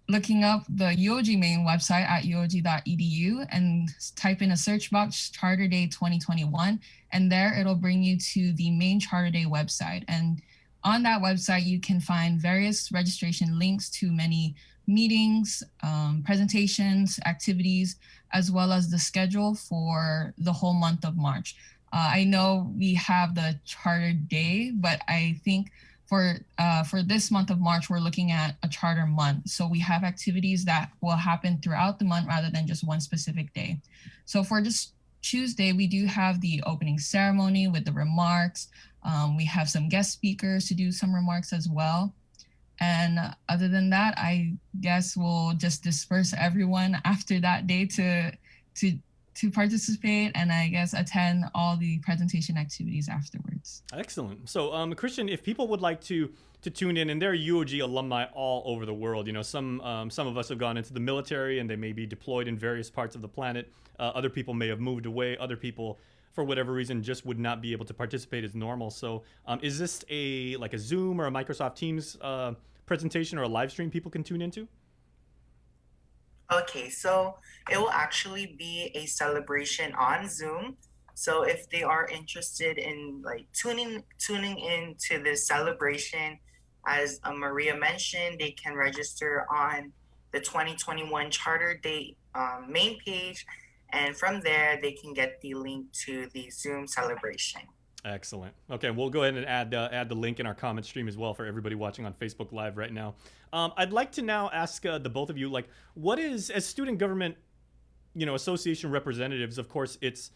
looking up the UOG main website at uog.edu and type in a search box Charter Day 2021, and there it'll bring you to the main Charter Day website. And on that website, you can find various registration links to many meetings, presentations, activities, as well as the schedule for the whole month of March. I know we have the Charter Day, but I think for this month of March, we're looking at a charter month. So we have activities that will happen throughout the month rather than just one specific day. So for this Tuesday, we do have the opening ceremony with the remarks. We have some guest speakers to do some remarks as well. And other than that, I guess we'll just disperse everyone after that day to participate, and I guess attend all the presentation activities afterwards. Excellent. So, Christian, if people would like to tune in, and there are UOG alumni all over the world. You know, some of us have gone into the military, and they may be deployed in various parts of the planet. Other people may have moved away. Other people, for whatever reason, just would not be able to participate as normal. So, is this a Zoom or a Microsoft Teams presentation or a live stream people can tune into? Okay, so it will actually be a celebration on Zoom. So if they are interested in tuning in to this celebration, as Maria mentioned, they can register on the 2021 Charter Day main page, and from there they can get the link to the Zoom celebration. Excellent. Okay, we'll go ahead and add the link in our comment stream as well for everybody watching on Facebook Live right now. I'd like to now ask the both of you, what is, as student government, association representatives, of course, it's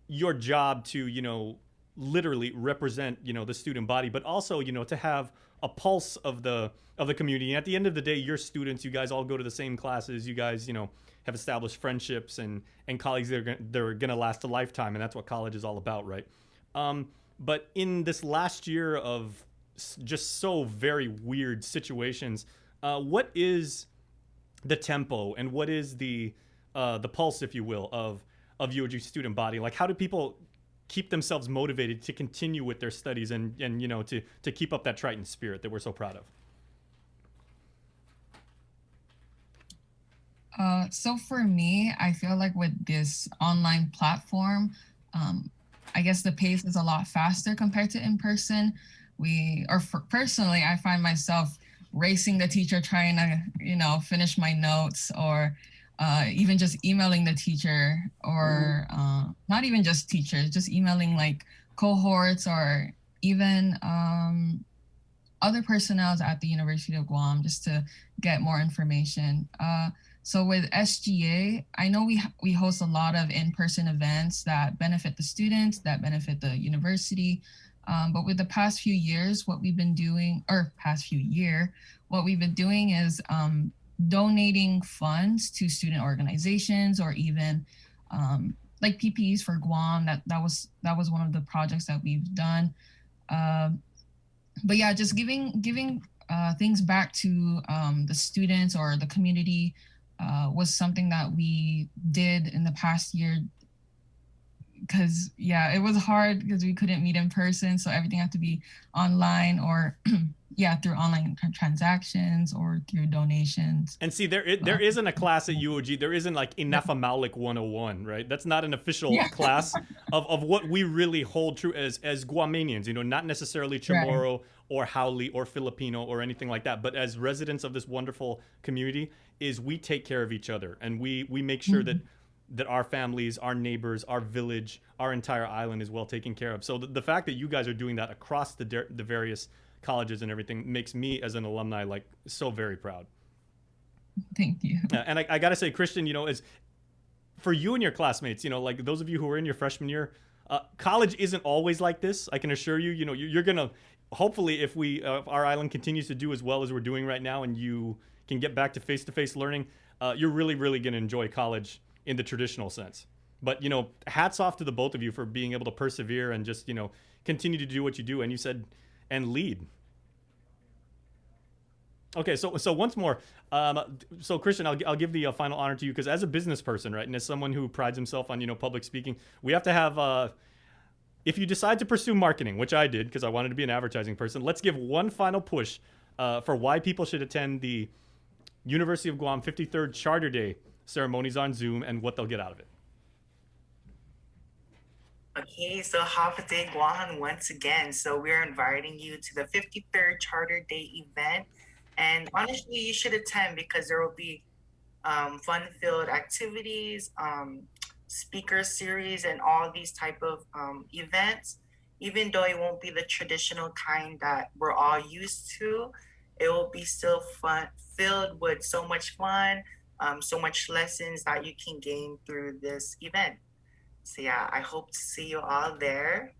your job to, literally represent, the student body, but also, to have a pulse of the community. And at the end of the day, you're students, you guys all go to the same classes, you guys, have established friendships and colleagues that are going to last a lifetime, and that's what college is all about, right? But in this last year of just so very weird situations, what is the tempo and what is the pulse, if you will, of UOG student body? How do people keep themselves motivated to continue with their studies and to keep up that Triton spirit that we're so proud of? So for me, I feel like with this online platform, I guess the pace is a lot faster compared to in person. Personally, I find myself racing the teacher, trying to, finish my notes, or even just emailing the teacher, or not even just teachers, just emailing cohorts or even other personnel at the University of Guam just to get more information. So with SGA, I know we host a lot of in-person events that benefit the students, that benefit the university. But with the past few years, what we've been doing is donating funds to student organizations, or even PPEs for Guam. That was one of the projects that we've done. But yeah, just giving things back to the students or the community was something that we did in the past year, because it was hard because we couldn't meet in person, so everything had to be online, or through online transactions or through donations. And see, there isn't a class at UOG. There isn't Inafa Maulik 101, right? That's not an official class of what we really hold true as Guamanians, not necessarily Chamorro or Haole or Filipino or anything like that, but as residents of this wonderful community, is we take care of each other, and we make sure that our families, our neighbors, our village, our entire island is well taken care of. So the fact that you guys are doing that across the various colleges and everything makes me, as an alumni, so very proud. Thank you. And I gotta say, Christian, as for you and your classmates, those of you who are in your freshman year, college isn't always like this. I can assure you, you're gonna, hopefully, if our island continues to do as well as we're doing right now, and you can get back to face-to-face learning, you're really, really going to enjoy college in the traditional sense. But, hats off to the both of you for being able to persevere and just, continue to do what you do. And you said, and lead. Okay, so once more, so Christian, I'll give the final honor to you, because as a business person, right, and as someone who prides himself on, public speaking, we have to have, if you decide to pursue marketing, which I did because I wanted to be an advertising person, let's give one final push for why people should attend the University of Guam 53rd Charter Day ceremonies on Zoom and what they'll get out of it. Okay, so Hafa Day Guam once again. So we're inviting you to the 53rd Charter Day event. And honestly, you should attend because there will be fun-filled activities, speaker series, and all these type of events. Even though it won't be the traditional kind that we're all used to, it will be still fun, filled with so much fun, so much lessons that you can gain through this event. So yeah, I hope to see you all there.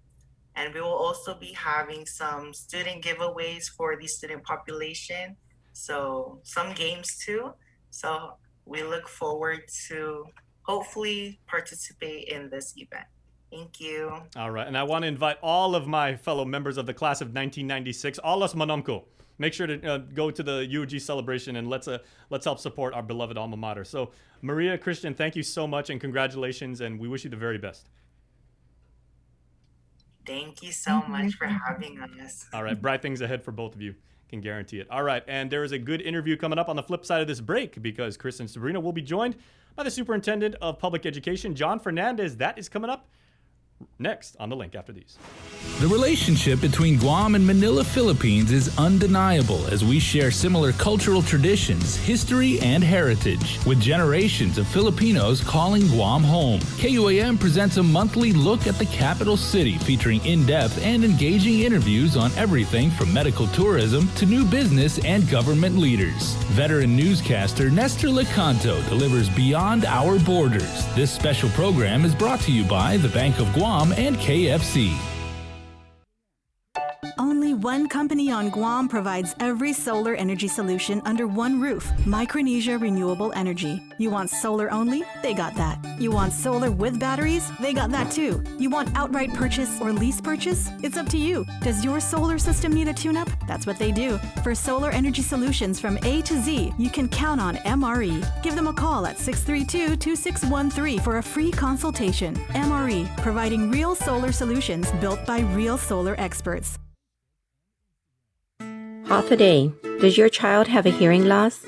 And we will also be having some student giveaways for the student population. So some games too. So we look forward to hopefully participate in this event. Thank you. All right. And I want to invite all of my fellow members of the class of 1996, Alas Manomko. Make sure to go to the UG celebration and let's help support our beloved alma mater. So Maria, Christian, thank you so much and congratulations, and we wish you the very best. Thank you so much for having us. All right. Bright things ahead for both of you. Can guarantee it. All right. And there is a good interview coming up on the flip side of this break because Chris and Sabrina will be joined by the Superintendent of Public Education, John Fernandez. That is coming up next on The Link after these. The relationship between Guam and Manila, Philippines is undeniable as we share similar cultural traditions, history, and heritage, with generations of Filipinos calling Guam home. KUAM presents a monthly look at the capital city featuring in-depth and engaging interviews on everything from medical tourism to new business and government leaders. Veteran newscaster Nestor Lecanto delivers Beyond Our Borders. This special program is brought to you by the Bank of Guam and KFC. Only one company on Guam provides every solar energy solution under one roof. Micronesia Renewable Energy. You want solar only? They got that. You want solar with batteries? They got that too. You want outright purchase or lease purchase? It's up to you. Does your solar system need a tune-up? That's what they do. For solar energy solutions from A to Z, you can count on MRE. Give them a call at 632-2613 for a free consultation. MRE, providing real solar solutions built by real solar experts. Hafa Day. Does your child have a hearing loss?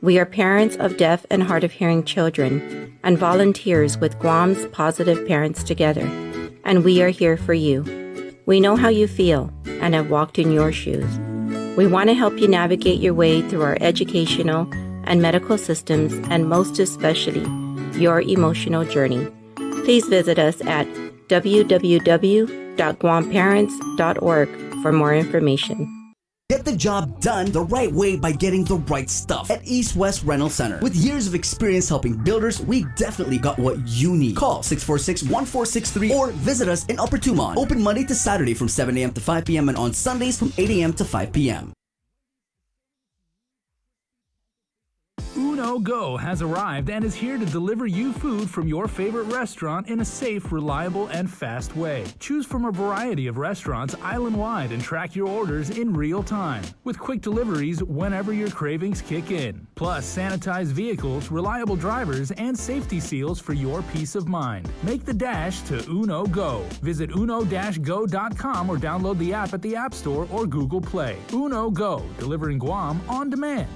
We are parents of deaf and hard of hearing children and volunteers with Guam's Positive Parents Together, and we are here for you. We know how you feel and have walked in your shoes. We want to help you navigate your way through our educational and medical systems, and most especially, your emotional journey. Please visit us at www.guamparents.org for more information. Get the job done the right way by getting the right stuff at East West Rental Center. With years of experience helping builders, we definitely got what you need. Call 646-1463 or visit us in Upper Tumon. Open Monday to Saturday from 7 a.m. to 5 p.m. and on Sundays from 8 a.m. to 5 p.m. Uno Go has arrived and is here to deliver you food from your favorite restaurant in a safe, reliable, and fast way. Choose from a variety of restaurants island-wide and track your orders in real time, with quick deliveries whenever your cravings kick in. Plus, sanitized vehicles, reliable drivers, and safety seals for your peace of mind. Make the dash to Uno Go. Visit uno-go.com or download the app at the App Store or Google Play. Uno Go, delivering Guam on demand.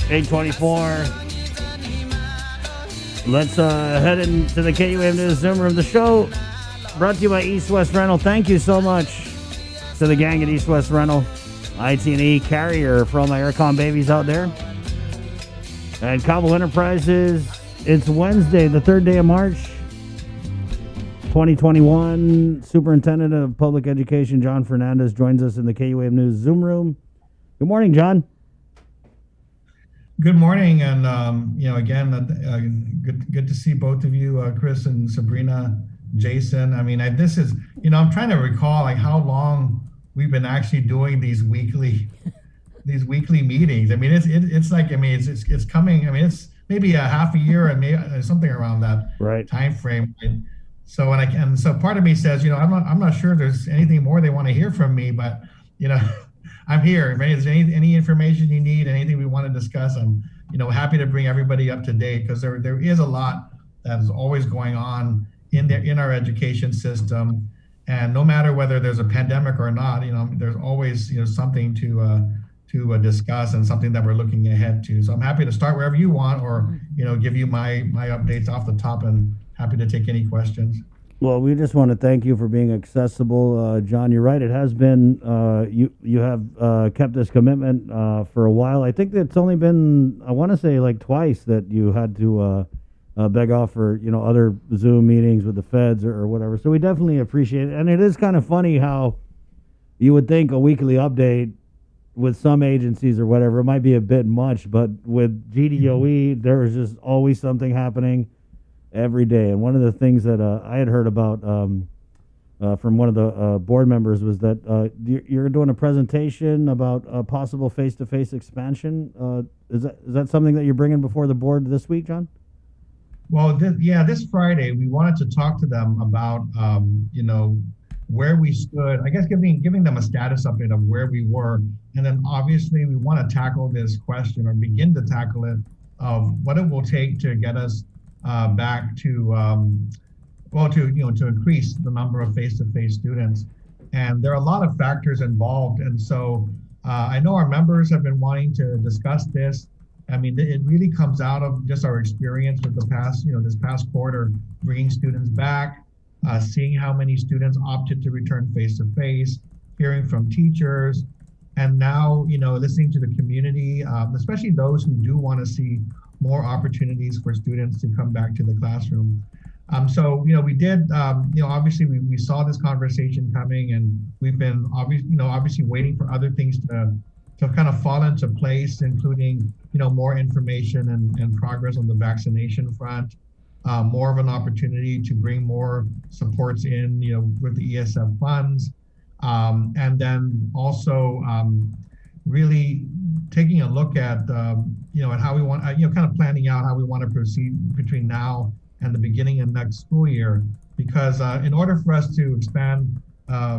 $8:24. Let's head into the KUAM News Zoom room. The show brought to you by East West Rental. Thank you so much to the gang at East West Rental, IT&E carrier for all my Aircon babies out there. And Cobble Enterprises, it's Wednesday, the 3rd day of March, 2021. Superintendent of Public Education, John Fernandez, joins us in the KUAM News Zoom room. Good morning, John. Good morning, and again, good to see both of you, Chris and Sabrina, Jason. I mean, this is, I'm trying to recall like how long we've been actually doing these weekly meetings. I mean, it's like, it's coming. I mean, it's maybe a half a year and maybe something around that time frame. And so so part of me says, I'm not sure if there's anything more they want to hear from me, but I'm here. If there's any information you need, anything we want to discuss, I'm happy to bring everybody up to date, because there is a lot that is always going on in our education system, and no matter whether there's a pandemic or not, there's always something to discuss and something that we're looking ahead to. So I'm happy to start wherever you want, or give you my updates off the top, and happy to take any questions. Well, we just want to thank you for being accessible, John. You're right; it has been you have kept this commitment for a while. I think it's only been, I want to say, like twice that you had to beg off for other Zoom meetings with the feds or whatever. So we definitely appreciate it. And it is kind of funny how you would think a weekly update with some agencies or whatever, it might be a bit much, but with GDOE, there is just always something happening every day. And one of the things that I had heard about from one of the board members was that you're doing a presentation about a possible face-to-face expansion. Is that something that you're bringing before the board this week, John? Well, this Friday we wanted to talk to them about where we stood. I guess giving them a status update of where we were, and then obviously we want to tackle this question, or begin to tackle it, of what it will take to get us back to to increase the number of face-to-face students. And there are a lot of factors involved, and so I know our members have been wanting to discuss this. I mean, it really comes out of just our experience with the past, this past quarter, bringing students back, seeing how many students opted to return face-to-face, hearing from teachers, and now, listening to the community, especially those who do want to see more opportunities for students to come back to the classroom. So, we did, obviously we saw this conversation coming, and we've been obviously waiting for other things to kind of fall into place, including, more information and progress on the vaccination front, more of an opportunity to bring more supports in, with the ESF funds, and then also really taking a look at, at how we want, kind of planning out how we want to proceed between now and the beginning of next school year, because in order for us to expand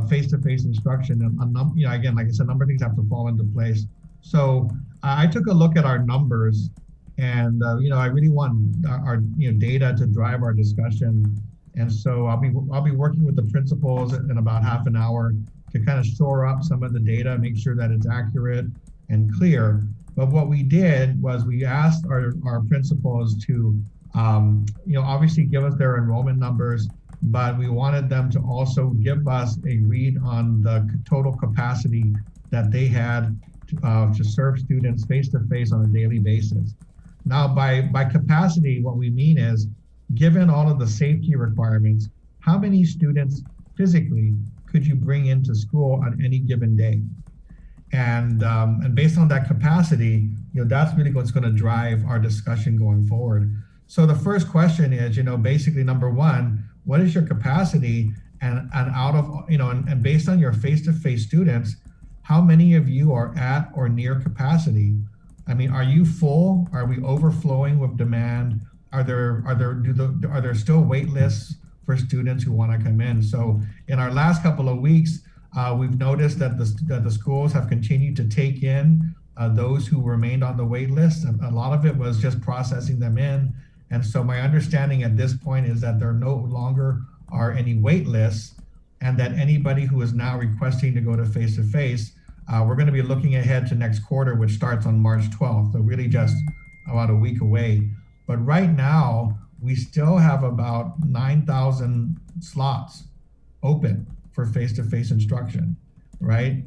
face-to-face instruction, again, like I said, a number of things have to fall into place. So I took a look at our numbers, and I really want our data to drive our discussion. And so I'll be working with the principals in about half an hour to kind of shore up some of the data, make sure that it's accurate and clear. But what we did was we asked our principals to obviously give us their enrollment numbers, but we wanted them to also give us a read on the total capacity that they had to serve students face-to-face on a daily basis. Now, by capacity, what we mean is, given all of the safety requirements, how many students physically could you bring into school on any given day? And based on that capacity, that's really what's going to drive our discussion going forward. So the first question is, basically, number one, what is your capacity? And out of, and based on your face-to-face students, how many of you are at or near capacity? I mean, are you full? Are we overflowing with demand? Are there still wait lists for students who want to come in? So in our last couple of weeks, we've noticed that the schools have continued to take in those who remained on the wait list. A lot of it was just processing them in. And so my understanding at this point is that there no longer are any wait lists, and that anybody who is now requesting to go to face-to-face, we're going to be looking ahead to next quarter, which starts on March 12th, so really just about a week away. But right now, we still have about 9,000 slots open for face-to-face instruction, right?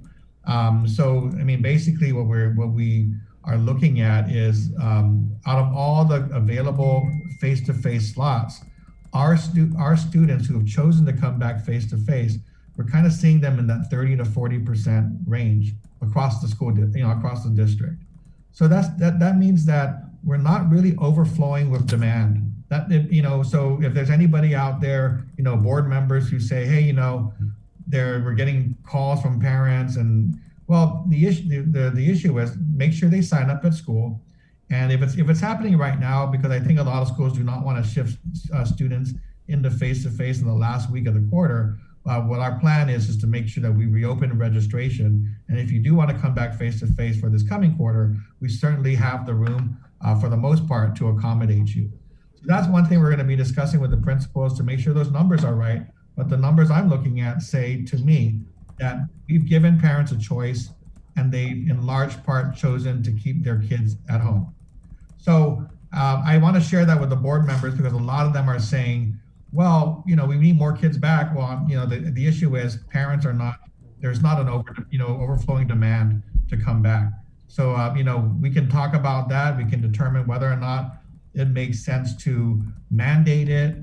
So, I mean, basically what we are looking at is out of all the available face-to-face slots, our students who have chosen to come back face-to-face, we're kind of seeing them in that 30 to 40% range across the school, across the district. So that means that we're not really overflowing with demand. So if there's anybody out there, board members who say, hey, we're getting calls from parents, and well, the issue is make sure they sign up at school. And if it's happening right now, because I think a lot of schools do not want to shift students into face-to-face in the last week of the quarter, what our plan is to make sure that we reopen registration. And if you do want to come back face-to-face for this coming quarter, we certainly have the room for the most part to accommodate you. So that's one thing we're going to be discussing with the principals to make sure those numbers are right. But the numbers I'm looking at say to me that we've given parents a choice, and they've in large part chosen to keep their kids at home. So I want to share that with the board members, because a lot of them are saying, well, we need more kids back. Well, the issue is parents are not, there's not an overflowing demand to come back. So, we can talk about that. We can determine whether or not it makes sense to mandate it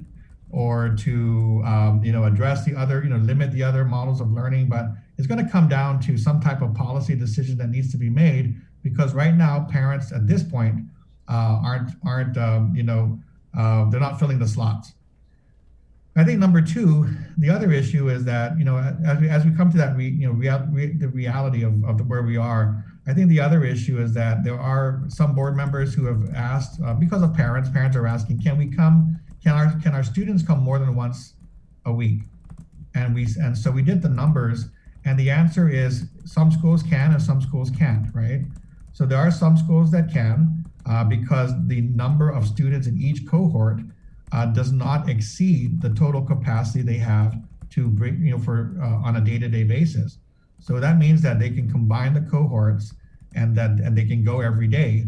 or to, address the other, limit the other models of learning. But it's going to come down to some type of policy decision that needs to be made, because right now parents at this point aren't they're not filling the slots. I think number two, the other issue is that, as we come to that, the reality of where we are, I think the other issue is that there are some board members who have asked, because of parents are asking, can our students come more than once a week? And so we did the numbers, and the answer is some schools can and some schools can't, right? So there are some schools that can, because the number of students in each cohort does not exceed the total capacity they have to bring, on a day-to-day basis. So that means that they can combine the cohorts and they can go every day.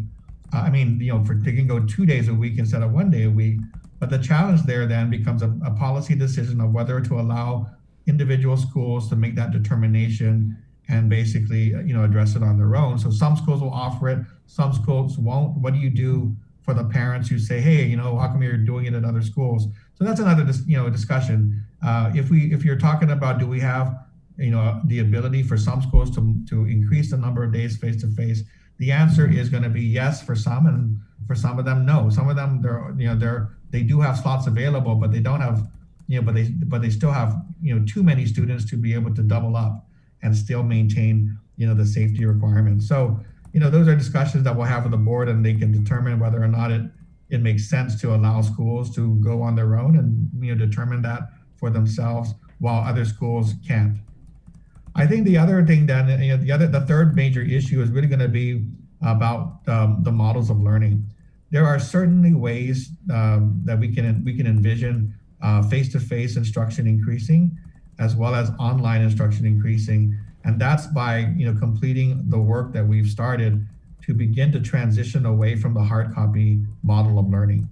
They can go 2 days a week instead of 1 day a week. But the challenge there then becomes a policy decision of whether to allow individual schools to make that determination and basically, address it on their own. So some schools will offer it, some schools won't. What do you do for the parents who say, hey, how come you're doing it at other schools? So that's another, discussion. If you're talking about, do we have, the ability for some schools to increase the number of days face-to-face? The answer is going to be yes for some, and for some of them, no. Some of them, they do have slots available, but they don't have, but they still have, too many students to be able to double up and still maintain, the safety requirements. So, those are discussions that we'll have with the board, and they can determine whether or not it makes sense to allow schools to go on their own and, determine that for themselves while other schools can't. I think the other thing then, the third major issue is really going to be about the models of learning. There are certainly ways that we can envision face-to-face instruction increasing, as well as online instruction increasing, and that's by completing the work that we've started to begin to transition away from the hard copy model of learning.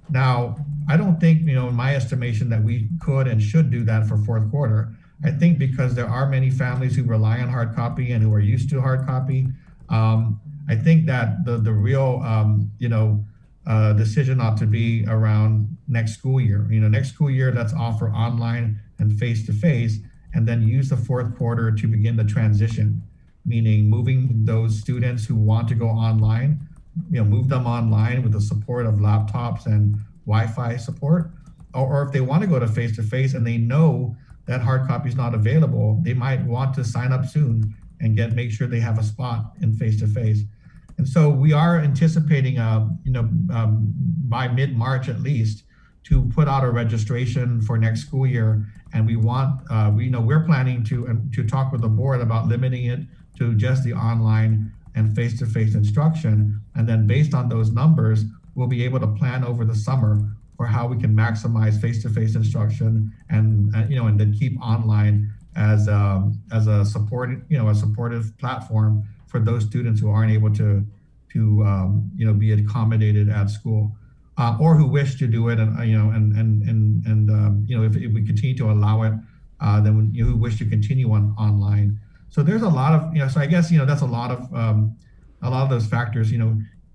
Now, I don't think in my estimation that we could and should do that for fourth quarter. I think because there are many families who rely on hard copy and who are used to hard copy. I think that the real decision ought to be around next school year. Next school year, let's offer online and face-to-face, and then use the fourth quarter to begin the transition, meaning moving those students who want to go online, move them online with the support of laptops and Wi-Fi support, or if they want to go to face-to-face and they know that hard copy is not available, they might want to sign up soon and make sure they have a spot in face-to-face. And so we are anticipating, by mid-March at least, to put out a registration for next school year. And we're planning to talk with the board about limiting it to just the online and face-to-face instruction. And then based on those numbers, we'll be able to plan over the summer for how we can maximize face-to-face instruction and then keep online as a supportive platform for those students who aren't able to be accommodated at school, or who wish to do it, if we continue to allow it, then who wish to continue online. So there's a lot of so I guess that's a lot of those factors.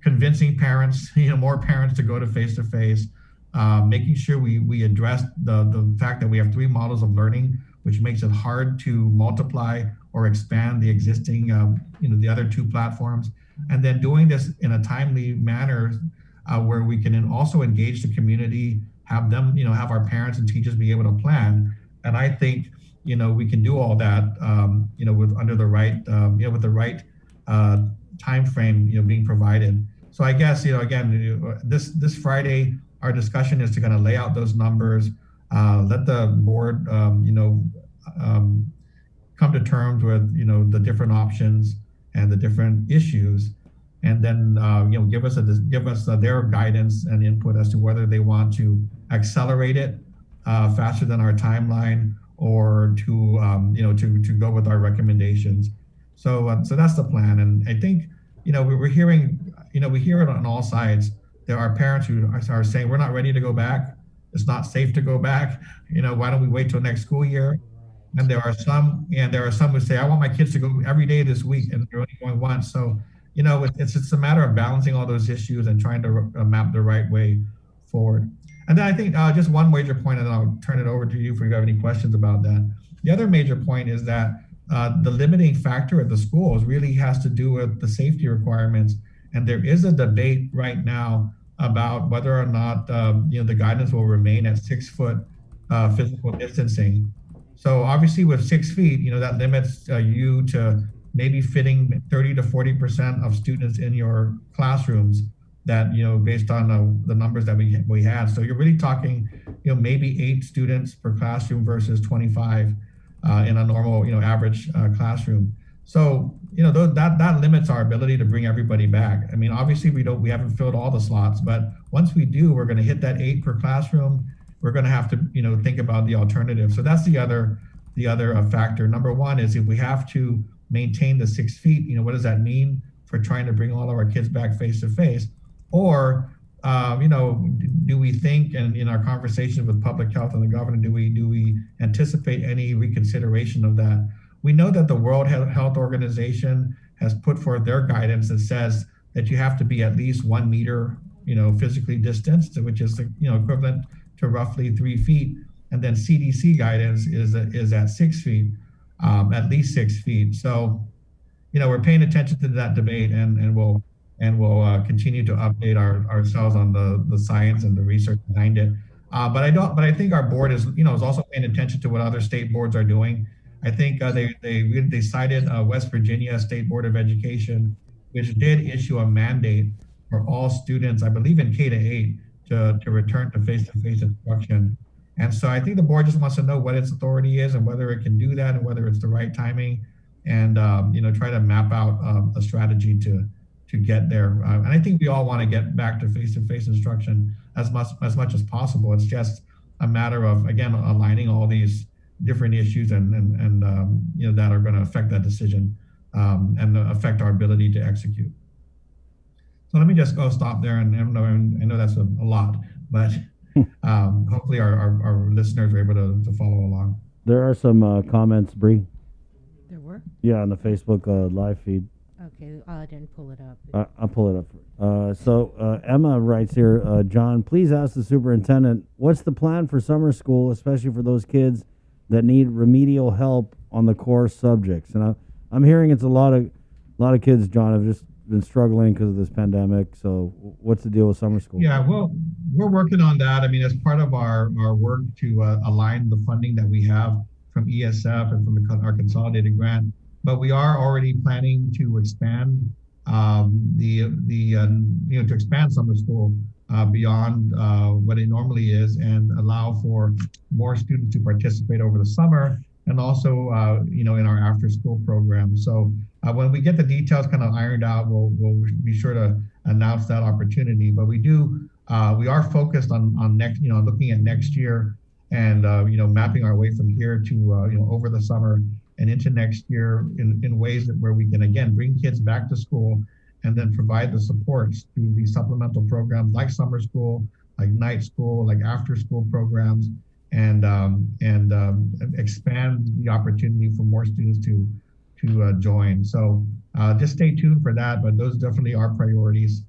Convincing parents, more parents to go to face-to-face, making sure we address the fact that we have 3 models of learning, which makes it hard to multiply or expand the existing, the other 2 platforms, and then doing this in a timely manner where we can also engage the community, have them, have our parents and teachers be able to plan. And I think, we can do all that, with the right time frame, being provided. So I guess, again, this Friday, our discussion is to kind of lay out those numbers, let the board, come to terms with, the different options and the different issues, and then, give us their guidance and input as to whether they want to accelerate it faster than our timeline, or to go with our recommendations. So that's the plan. And I think, we're hearing, we hear it on all sides. There are parents who are saying, we're not ready to go back. It's not safe to go back. Why don't we wait till next school year? And there are some who say, I want my kids to go every day this week, and they're only going once. So, it's a matter of balancing all those issues and trying to map the right way forward. And then I think just one major point, and then I'll turn it over to you if you have any questions about that. The other major point is that the limiting factor at the schools really has to do with the safety requirements. And there is a debate right now about whether or not the guidance will remain at 6 foot physical distancing. So obviously with 6 feet, that limits you to maybe fitting 30 to 40% of students in your classrooms, that, based on the numbers that we had. So you're really talking, maybe 8 students per classroom versus 25 in a normal, average classroom. So, that limits our ability to bring everybody back. I mean, obviously we haven't filled all the slots, but once we do, we're going to hit that 8 per classroom. We're going to have to, think about the alternative. So that's the other factor. Number one is, if we have to maintain the 6 feet, what does that mean for trying to bring all of our kids back face to face? Or, do we think, and in our conversation with public health and the governor, do we anticipate any reconsideration of that? We know that the World Health Organization has put forth their guidance that says that you have to be at least 1 meter, physically distanced, which is, equivalent to roughly 3 feet. And then CDC guidance is at 6 feet, at least 6 feet. So, we're paying attention to that debate, and we'll continue to update ourselves on the science and the research behind it. But I think our board is also paying attention to what other state boards are doing. I think they cited West Virginia State Board of Education, which did issue a mandate for all students, I believe in K-8, to return to face-to-face instruction. And so I think the board just wants to know what its authority is and whether it can do that, and whether it's the right timing, and try to map out a strategy to get there. And I think we all want to get back to face-to-face instruction as much as possible. It's just a matter of, again, aligning all these different issues and that are going to affect that decision and affect our ability to execute. So let me just go stop there, and I know that's a lot, but hopefully our listeners are able to follow along. There are some comments, Bree. There were? Yeah, on the Facebook live feed. Okay, I didn't pull it up. I'll pull it up. So Emma writes here, John, please ask the superintendent, what's the plan for summer school, especially for those kids that need remedial help on the core subjects? And I'm hearing it's a lot of kids, John, have just been struggling because of this pandemic. So what's the deal with summer school? Yeah, well, we're working on that. I mean, as part of our work to align the funding that we have from ESF and from our consolidated grant. But we are already planning to expand to expand summer school beyond what it normally is and allow for more students to participate over the summer, and also in our after school program. So when we get the details kind of ironed out, we'll be sure to announce that opportunity. But we are focused on looking at next year and mapping our way from here to over the summer and into next year in ways where we can again bring kids back to school and then provide the supports through these supplemental programs like summer school, like night school, like after school programs, and expand the opportunity for more students to join. So just stay tuned for that, but those definitely are priorities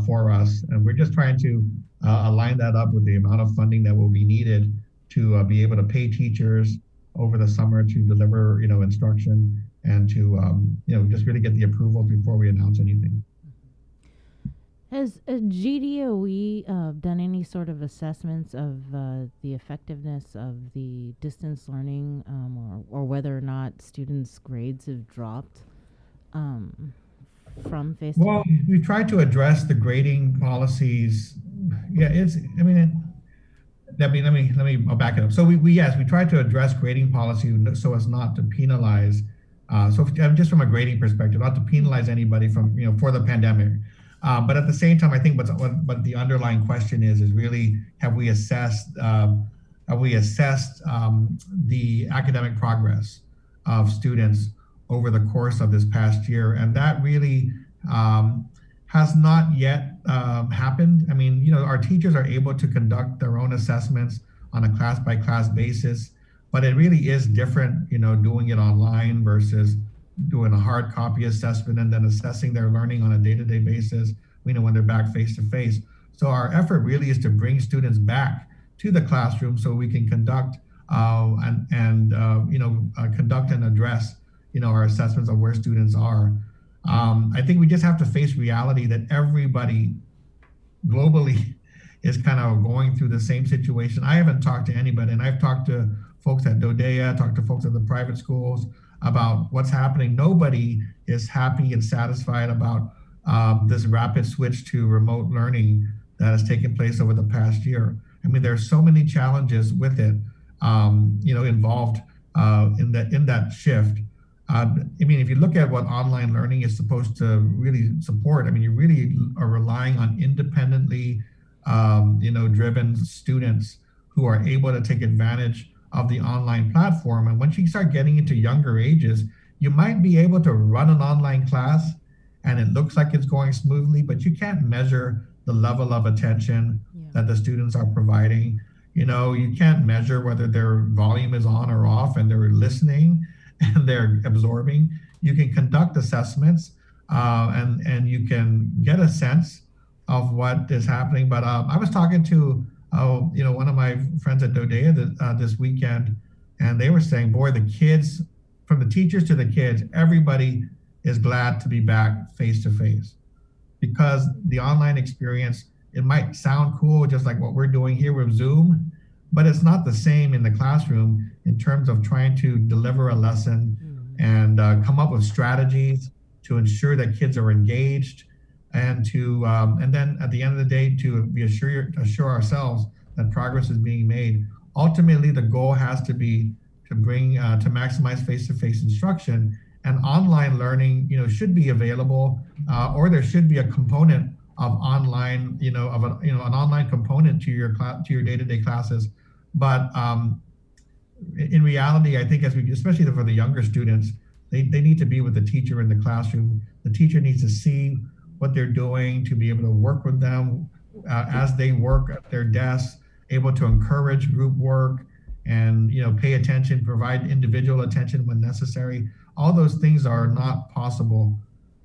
for us. And we're just trying to align that up with the amount of funding that will be needed to be able to pay teachers over the summer to deliver, instruction and to, just really get the approvals before we announce anything. Has GDOE done any sort of assessments of the effectiveness of the distance learning or whether or not students' grades have dropped from face to face? Well, we tried to address the grading policies. Yeah, let me back it up. So we tried to address grading policy so as not to penalize. So just from a grading perspective, not to penalize anybody from for the pandemic. But at the same time, I think what the underlying question is really have we assessed the academic progress of students over the course of this past year, and that really has not yet happened. I mean, our teachers are able to conduct their own assessments on a class by class basis, but it really is different, doing it online versus doing a hard copy assessment and then assessing their learning on a day-to-day basis, when they're back face to face. So our effort really is to bring students back to the classroom so we can conduct conduct and address, our assessments of where students are. I think we just have to face reality that everybody globally is kind of going through the same situation. I haven't talked to anybody, and I've talked to folks at Dodea, talked to folks at the private schools about what's happening. Nobody is happy and satisfied about this rapid switch to remote learning that has taken place over the past year. I mean, there's so many challenges with it, involved in that shift. If you look at what online learning is supposed to really support, you really are relying on independently, driven students who are able to take advantage of the online platform. And once you start getting into younger ages, you might be able to run an online class and it looks like it's going smoothly, but you can't measure the level of attention that the students are providing. You can't measure whether their volume is on or off and they're listening and they're absorbing. You can conduct assessments and you can get a sense of what is happening. But I was talking to one of my friends at Dodea this weekend, and they were saying, boy, the kids, from the teachers to the kids, everybody is glad to be back face to face, because the online experience, it might sound cool, just like what we're doing here with Zoom, but it's not the same in the classroom in terms of trying to deliver a lesson and come up with strategies to ensure that kids are engaged, and then at the end of the day to assure ourselves that progress is being made. Ultimately, the goal has to be to maximize face-to-face instruction, and online learning, should be available, or there should be a component of online, an online component to your day-to-day classes. But in reality, I think especially for the younger students, they need to be with the teacher in the classroom. The teacher needs to see what they're doing, to be able to work with them as they work at their desks, able to encourage group work and, pay attention, provide individual attention when necessary. All those things are not possible,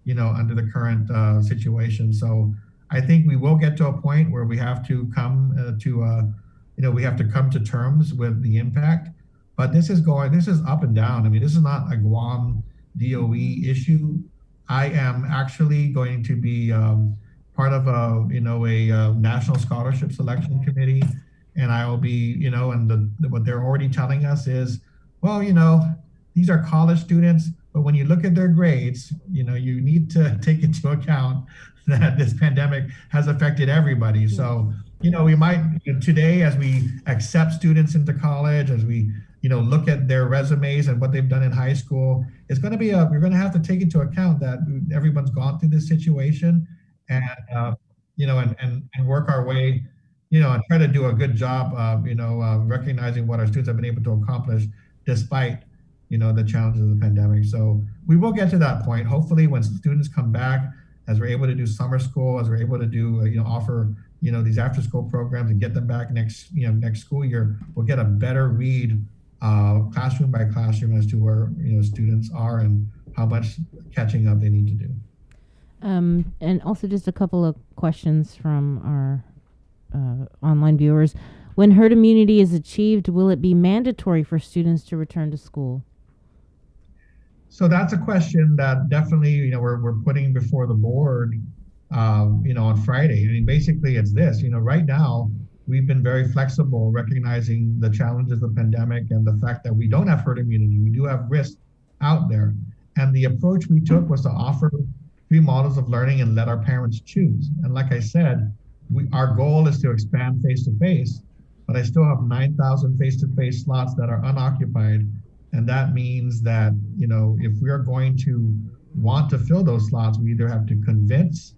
under the current situation. So I think we will get to a point where we have to come to terms with the impact. But this is up and down. This is not a Guam DOE issue. I am actually going to be part of a national scholarship selection committee, and I will be, and what they're already telling us is well, these are college students, but when you look at their grades, you need to take into account that this pandemic has affected everybody. So, we might today, as we accept students into college, as we look at their resumes and what they've done in high school, it's going to be we're going to have to take into account that everyone's gone through this situation, and and work our way, and try to do a good job of recognizing what our students have been able to accomplish despite the challenges of the pandemic. So we will get to that point. Hopefully, when students come back, as we're able to do summer school, as we're able to do offer these after school programs and get them back next school year, we'll get a better read classroom by classroom as to where students are and how much catching up they need to do. And also just a couple of questions from our online viewers. When herd immunity is achieved, will it be mandatory for students to return to school? So that's a question that definitely we're putting before the board on Friday. I mean, basically it's this, right now we've been very flexible, recognizing the challenges of the pandemic and the fact that we don't have herd immunity. We do have risks out there. And the approach we took was to offer 3 models of learning and let our parents choose. And like I said, our goal is to expand face-to-face, but I still have 9,000 face-to-face slots that are unoccupied. And that means that, if we are going to want to fill those slots, we either have to convince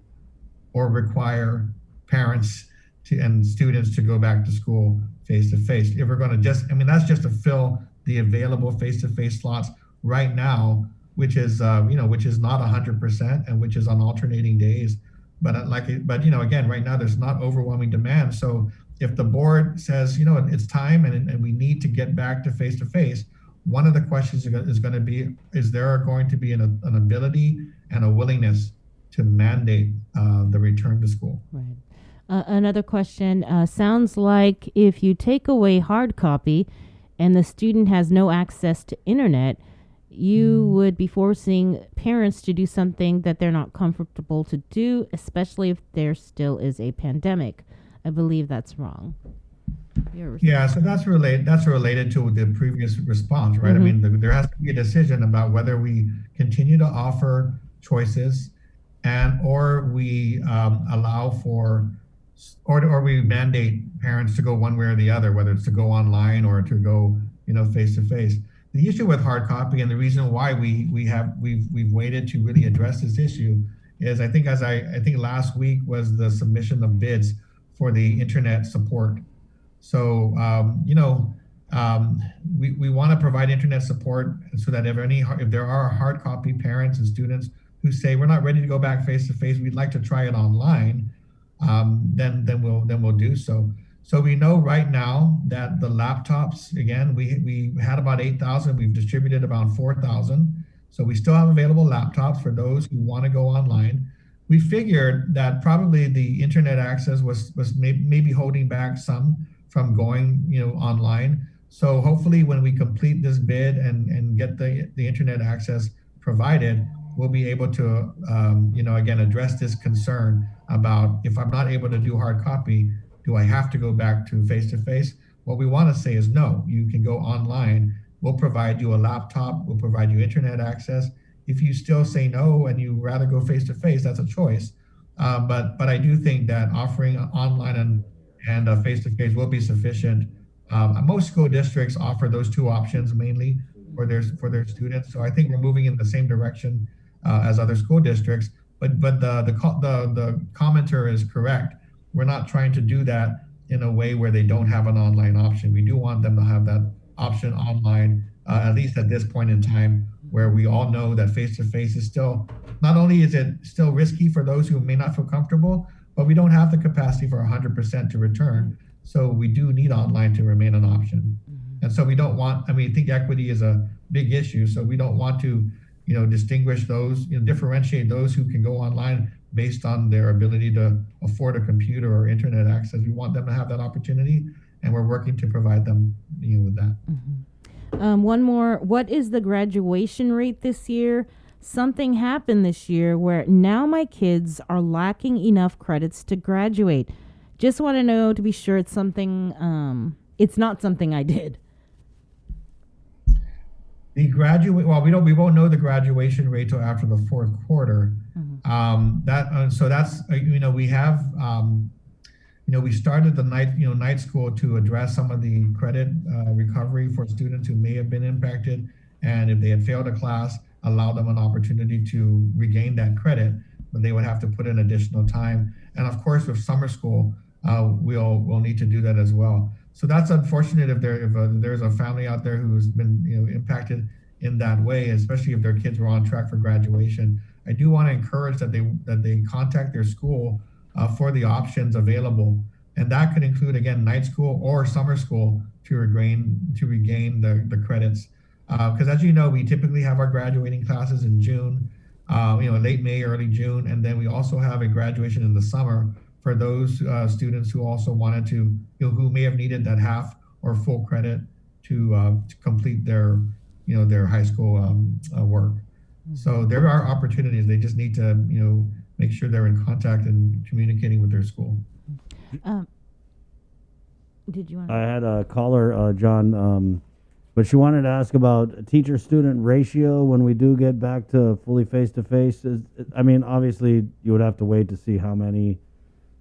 or require parents and students to go back to school face-to-face. If we're going to that's just to fill the available face-to-face slots right now, which is not 100% and which is on alternating days. But again, right now there's not overwhelming demand. So if the board says, it's time and we need to get back to face-to-face, one of the questions is going to be, is there going to be an ability and a willingness to mandate the return to school? Right. Another question, sounds like if you take away hard copy and the student has no access to internet, you would be forcing parents to do something that they're not comfortable to do, especially if there still is a pandemic. I believe that's wrong. Yeah, so that's related to the previous response, right? I mean, there has to be a decision about whether we continue to offer choices or we allow for, or we mandate parents to go one way or the other, whether it's to go online or to go, face to face. The issue with hard copy and the reason why we've waited to really address this issue is I think last week was the submission of bids for the internet support. So we want to provide internet support so that if there are hard copy parents and students who say we're not ready to go back face to face, we'd like to try it online, then we'll do so. So we know right now that the laptops, again, we had about 8,000, we've distributed about 4,000. So we still have available laptops for those who want to go online. We figured that probably the internet access was maybe holding back some from going, online. So hopefully when we complete this bid and get the internet access provided, we'll be able to, again, address this concern about if I'm not able to do hard copy, do I have to go back to face-to-face? What we want to say is no, you can go online. We'll provide you a laptop. We'll provide you internet access. If you still say no and you rather go face-to-face, that's a choice. But I do think that offering online and face-to-face will be sufficient. Most school districts offer those 2 options mainly for their students. So I think we're moving in the same direction as other school districts. But the commenter is correct. We're not trying to do that in a way where they don't have an online option. We do want them to have that option online, at least at this point in time, where we all know that face-to-face is still, not only is it still risky for those who may not feel comfortable, but we don't have the capacity for 100% to return. So we do need online to remain an option. And so we don't want, I think equity is a big issue. So we don't want to, distinguish those, differentiate those who can go online based on their ability to afford a computer or internet access. We want them to have that opportunity, and we're working to provide them with that. One more. What is the graduation rate this year? Something happened this year where now my kids are lacking enough credits to graduate. Just want to know to be sure it's something, it's not something I did. The graduate, well, we won't know the graduation rate till after the fourth quarter. So that's, we have, we started the night school to address some of the credit recovery for students who may have been impacted. And if they had failed a class, allow them an opportunity to regain that credit, but they would have to put in additional time. And of course, with summer school, we'll need to do that as well. So that's unfortunate if there's a family out there who's been impacted in that way, especially if their kids were on track for graduation. I do want to encourage that they contact their school for the options available, and that could include, again, night school or summer school to regain the credits. Because as you know, we typically have our graduating classes in June, late May, early June, and then we also have a graduation in the summer for those students who also wanted to, who may have needed that half or full credit to complete their high school work. So there are opportunities. They just need to, make sure they're in contact and communicating with their school. Did you want? I had a caller, John, but she wanted to ask about teacher-student ratio when we do get back to fully face-to-face. I mean, obviously, you would have to wait to see how many.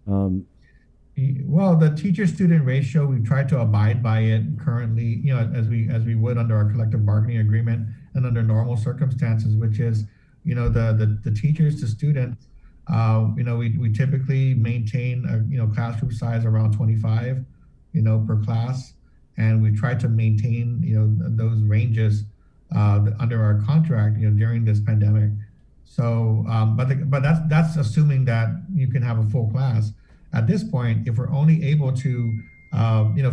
Well, the teacher-student ratio, we've tried to abide by it currently, as we would under our collective bargaining agreement and under normal circumstances, which is, the teachers to students. We typically maintain a classroom size around 25, per class, and we try to maintain those ranges under our contract during this pandemic. So, but that's assuming that you can have a full class. At this point, if we're only able to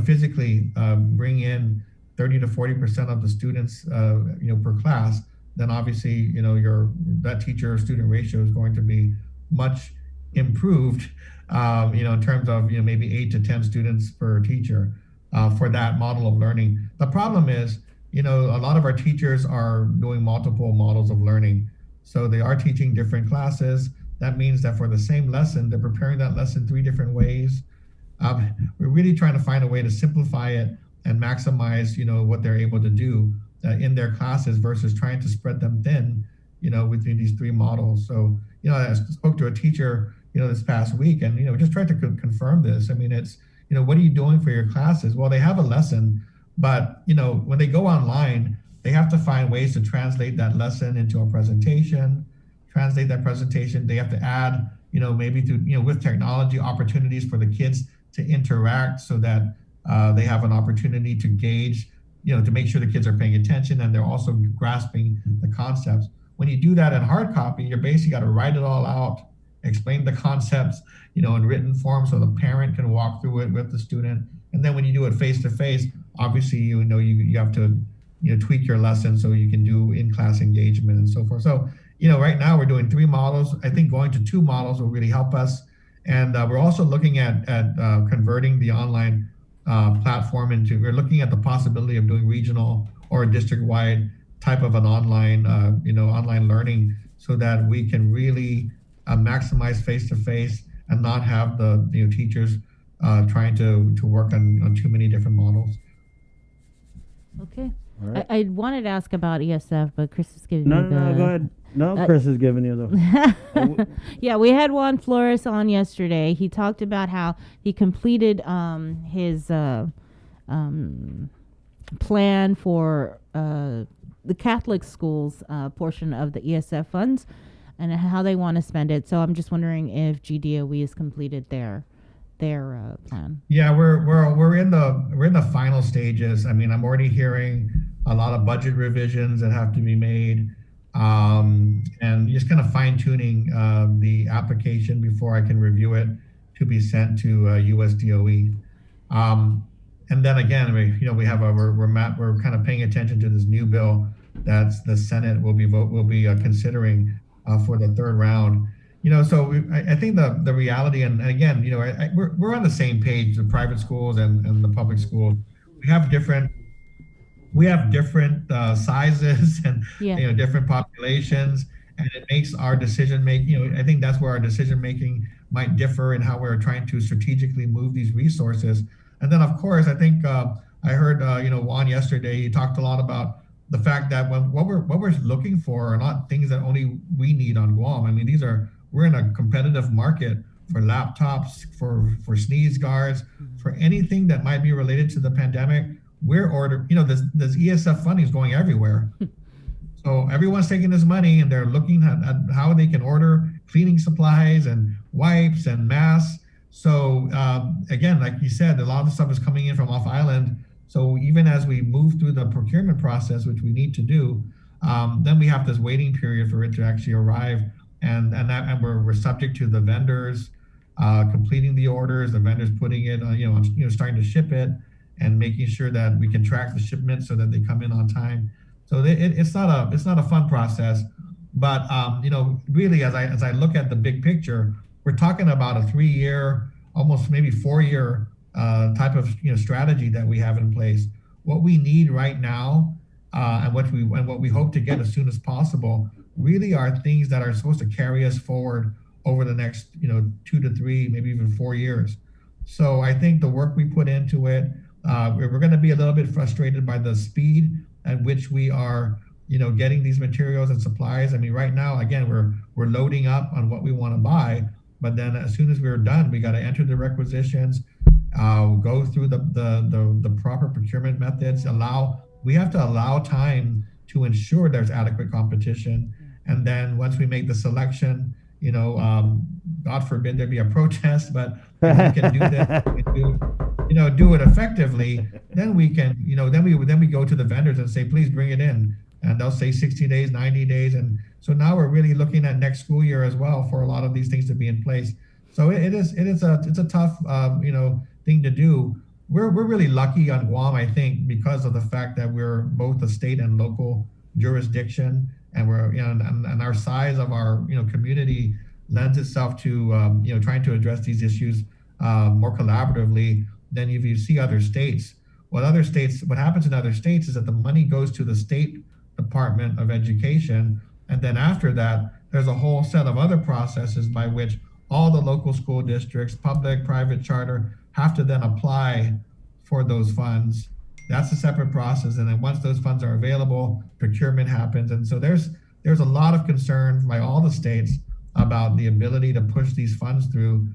physically bring in 30 to 40% of the students per class, then obviously that teacher student ratio is going to be much improved, in terms of maybe 8 to 10 students per teacher for that model of learning. The problem is, a lot of our teachers are doing multiple models of learning. So they are teaching different classes. That means that for the same lesson, they're preparing that lesson 3 different ways. We're really trying to find a way to simplify it and maximize, what they're able to do in their classes versus trying to spread them thin, between these 3 models. So, I spoke to a teacher, this past week, and, just tried to confirm this. I mean, it's, what are you doing for your classes? Well, they have a lesson, but, when they go online, they have to find ways to translate that lesson into a presentation, translate that presentation. They have to add, maybe through, with technology opportunities for the kids to interact so that they have an opportunity to gauge, to make sure the kids are paying attention and they're also grasping the concepts. When you do that in hard copy, you're basically got to write it all out, explain the concepts, in written form so the parent can walk through it with the student. And then when you do it face to face, obviously, you have to, tweak your lesson so you can do in-class engagement and so forth. So, right now we're doing 3 models. I think going to 2 models will really help us. And we're also looking at converting the online platform we're looking at the possibility of doing regional or district-wide type of an online, online learning so that we can really maximize face-to-face and not have the teachers trying to work on too many different models. Okay. All right. I wanted to ask about ESF, but Chris is giving me No, go ahead. No, Chris is giving you the. Yeah, we had Juan Flores on yesterday. He talked about how he completed his plan for the Catholic schools portion of the ESF funds and how they want to spend it. So I'm just wondering if GDOE has completed their plan. Yeah, we're in the final stages. I mean, I'm already hearing a lot of budget revisions that have to be made, and just kind of fine tuning the application before I can review it to be sent to USDOE. And then again, we're kind of paying attention to this new bill that the Senate will be considering for the 3rd round. So I think the reality, and again, we're on the same page, the private schools and the public schools. We have different sizes and different populations, and it makes our decision making. I think that's where our decision making might differ in how we're trying to strategically move these resources. And then, of course, I think I heard Juan yesterday. He talked a lot about the fact that what we're looking for are not things that only we need on Guam. I mean, we're in a competitive market for laptops, for sneeze guards, for anything that might be related to the pandemic. We're this ESF funding is going everywhere. So everyone's taking this money and they're looking at how they can order cleaning supplies and wipes and masks. So again, like you said, a lot of the stuff is coming in from off island. So even as we move through the procurement process, which we need to do, then we have this waiting period for it to actually arrive, and we're subject to the vendors completing the orders, the vendors putting it, starting to ship it, and making sure that we can track the shipments so that they come in on time. So it's not a fun process, but really as I look at the big picture, we're talking about a 3-year, almost maybe 4-year type of strategy that we have in place. What we need right now, and what we hope to get as soon as possible, really are things that are supposed to carry us forward over the next 2 to 3, maybe even 4 years. So I think the work we put into it, we're going to be a little bit frustrated by the speed at which we are getting these materials and supplies. I mean, right now, again, we're loading up on what we want to buy, but then as soon as we're done, we got to enter the requisitions, go through the proper procurement methods. We have to allow time to ensure there's adequate competition, and then once we make the selection, God forbid there be a protest, but we can do that. Do it effectively. Then we can, then we go to the vendors and say, please bring it in, and they'll say 60 days, 90 days, and so now we're really looking at next school year as well for a lot of these things to be in place. So it's a tough thing to do. We're really lucky on Guam, I think, because of the fact that we're both a state and local jurisdiction, and we're and our size of our community lends itself to trying to address these issues more collaboratively than if you see other states. What happens in other states is that the money goes to the state Department of Education, and then after that, there's a whole set of other processes by which all the local school districts, public, private, charter, have to then apply for those funds. That's a separate process, and then once those funds are available, procurement happens. And so there's a lot of concern by all the states about the ability to push these funds through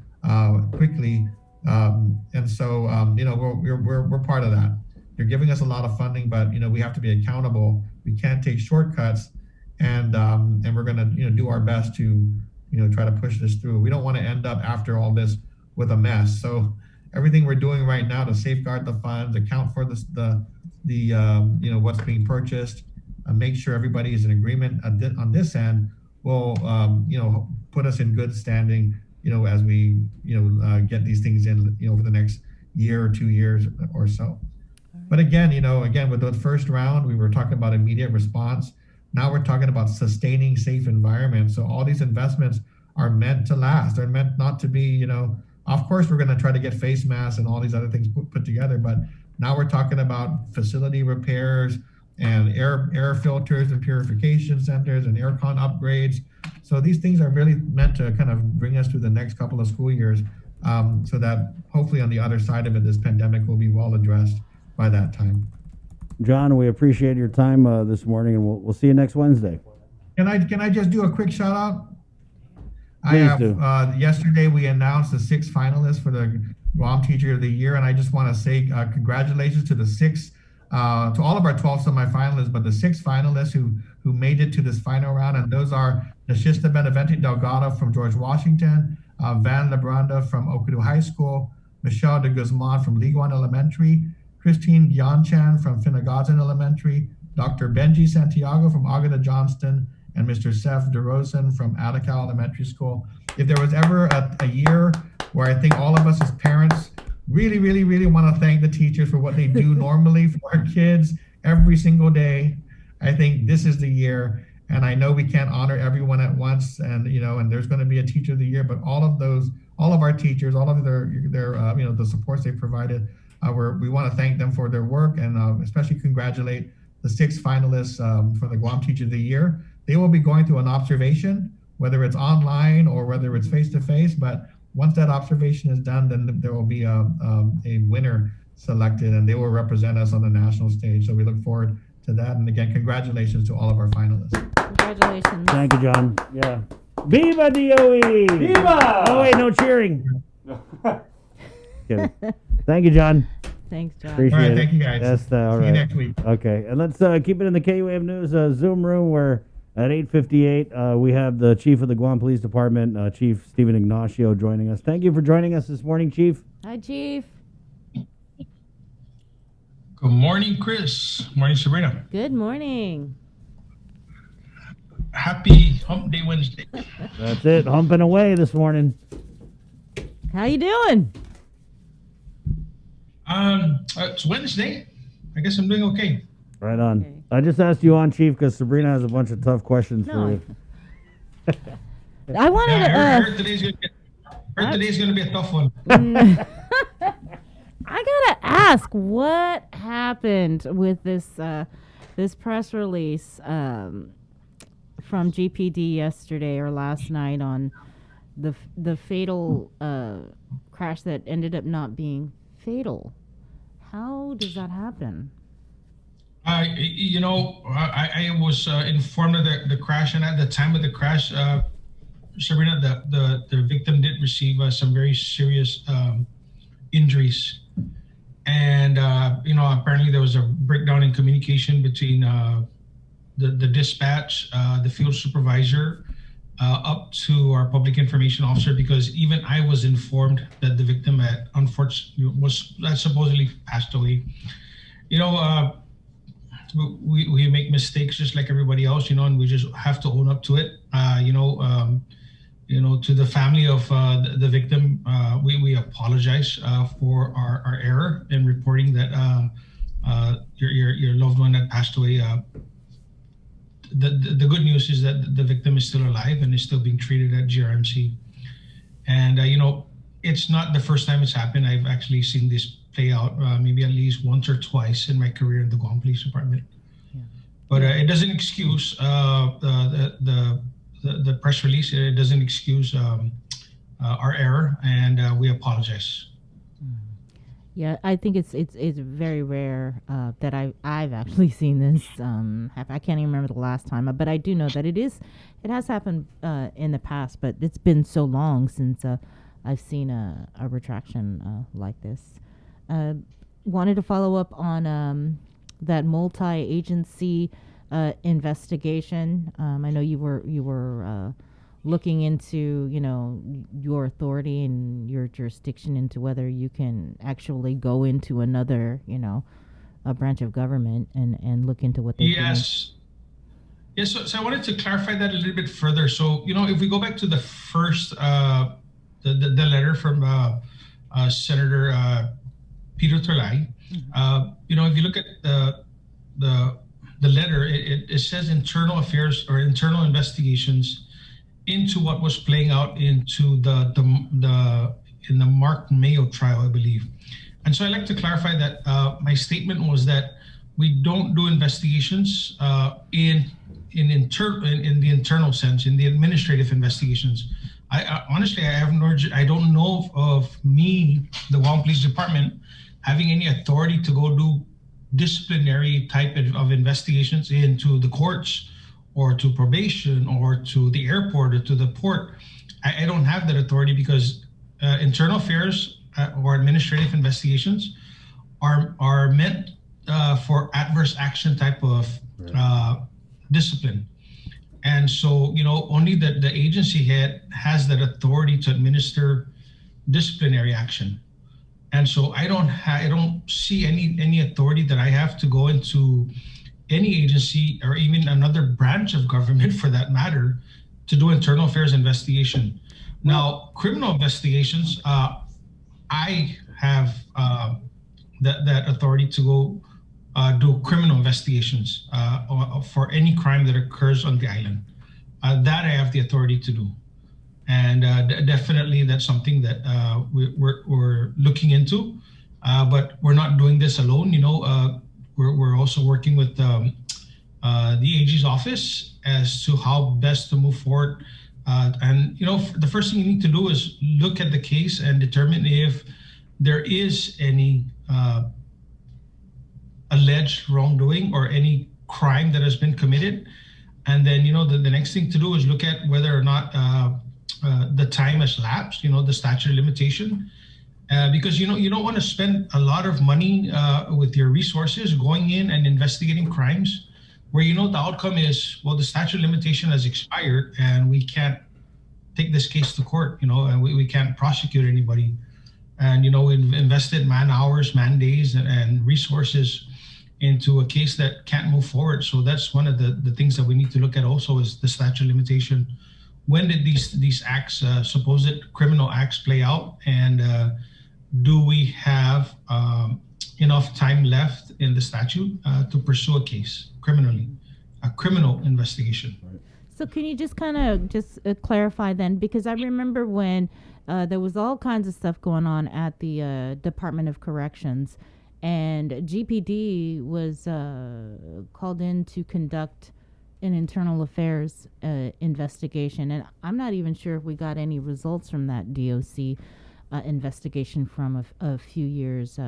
quickly. And so we're part of that. You're giving us a lot of funding, but we have to be accountable. We can't take shortcuts, and we're going to do our best to try to push this through. We don't want to end up after all this with a mess. So everything we're doing right now to safeguard the funds, account for the what's being purchased, make sure everybody is in agreement on this end, will put us in good standing as we get these things in over the next year or 2 years or so. But again, with the first round, we were talking about immediate response. Now we're talking about sustaining safe environments. So all these investments are meant to last. They're meant not to be, of course, we're going to try to get face masks and all these other things put together. But now we're talking about facility repairs and air filters and purification centers and aircon upgrades. So these things are really meant to kind of bring us through the next couple of school years, so that hopefully on the other side of it, this pandemic will be well addressed by that time. John, we appreciate your time this morning, and we'll see you next Wednesday. Can I just do a quick shout out? Please do. Yesterday we announced the 6 finalists for the Guam Teacher of the Year, and I just want to say congratulations to the 6, to all of our 12 semifinalists, but the 6 finalists who made it to this final round, and those are Nashista Benavente Delgado from George Washington, Van Lebranda from Okadu High School, Michelle de Guzman from Liguan Elementary, Christine Gyanchan from Finagazan Elementary, Dr. Benji Santiago from Agata Johnston, and Mr. Seth DeRosen from Attica Elementary School. If there was ever a year where I think all of us as parents really, really, really want to thank the teachers for what they do normally for our kids every single day, I think this is the year. And I know we can't honor everyone at once, and and there's going to be a Teacher of the Year, but all of our teachers, all of their the supports they provided, we want to thank them for their work, and especially congratulate the 6 finalists for the Guam Teacher of the Year. They will be going through an observation, whether it's online or whether it's face-to-face, but once that observation is done, then there will be a winner selected, and they will represent us on the national stage. So we look forward to that. And again, congratulations to all of our finalists. Congratulations. Thank you, John. Yeah. Viva DOE! Viva! Oh, wait, no cheering. Kidding. Thank you, John. Thanks, John. Appreciate All right, it. thank you, guys. Yes, all See right. you next week. Okay, and let's keep it in the KUAM News Zoom room where at 8:58 we have the Chief of the Guam Police Department, Chief Stephen Ignacio, joining us. Thank you for joining us this morning, Chief. Hi, Chief. Good morning, Chris. Morning, Sabrina. Good morning. Happy Hump Day Wednesday. That's it, humping away this morning. How you doing? It's Wednesday. I guess I'm doing okay. Right on. Okay. I just asked you on, Chief, because Sabrina has a bunch of tough questions for you. I wanted I to. heard today's gonna be a tough one. I gotta ask, what happened with this this press release from GPD yesterday or last night on the fatal crash that ended up not being fatal? How does that happen? I was informed of the crash, and at the time of the crash, Sabrina, the victim did receive some very serious injuries. And, apparently there was a breakdown in communication between the dispatch, the field supervisor, up to our public information officer, because even I was informed that the victim had supposedly passed away. We make mistakes just like everybody else, and we just have to own up to it. To the family of the victim, we apologize for our error in reporting that your loved one had passed away. The good news is that the victim is still alive and is still being treated at GRMC. And, it's not the first time it's happened. I've actually seen this play out maybe at least once or twice in my career in the Guam Police Department. Yeah. But it doesn't excuse the press release. It doesn't excuse our error, and we apologize. Yeah, I think it's very rare that I've actually seen this happen. I can't even remember the last time, but I do know that it has happened in the past. But it's been so long since I've seen a retraction like this. Wanted to follow up on that multi-agency investigation. I know you were looking into, your authority and your jurisdiction into whether you can actually go into another, a branch of government and look into what they're doing. Yes. Yes. So I wanted to clarify that a little bit further. So, if we go back to the first, the letter from Senator Peter Turlay, if you look at the letter, it says internal affairs or internal investigations into what was playing out into in the Mark Mayo trial, I believe. And so I'd like to clarify that my statement was that we don't do investigations in the internal sense, in the administrative investigations. I honestly, I don't know of the Guam Police Department, having any authority to go do disciplinary type of investigations into the courts or to probation or to the airport or to the port. I don't have that authority because internal affairs or administrative investigations are meant for adverse action type of discipline. And so, only the agency head has that authority to administer disciplinary action. And so I don't see any authority that I have to go into any agency or even another branch of government for that matter to do internal affairs investigation. Now, criminal investigations, I have that authority to go do criminal investigations for any crime that occurs on the island. That I have the authority to do. And definitely that's something that we're looking into, but we're not doing this alone. We're also working with the AG's office as to how best to move forward. And the first thing you need to do is look at the case and determine if there is any alleged wrongdoing or any crime that has been committed. And then, the next thing to do is look at whether or not the time has lapsed, the statute of limitation. Because, you don't want to spend a lot of money with your resources going in and investigating crimes where, the outcome is, well, the statute of limitation has expired and we can't take this case to court, and we can't prosecute anybody. And, we've invested man hours, man days, and resources into a case that can't move forward. So that's one of the things that we need to look at also is the statute of limitation. When did these acts, supposed criminal acts, play out? And do we have enough time left in the statute to pursue a case criminally, a criminal investigation? So can you just kind of clarify then? Because I remember when there was all kinds of stuff going on at the Department of Corrections, and GPD was called in to conduct an internal affairs investigation. And I'm not even sure if we got any results from that DOC investigation from a few years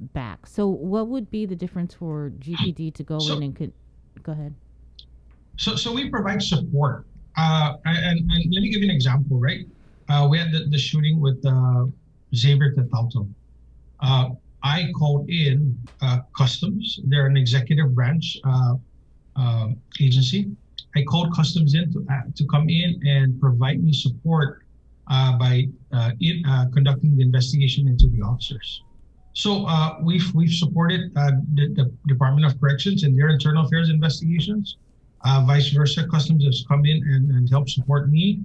back. So what would be the difference for GPD to go in and go ahead? So we provide support. And let me give you an example, right? We had the shooting with Xavier Tatalto. I called in Customs. They're an executive branch agency. I called Customs in to come in and provide me support by conducting the investigation into the officers. So we've supported the Department of Corrections in their internal affairs investigations. Vice versa, Customs has come in and helped support me.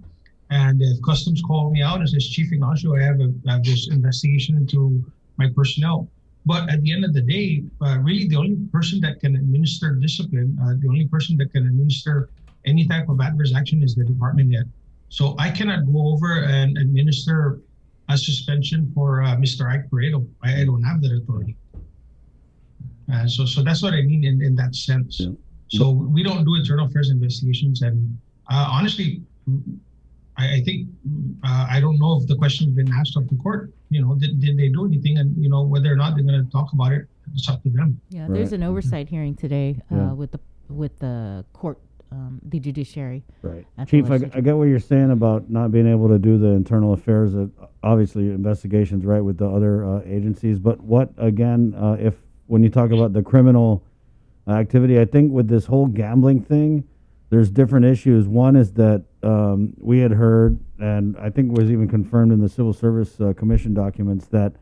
And if Customs called me out and says, Chief Ignacio, I have this investigation into my personnel. But at the end of the day, really the only person that can administer discipline, the only person that can administer any type of adverse action is the department head. So I cannot go over and administer a suspension for Mr. Ike Pareto. I don't have that authority. So that's what I mean in that sense. Yeah. So we don't do internal affairs investigations. And honestly, I think, I don't know if the question has been asked of the court, did they do anything? And, whether or not they're going to talk about it, it's up to them. Yeah, there's an oversight hearing today with the court, the judiciary. Right. Chief, I get what you're saying about not being able to do the internal affairs, obviously investigations, right, with the other agencies. But what, again, when you talk about the criminal activity, I think with this whole gambling thing, there's different issues. One is that we had heard, and I think was even confirmed in the Civil Service Commission documents, that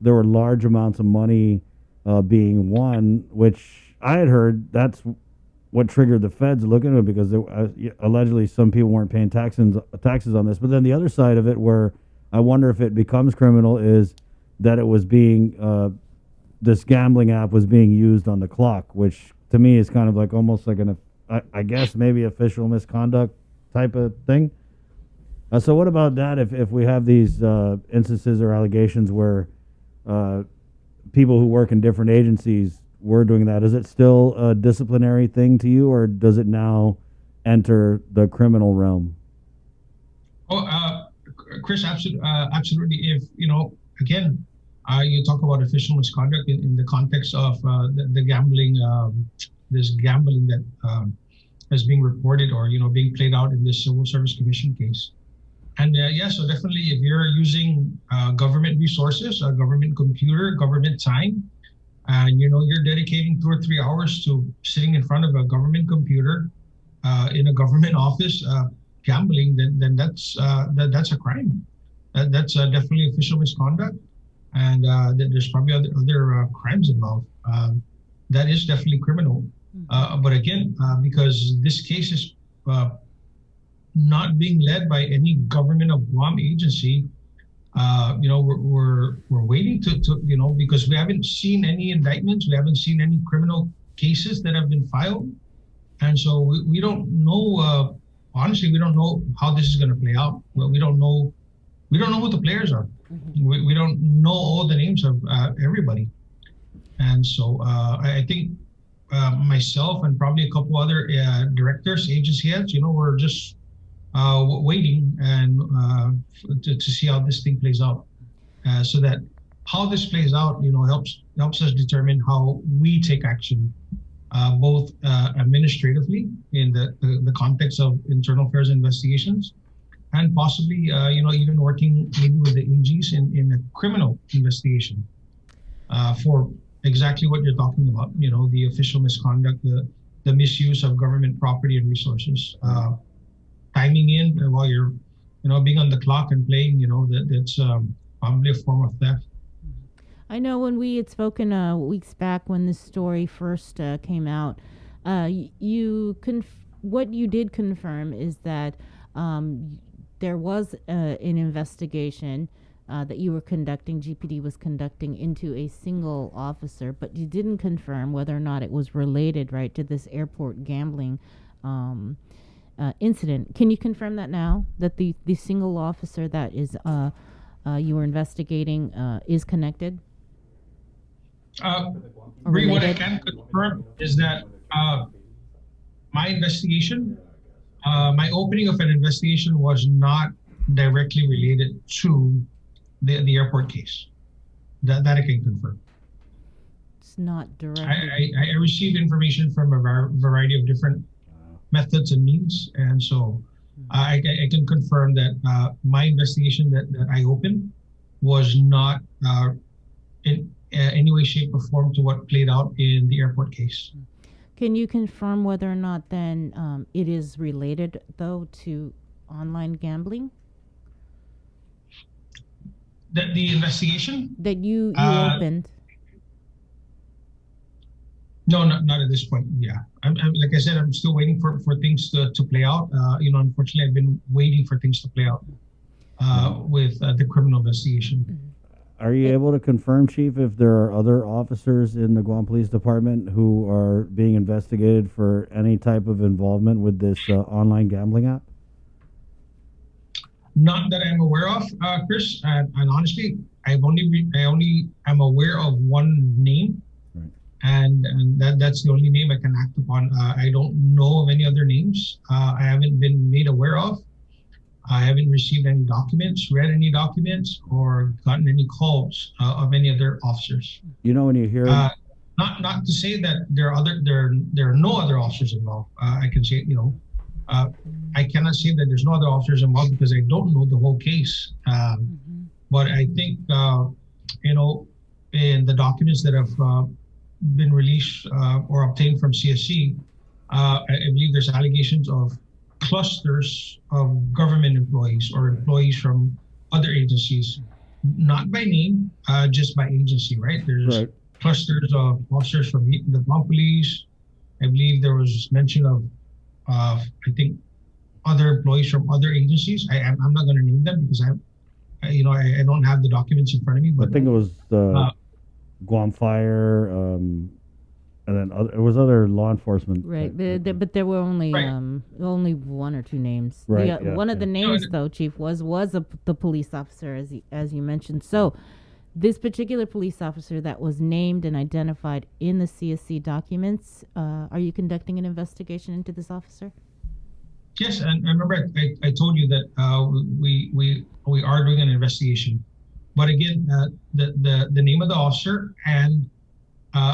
there were large amounts of money being won, which I had heard that's what triggered the feds looking at it, because allegedly some people weren't paying taxes on this. But then the other side of it, where I wonder if it becomes criminal, is that it was being this gambling app was being used on the clock, which to me is kind of like almost like I guess maybe official misconduct type of thing. So what about that if we have these instances or allegations where people who work in different agencies were doing that? Is it still a disciplinary thing to you, or does it now enter the criminal realm? Oh, Chris, absolutely. If, again, you talk about official misconduct in the context of the gambling, this gambling that is being reported or, being played out in this Civil Service Commission case. And so definitely if you're using government resources, a government computer, government time, and, you're dedicating 2 or 3 hours to sitting in front of a government computer in a government office gambling, then that's a crime. That's definitely official misconduct. And there's probably other crimes involved. That is definitely criminal. But again, because this case is not being led by any government of Guam agency, we're waiting to because we haven't seen any indictments, we haven't seen any criminal cases that have been filed, and so we don't know. Honestly, we don't know how this is going to play out. We don't know who the players are. Mm-hmm. We don't know all the names of everybody, and so I think myself and probably a couple other directors, agency heads, we're just waiting and to see how this thing plays out, so that how this plays out, helps us determine how we take action both administratively in the context of internal affairs investigations, and possibly even working maybe with the AGs in a criminal investigation for exactly what you're talking about. The official misconduct, the misuse of government property and resources, timing in while you're being on the clock and playing. That's probably a form of theft. I know when we had spoken weeks back when this story first came out, what you did confirm is that there was an investigation that you were conducting, GPD was conducting into a single officer, but you didn't confirm whether or not it was related, right, to this airport gambling incident. Can you confirm that now, that the single officer that is you were investigating is connected? What I can confirm is that my investigation, my opening of an investigation was not directly related to the airport case. That I can confirm. It's not directly. I received information from a variety of different methods and means, and so I can confirm that my investigation that I opened was not in any way, shape, or form to what played out in the airport case. Can you confirm whether or not then it is related, though, to online gambling? The investigation? That you opened? No, not at this point. Yeah, I'm like I said, I'm still waiting for things to play out. Unfortunately, I've been waiting for things to play out with the criminal investigation. Are you able to confirm, Chief, if there are other officers in the Guam Police Department who are being investigated for any type of involvement with this online gambling app? Not that I'm aware of, Chris. And honestly, I only am aware of one name, right. and that's the only name I can act upon. I don't know of any other names. I haven't been made aware of. I haven't received any documents, read any documents, or gotten any calls of any other officers. When you hear not to say that there are no other officers involved. I can say I cannot say that there's no other officers involved because I don't know the whole case. But I think in the documents that have been released or obtained from CSC, I believe there's allegations of clusters of government employees or employees from other agencies, not by name, just by agency, right? There's clusters of officers from the Guam Police. I believe there was mention of, I think, other employees from other agencies. I'm not going to name them because I don't have the documents in front of me. But I think it was Guam Fire, and then it was other law enforcement. Right, but there were only one or two names. Right. One of the names, though, Chief, was the police officer, as you mentioned. So, this particular police officer that was named and identified in the CSC documents, are you conducting an investigation into this officer? Yes, and remember I told you that we are doing an investigation. But again, the name of the officer and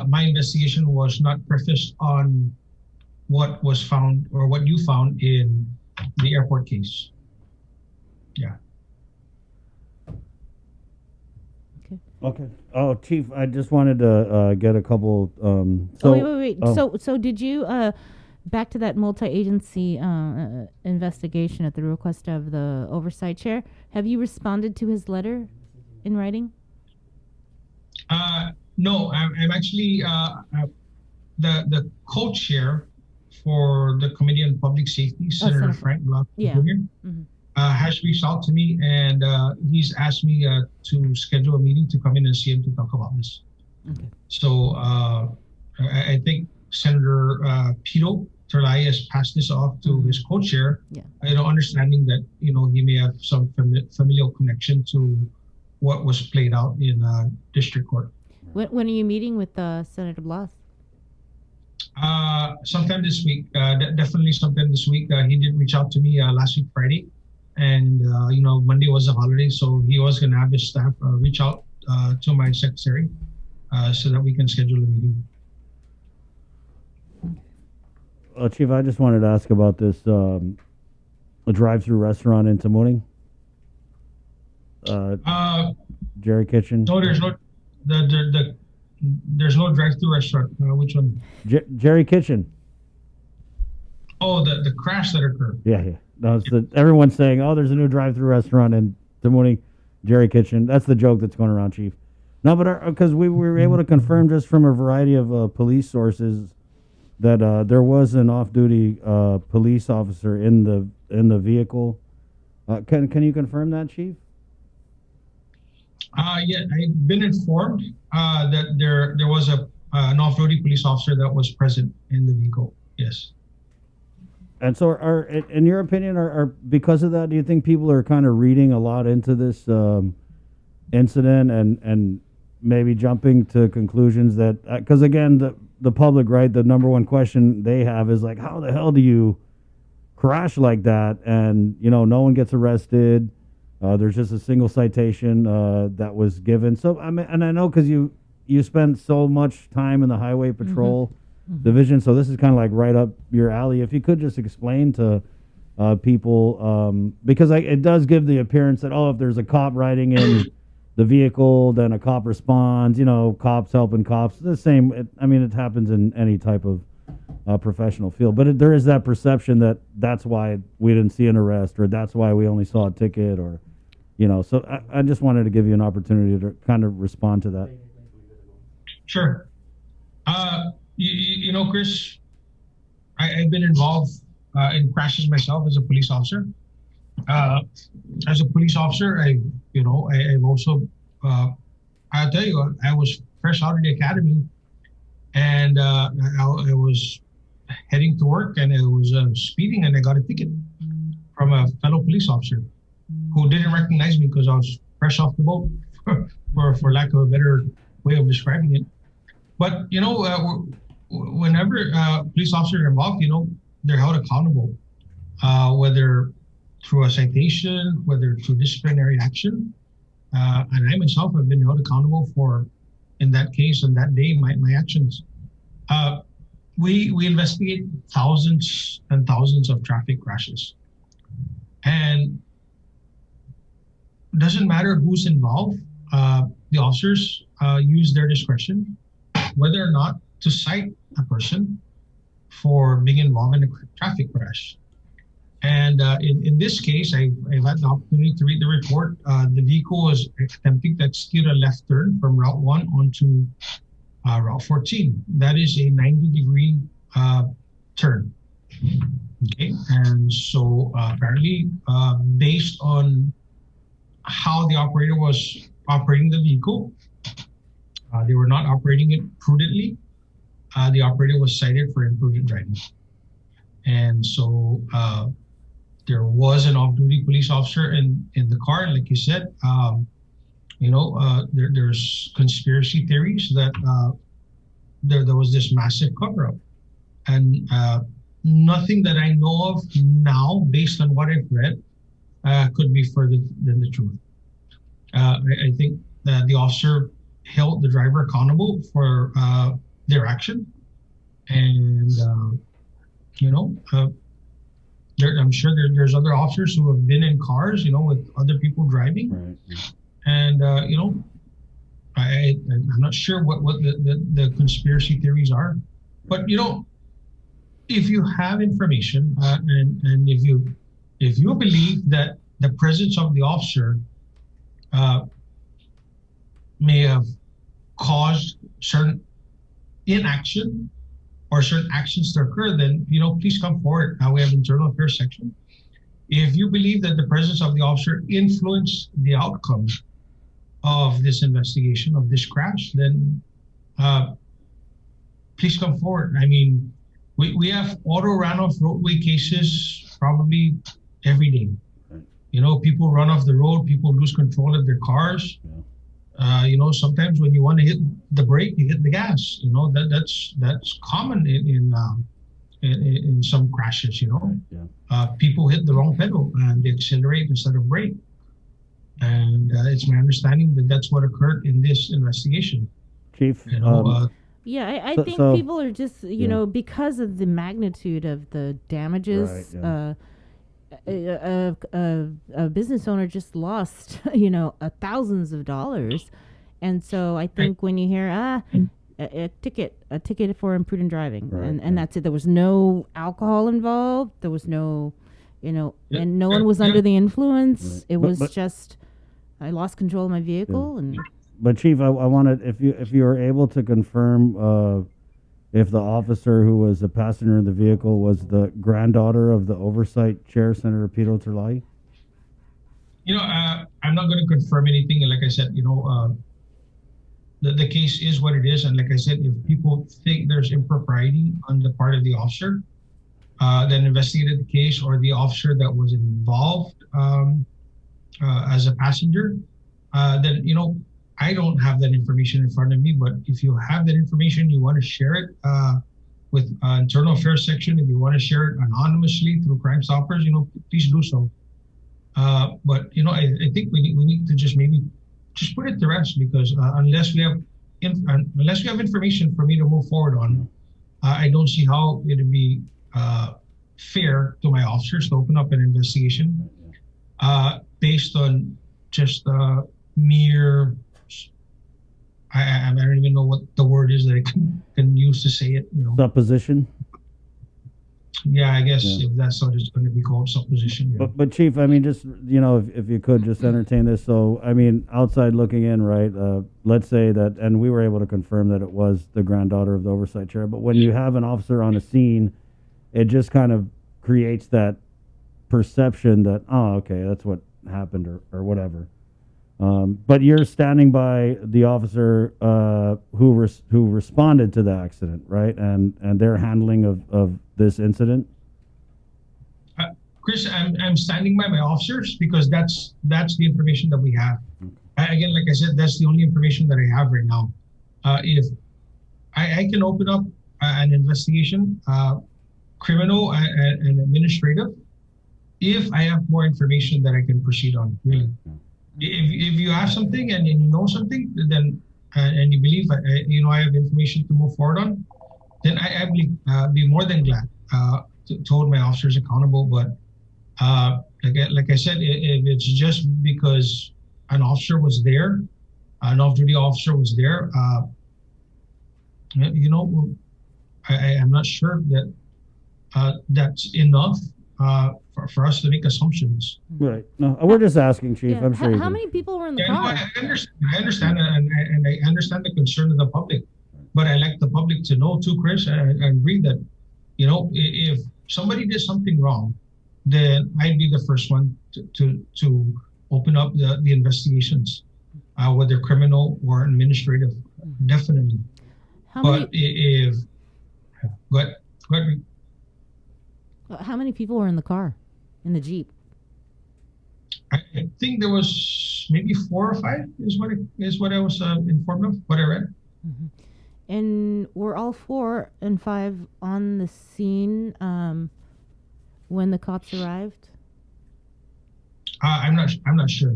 my investigation was not prefaced on what was found or what you found in the airport case. Yeah. Okay. Oh, Chief, I just wanted to get a couple. Wait. Oh. So did you back to that multi-agency investigation at the request of the oversight chair? Have you responded to his letter in writing? No, I'm actually the co-chair for the Committee on Public Safety, Senator Frank Blanco Jr. Has reached out to me, and he's asked me to schedule a meeting to come in and see him to talk about this. Okay. So I think Senator Pito Terlay has passed this off to his co-chair, understanding that he may have some familial connection to what was played out in district court. When are you meeting with Senator Blas? Sometime this week. Definitely sometime this week. He did reach out to me last week Friday, and Monday was a holiday, so he was going to have his staff reach out to my secretary so that we can schedule a meeting. Chief, I just wanted to ask about this a drive-through restaurant in Tamuning. Jerry Kitchen. No, there's no there's no drive-through restaurant. Which one? Jerry Kitchen. Oh, the crash that occurred. Yeah. No, everyone's saying, oh, there's a new drive-through restaurant in Tamuning, Jerry Kitchen. That's the joke that's going around, Chief. No, but because we were able to confirm just from a variety of police sources that there was an off-duty police officer in the vehicle. Can you confirm that, Chief? Yeah, I've been informed that there was an off-duty police officer that was present in the vehicle. Yes. And so, in your opinion, are because of that, do you think people are kind of reading a lot into this incident and maybe jumping to conclusions that, because again, the public, right, the number one question they have is like, how the hell do you crash like that? And, no one gets arrested. There's just a single citation that was given. So, I mean, and I know because you spend so much time in the highway patrol division, so this is kind of like right up your alley. If you could just explain to people, because it does give the appearance that, if there's a cop riding in the vehicle, then a cop responds, cops helping cops. The same, it happens in any type of professional field. But there is that perception that that's why we didn't see an arrest, or that's why we only saw a ticket, or, So I just wanted to give you an opportunity to kind of respond to that. Sure. Chris, I've been involved in crashes myself as a police officer. As a police officer, I've also, I'll tell you, I was fresh out of the academy, and I was heading to work, and I was speeding, and I got a ticket from a fellow police officer who didn't recognize me because I was fresh off the boat, for lack of a better way of describing it. But, whenever police officers are involved, they're held accountable, whether through a citation, whether through disciplinary action. And I myself have been held accountable for, in that case, on that day, my actions. We investigate thousands and thousands of traffic crashes. And it doesn't matter who's involved, the officers use their discretion, whether or not to cite a person for being involved in a traffic crash. And in this case, I've had the opportunity to read the report. The vehicle was attempting to execute a left turn from Route 1 onto Route 14. That is a 90-degree turn. Okay, and so apparently, based on how the operator was operating the vehicle, they were not operating it prudently. The operator was cited for imprudent driving. And so there was an off-duty police officer in the car. And like you said, there's conspiracy theories that there was this massive cover-up. And nothing that I know of now, based on what I've read, could be further than the truth. I think that the officer held the driver accountable for their action. And, I'm sure there's other officers who have been in cars, with other people driving. Right. And, I'm not sure what the conspiracy theories are. But, if you have information and if you believe that the presence of the officer may have caused certain inaction or certain actions to occur, then, please come forward. We have internal affairs section. If you believe that the presence of the officer influenced the outcome of this investigation, of this crash, then please come forward. I mean, we have auto runoff roadway cases probably every day. People run off the road, people lose control of their cars. Sometimes when you want to hit the brake, you hit the gas. That's common in some crashes. People hit the wrong pedal and they accelerate instead of brake. And it's my understanding that that's what occurred in this investigation. Chief, Yeah, I So- think so- people are just, you know, because of the magnitude of the damages, Right, a business owner just lost, you know, thousands of dollars. And so I think when you hear, a ticket for imprudent driving, Right, and that's it. There was no alcohol involved. There was no, you know, and no one was under the influence. It But- was but- just, I lost control of my vehicle, and But Chief, I wanted if you were able to confirm if the officer who was a passenger in the vehicle was the granddaughter of the oversight chair, Senator Pito Terlai. You know, I'm not going to confirm anything. And like I said, you know, the case is what it is. And like I said, if people think there's impropriety on the part of the officer that investigated the case, or the officer that was involved as a passenger, then, you know, I don't have that information in front of me. But if you have that information, you want to share it with Internal Affairs section, if you want to share it anonymously through Crime Stoppers, you know, please do so. But you know, I think we need to just maybe just put it to rest, because unless we have information for me to move forward on, I don't see how it would be fair to my officers to open up an investigation based on just mere. I don't even know what the word is that I can use to say it. You know, Supposition. Yeah, I guess if that's what it's going to be called, supposition. Yeah. But Chief, I mean, just, you know, if you could just entertain this. So, I mean, outside looking in, right? Let's say that, and we were able to confirm that it was the granddaughter of the oversight chair. But when you have an officer on a scene, it just kind of creates that perception that, oh, okay, that's what happened, or whatever. But you're standing by the officer who responded to the accident, right? And their handling of this incident. Chris, I'm standing by my officers because that's the information that we have. Again, like I said, that's the only information that I have right now. If I can open up an investigation, criminal and administrative, if I have more information that I can proceed on, really. If you have something and you know something, then and you believe I have information to move forward on, then I will be more than glad to hold my officers accountable. But like I said, if it's just because an officer was there, an off-duty officer was there, I'm not sure that that's enough for us to make assumptions. Right. No, we're just asking, Chief. Yeah. I'm sure. How many people were in the Yeah, no, car? I understand, and I understand the concern of the public, but I like the public to know too, Chris. I agree that, you know, if somebody did something wrong, then I'd be the first one to open up the investigations, whether criminal or administrative, definitely. But if go ahead. How many people were in the car, in the Jeep? I think there was maybe 4 or 5 is what I was informed of, what I read. Mm-hmm. And were all 4 and 5 on the scene when the cops arrived? I'm not sure.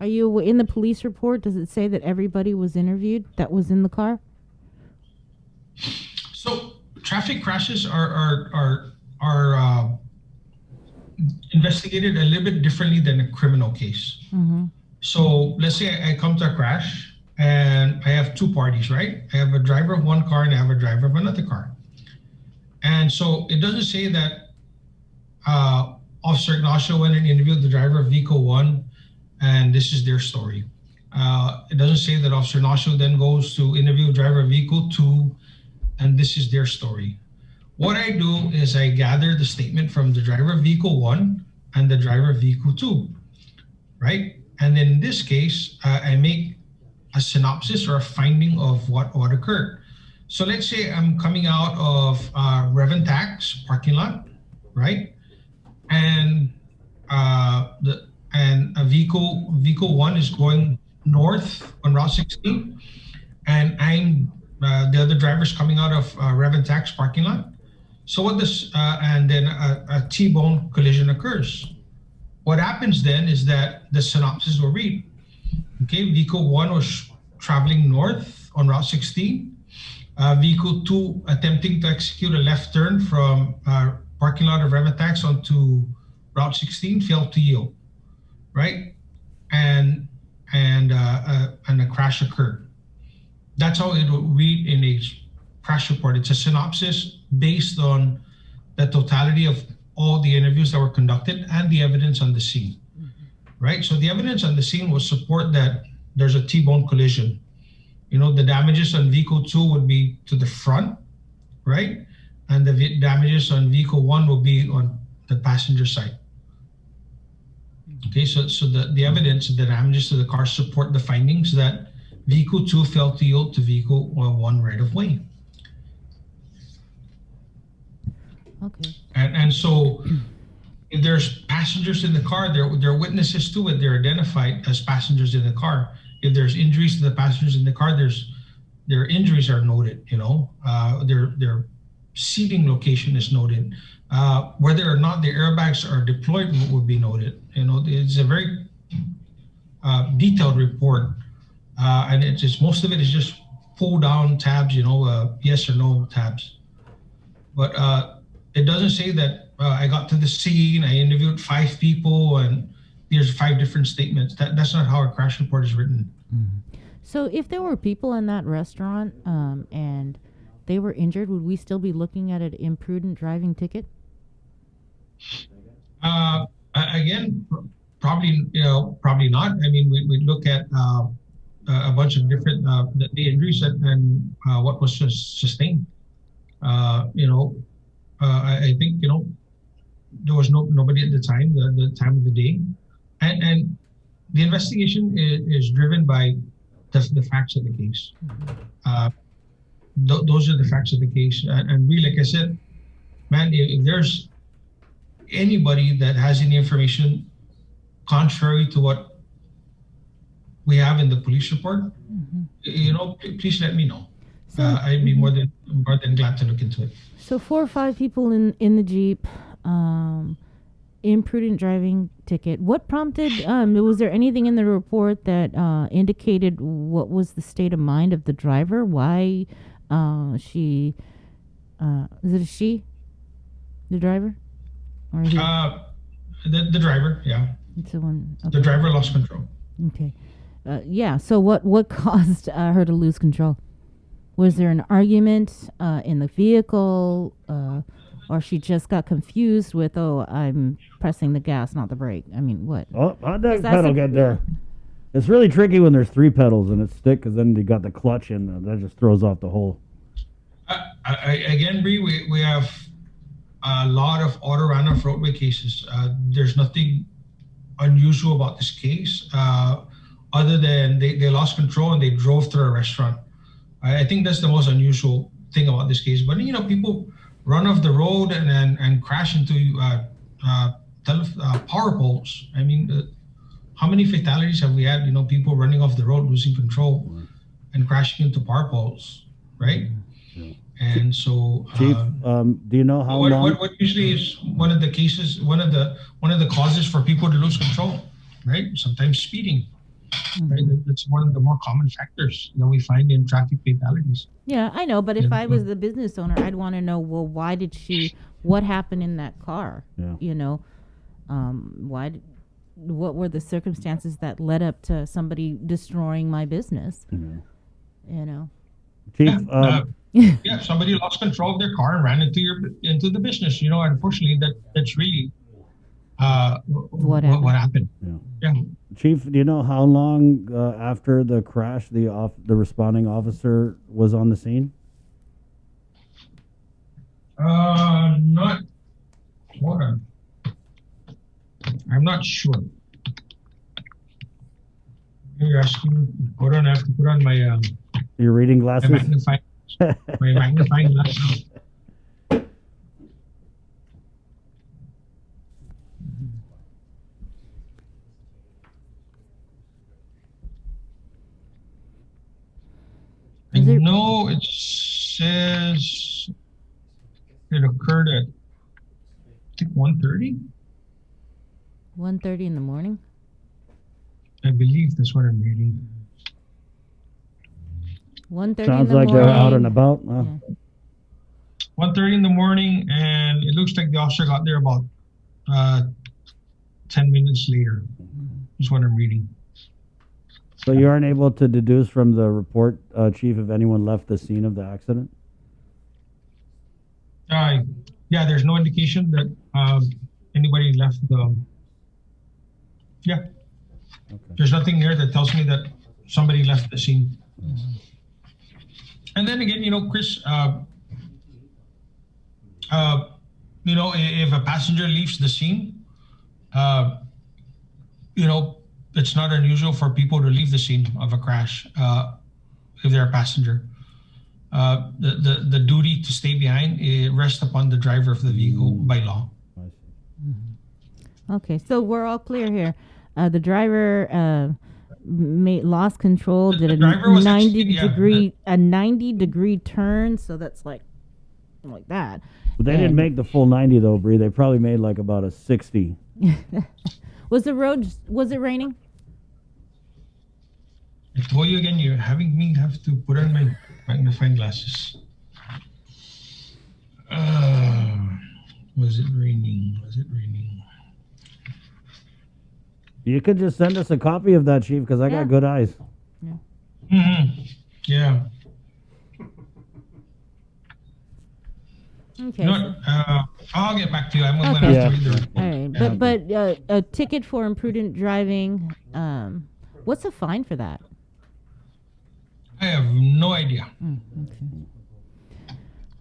Are you in the police report? Does it say that everybody was interviewed that was in the car? So traffic crashes are investigated a little bit differently than a criminal case. Mm-hmm. So let's say I come to a crash and I have 2 parties, right? I have a driver of one car and I have a driver of another car. And so it doesn't say that Officer Ignacio went and interviewed the driver of vehicle 1 and this is their story. It doesn't say that Officer Ignacio then goes to interview driver of vehicle 2 and this is their story. What I do is I gather the statement from the driver of vehicle 1 and the driver of vehicle 2, right? And then in this case, I make a synopsis or a finding of what occurred. So let's say I'm coming out of Reventax parking lot, right? And a vehicle 1 is going north on Route 16, and I'm the other driver's coming out of Reventax parking lot. So what this, and then a T-bone collision occurs. What happens then is that the synopsis will read, okay, vehicle 1 was traveling north on Route 16. Vehicle 2 attempting to execute a left turn from parking lot of Revatax onto Route 16 failed to yield, right? And a crash occurred. That's how it will read in a crash report. It's a synopsis based on the totality of all the interviews that were conducted and the evidence on the scene, right? So the evidence on the scene will support that there's a T-bone collision. You know, the damages on vehicle 2 would be to the front, right? And the damages on vehicle 1 will be on the passenger side. Okay, so the evidence, the damages to the car support the findings that vehicle 2 failed to yield to vehicle 1 right of way. Okay. And so if there's passengers in the car, there are witnesses to it. They're identified as passengers in the car. If there's injuries to the passengers in the car, their injuries are noted, you know, their seating location is noted. Whether or not the airbags are deployed would be noted. You know, it's a very detailed report. And it's just, most of it is just pull down tabs, you know, yes or no tabs. But it doesn't say that I got to the scene, I interviewed 5 people, and there's 5 different statements. That's not how a crash report is written. So if there were people in that restaurant and they were injured, would we still be looking at an imprudent driving ticket? Again, probably not. I mean, we look at a bunch of different the injuries and what was sustained. You know, I think, you know, there was nobody at the time, the time of the day, and the investigation is driven by the facts of the case. Those are the facts of the case, and really, like I said, man, if there's anybody that has any information contrary to what we have in the police report, you know, please let me know. I'd be more than glad to look into it. So 4 or 5 people in the Jeep, imprudent driving ticket. What prompted, was there anything in the report that indicated what was the state of mind of the driver? Why she, is it a she? The driver? Or he? The driver, yeah. It's the one. Okay. The driver lost control. Okay. Yeah, so what caused her to lose control? Was there an argument in the vehicle, or she just got confused with, oh, I'm pressing the gas, not the brake? I mean, what? Oh, how'd that pedal get there? It's really tricky when there's 3 pedals and it's stick, because then you got the clutch in. That just throws off the whole. Again, Bree, we have a lot of auto run-off roadway cases. There's nothing unusual about this case, other than they lost control and they drove through a restaurant. I think that's the most unusual thing about this case. But, you know, people run off the road and crash into power poles. I mean, how many fatalities have we had? You know, people running off the road, losing control, and crashing into power poles, right? Yeah. And so, Chief, do you know how long? What usually is one of the cases, one of the causes for people to lose control, right? Sometimes speeding. Right? That's one of the more common factors that we find in traffic fatalities. Yeah, I know, but if I was the business owner, I'd want to know, well, why did she? What happened in that car? Yeah. You know, what were the circumstances that led up to somebody destroying my business? You know, Chief. Yeah, somebody lost control of their car and ran into the business. You know, unfortunately, that's really what happened. Yeah. Chief, do you know how long after the crash the responding officer was on the scene? Not. Hold on. I'm not sure. You're asking. Hold on, I have to put on my. Your reading glasses. My magnifying glass. No, it says it occurred at, I think, 1:30. 1:30 in the morning. I believe that's what I'm reading. 1:30 in Sounds the like morning. they're out and about. 1:30 in the morning, and it looks like the officer got there about 10 minutes later. Is what I'm reading. So you aren't able to deduce from the report, Chief, if anyone left the scene of the accident? Yeah, there's no indication that anybody left the. Yeah. There's nothing there that tells me that somebody left the scene. And then again, Chris, if a passenger leaves the scene, it's not unusual for people to leave the scene of a crash if they're a passenger. The duty to stay behind rests upon the driver of the vehicle by law. Okay, so we're all clear here. The driver lost control, did a 90-degree turn, so that's like that. But they didn't make the full 90 though, Bree. They probably made like about a 60. Was it raining? I told you again, you're having me have to put on my magnifying glasses. Was it raining? You could just send us a copy of that, Chief, because I got good eyes. Yeah. Okay. I'll get back to you. I'm going to have to read the report. All right, but a ticket for imprudent driving. What's the fine for that? I have no idea. Okay.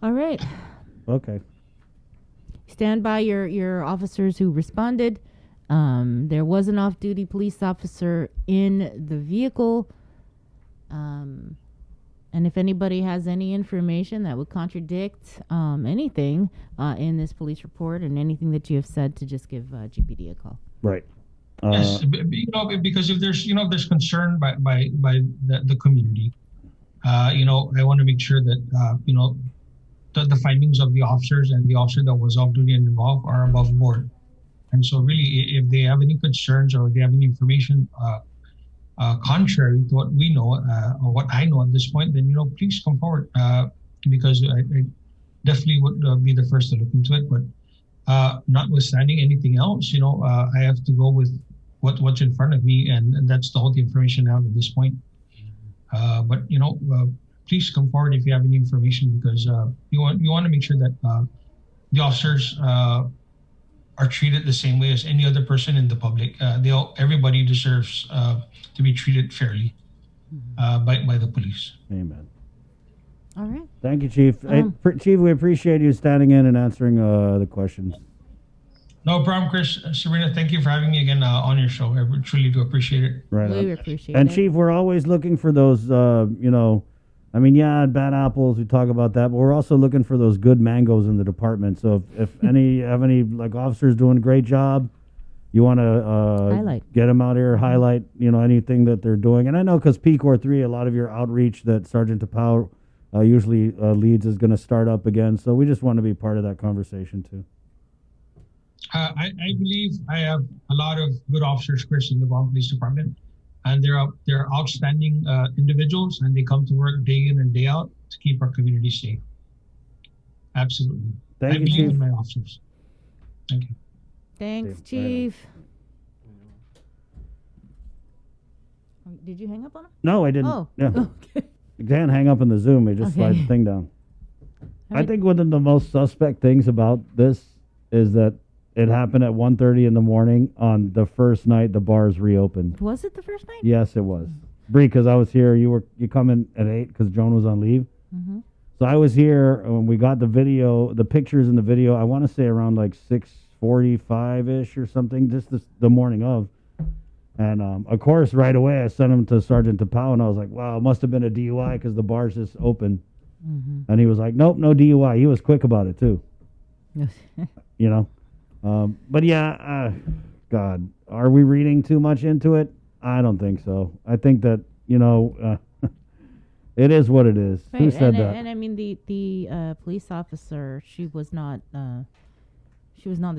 All right. Okay. Stand by your officers who responded. There was an off-duty police officer in the vehicle. And if anybody has any information that would contradict anything in this police report and anything that you have said, to just give GPD a call. Right. Yes, because if there's concern by the community, I want to make sure that the findings of the officers and the officer that was off duty and involved are above board. And so really, if they have any concerns or they have any information contrary to what we know or what I know at this point, then please come forward because I definitely would be the first to look into it. But notwithstanding anything else, I have to go with what's in front of me, and that's the whole information I have at this point. But please come forward if you have any information, because you want to make sure that the officers are treated the same way as any other person in the public. Everybody deserves to be treated fairly by the police. Amen. All right. Thank you, Chief. Chief, we appreciate you standing in and answering the questions. No problem, Chris. Sabrina, thank you for having me again on your show. I truly do appreciate it. Right. We appreciate and it. Chief, we're always looking for those, bad apples, we talk about that, but we're also looking for those good mangoes in the department. So if any officers doing a great job, you want to get them out here, highlight, anything that they're doing. And I know because P-Corps 3, a lot of your outreach that Sergeant Tapau usually leads is going to start up again. So we just want to be part of that conversation too. I believe I have a lot of good officers, Chris, in the Guam Police Department. And they're outstanding individuals, and they come to work day in and day out to keep our community safe. Absolutely. Thank you, believe Chief. in my officers. Thank you. Thanks, Chief. Did you hang up on him? No, I didn't. Oh, Yeah. okay. You can't hang up in the Zoom. You just slide the thing down. I think one of the most suspect things about this is that it happened at 1:30 in the morning on the first night the bars reopened. Was it the first night? Yes, it was. Bree, because I was here. You come in at 8 because Joan was on leave. Mm-hmm. So I was here when we got the pictures in the video. I want to say around like 6:45-ish or something, just the morning of. And of course, right away I sent him to Sergeant Tapau, and I was like, "Wow, it must have been a DUI because the bars just open." Mm-hmm. And he was like, "Nope, no DUI." He was quick about it too. But yeah, God, are we reading too much into it? I don't think so. I think that It is what it is. Right, Who said and, that? And I mean the police officer, she was not the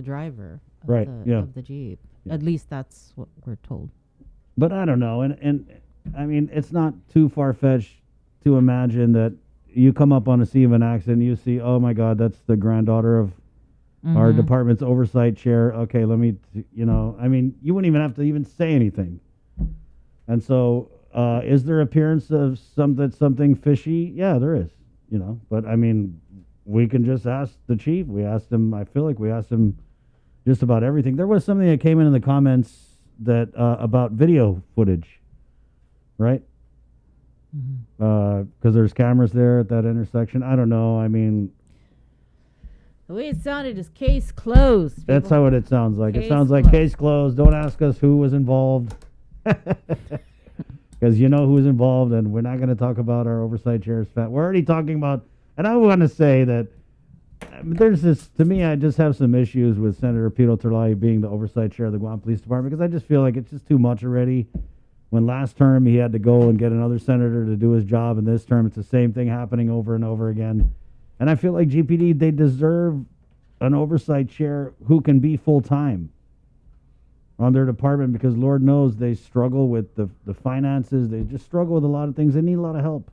driver of, Right, yeah. of the Jeep. At least that's what we're told. But I don't know, and I mean, it's not too far-fetched to imagine that you come up on a scene of an accident, you see, oh my God, that's the granddaughter of our department's oversight chair. Okay, let me, I mean, you wouldn't even have to even say anything. And so, is there appearance of something fishy? Yeah, there is, But I mean, we can just ask the chief. We asked him. I feel like we asked him just about everything. There was something that came in the comments that about video footage, right? Because there's cameras there at that intersection. I don't know. I mean, the way it sounded is case closed. People. That's how it sounds like. Case It sounds like closed. case closed. Don't ask us who was involved. Because you know who was involved, and we're not going to talk about our oversight chair's fat. We're already talking about, and I want to say that there's this, to me, I just have some issues with Senator Pito Terlai being the oversight chair of the Guam Police Department, because I just feel like it's just too much already. When last term he had to go and get another senator to do his job, and this term it's the same thing happening over and over again. And I feel like GPD, they deserve an oversight chair who can be full-time on their department, because Lord knows they struggle with the finances. They just struggle with a lot of things. They need a lot of help.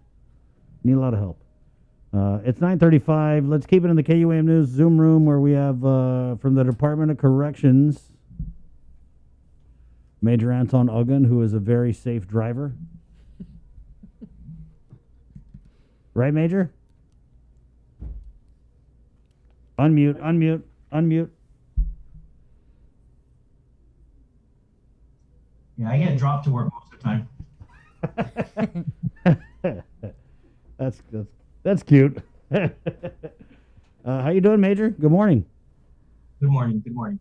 It's 9:35. Let's keep it in the KUAM News Zoom room, where we have from the Department of Corrections, Major Anton Uggan, who is a very safe driver. Right, Major? Unmute. Yeah, I get dropped to work most of the time. That's cute. How you doing, Major? Good morning. Good morning. Good morning.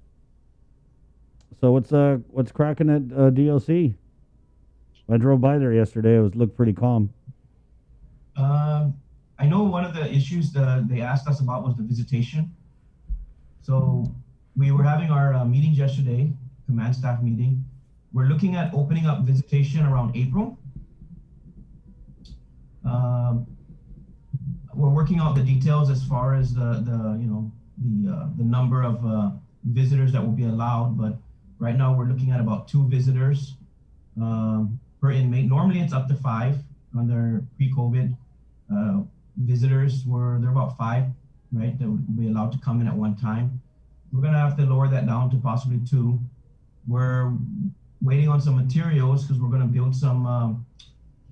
So what's cracking at DOC? I drove by there yesterday. It looked pretty calm. I know one of the issues that they asked us about was the visitation. So we were having our meetings yesterday, command staff meeting. We're looking at opening up visitation around April. We're working out the details as far as the number of visitors that will be allowed, but right now we're looking at about 2 visitors per inmate. Normally it's up to 5 under pre-COVID. Visitors they're about 5, right? That would be allowed to come in at one time. We're gonna have to lower that down to possibly 2. We're waiting on some materials because we're gonna build some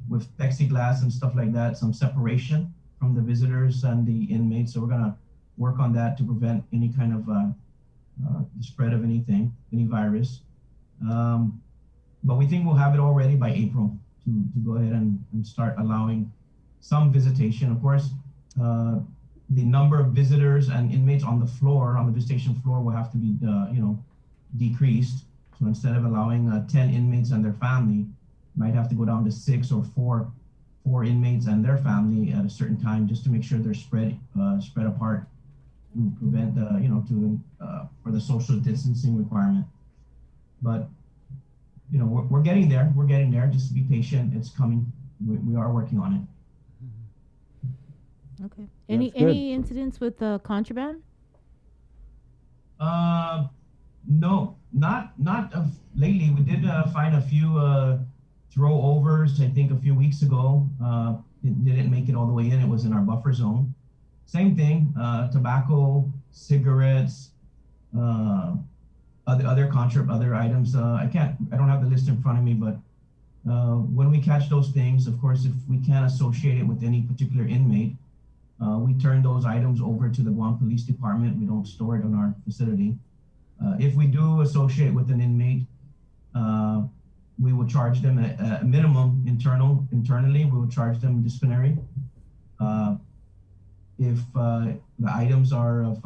with plexiglass and stuff like that, some separation from the visitors and the inmates. So we're gonna work on that to prevent any kind of the spread of any virus. But we think we'll have it all ready by April to go ahead and start allowing some visitation. Of course, the number of visitors and inmates on the visitation floor will have to be, decreased. So instead of allowing 10 inmates and their family, might have to go down to 6 or 4 inmates and their family at a certain time, just to make sure they're spread apart to prevent for the social distancing requirement. But we're getting there. We're getting there. Just be patient. It's coming. We are working on it. Okay. Any incidents with contraband? No, not of lately. We did find a few throwovers, I think a few weeks ago. It didn't make it all the way in. It was in our buffer zone. Same thing, tobacco, cigarettes, other items. I don't have the list in front of me, but when we catch those things, of course, if we can't associate it with any particular inmate, we turn those items over to the Guam Police Department. We don't store it in our facility. If we do associate with an inmate, we will charge them a minimum internally. We will charge them disciplinary. If the items are of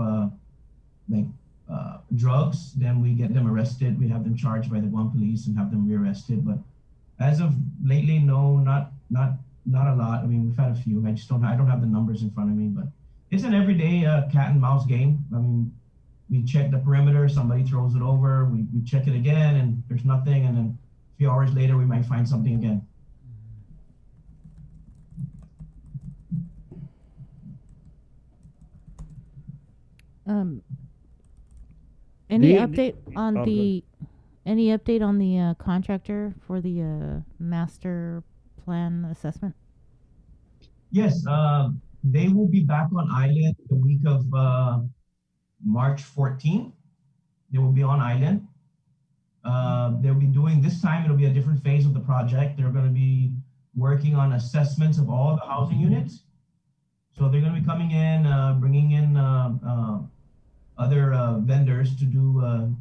drugs, then we get them arrested. We have them charged by the Guam Police and have them rearrested. But as of lately, no, not a lot. I mean, we've had a few. I don't have the numbers in front of me, but it's an everyday cat and mouse game. I mean, we check the perimeter, somebody throws it over, we check it again, and there's nothing, and then a few hours later, we might find something again. Any The- update on oh, the any update on the contractor for the master plan assessment? Yes, they will be back on island the week of March 14th. They will be on island. They'll be doing, this time it'll be a different phase of the project. They're going to be working on assessments of all the housing units. So they're going to be coming in, bringing in other vendors to do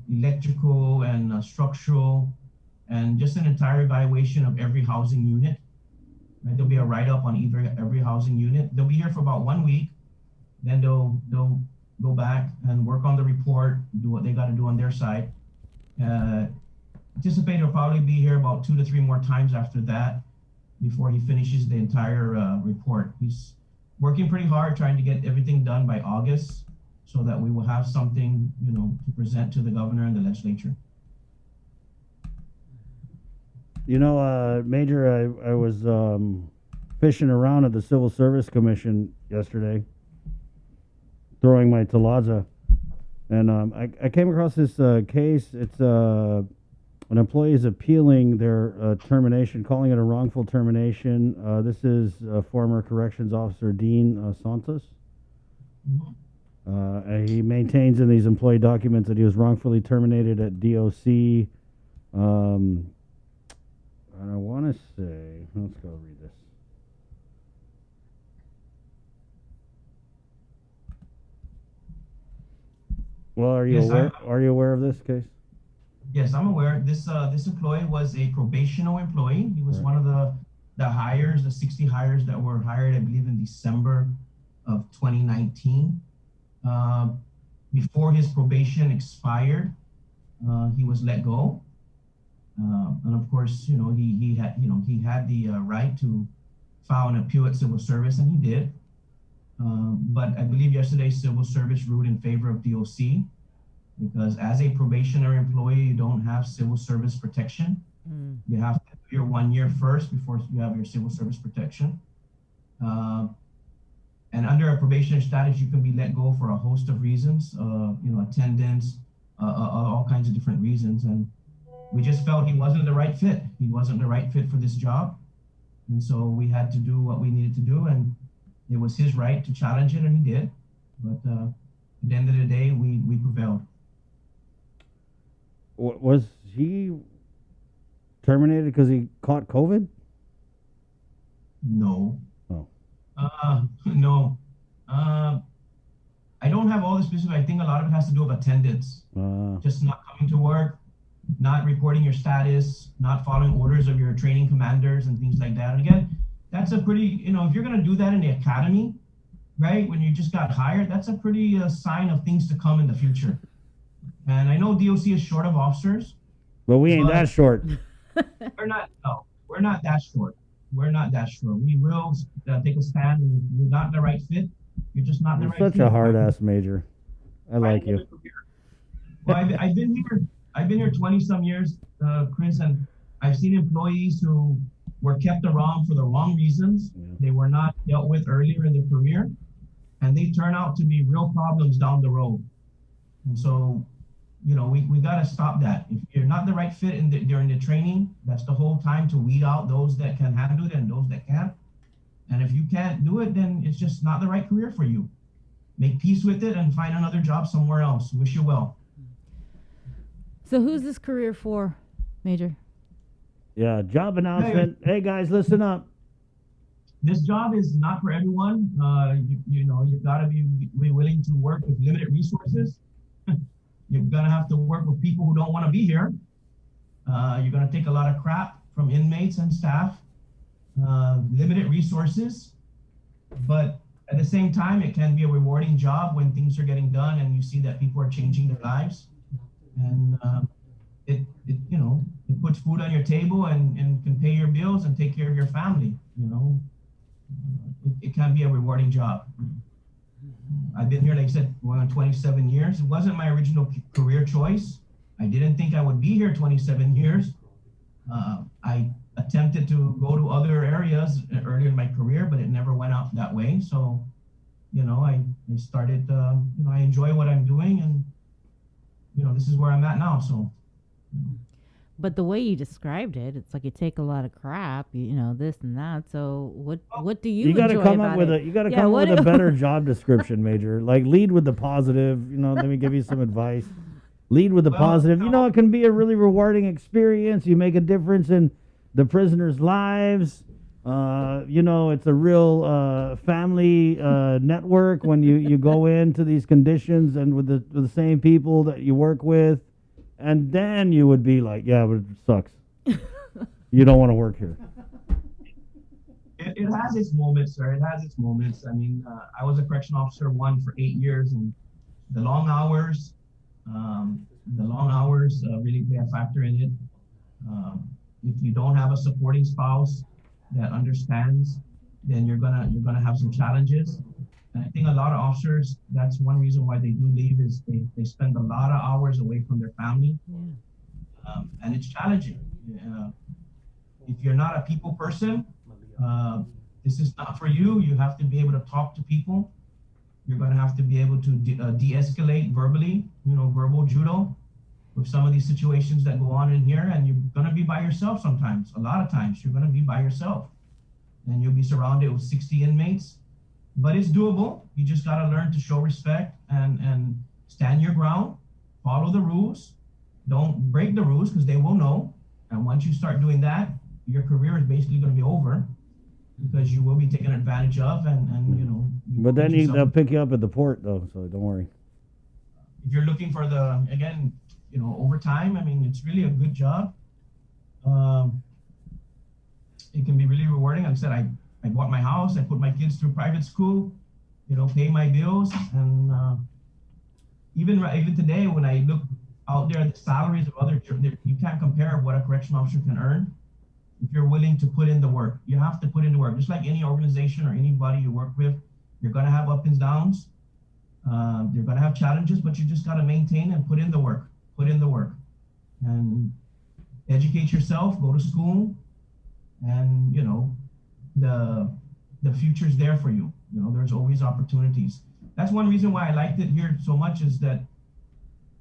electrical and structural and just an entire evaluation of every housing unit. Right? There'll be a write-up on every housing unit. They'll be here for about 1 week. Then they'll go back and work on the report, do what they got to do on their side. Anticipate he'll probably be here about 2 to 3 more times after that before he finishes the entire report. He's working pretty hard trying to get everything done by August so that we will have something, to present to the governor and the legislature. Major, I was fishing around at the Civil Service Commission yesterday, throwing my Talaza, and I came across this case. It's an employee is appealing their termination, calling it a wrongful termination. This is former corrections officer Dean Santos. He maintains in these employee documents that he was wrongfully terminated at DOC. And I want to say, let's go read this. Well, are you aware of this case? Yes, I'm aware. This employee was a probational employee. He was one of the hires, the 60 hires that were hired, I believe, in December of 2019. Before his probation expired, he was let go. And of course, he had the right to file an appeal at civil service, and he did. But I believe yesterday civil service ruled in favor of DOC because as a probationary employee, you don't have civil service protection. You have to do your 1 year first before you have your civil service protection. And under a probationary status, you can be let go for a host of reasons, attendance, all kinds of different reasons. And we just felt he wasn't the right fit. He wasn't the right fit for this job. And so we had to do what we needed to do. And it was his right to challenge it, and he did. But at the end of the day, we prevailed. Was he terminated because he caught COVID? No. Oh. No. I don't have all the specifics. I think a lot of it has to do with attendance. Just not coming to work, not reporting your status, not following orders of your training commanders and things like that. And again, that's a pretty, if you're going to do that in the academy, right, when you just got hired, that's a pretty sign of things to come in the future. And I know DOC is short of officers. Well, we ain't that short. We're not that short. We're not that short. We will take a stand. You're not the right fit. You're just not the You're right fit. such a hard-ass major. I like you. Well, I've been here 20 some years, Chris, and I've seen employees who were kept around for the wrong reasons. They were not dealt with earlier in their career, and they turn out to be real problems down the road. And so, we got to stop that. If you're not the right fit during the training, that's the whole time to weed out those that can handle it and those that can't. And if you can't do it, then it's just not the right career for you. Make peace with it and find another job somewhere else. Wish you well. So who's this career for, Major? Yeah, job announcement. Hey guys, listen up. This job is not for everyone. You've got to be willing to work with limited resources. You're gonna have to work with people who don't want to be here. You're gonna take a lot of crap from inmates and staff. Limited resources, but at the same time, it can be a rewarding job when things are getting done and you see that people are changing their lives. And it puts food on your table and can pay your bills and take care of your family. It can be a rewarding job. I've been here, like I said, going on 27 years. It wasn't my original career choice. I didn't think I would be here 27 years. I attempted to go to other areas earlier in my career, but it never went out that way. So I started, I enjoy what I'm doing, and, this is where I'm at now. So. But the way you described it, it's like you take a lot of crap, this and that. So what do you? You got to enjoy come about up with it? you got to Yeah, come what up with a do- better job description, Major. Like lead with the positive. Let me give you some advice. Lead with the positive. It can be a really rewarding experience. You make a difference in the prisoners' lives. It's a real family network when you go into these conditions and with the same people that you work with. And then you would be like, yeah, but it sucks. You don't want to work here. It has its moments, sir. It has its moments. I mean, I was a correction officer for 8 years, and the long hours really play a factor in it. If you don't have a supporting spouse that understands, then you're gonna have some challenges. And I think a lot of officers, that's one reason why they do leave, is they spend a lot of hours away from their family. And it's challenging. If you're not a people person, this is not for you. You have to be able to talk to people. You're going to have to be able to de-escalate verbally, verbal judo with some of these situations that go on in here. And you're going to be by yourself sometimes. A lot of times you're going to be by yourself. And you'll be surrounded with 60 inmates. But it's doable. You just got to learn to show respect and stand your ground, follow the rules. Don't break the rules, because they will know. And once you start doing that, your career is basically going to be over, because you will be taken advantage of. But then they'll pick you up at the port, though, so don't worry. If you're looking for overtime, I mean, it's really a good job. It can be really rewarding. Like I said, I bought my house, I put my kids through private school, pay my bills. And even today, when I look out there at the salaries of other, you can't compare what a correction officer can earn if you're willing to put in the work. You have to put in the work. Just like any organization or anybody you work with, you're going to have ups and downs. You're going to have challenges, but you just got to maintain and put in the work. Put in the work. And educate yourself, go to school, and, the future's there for you. There's always opportunities. That's one reason why I liked it here so much, is that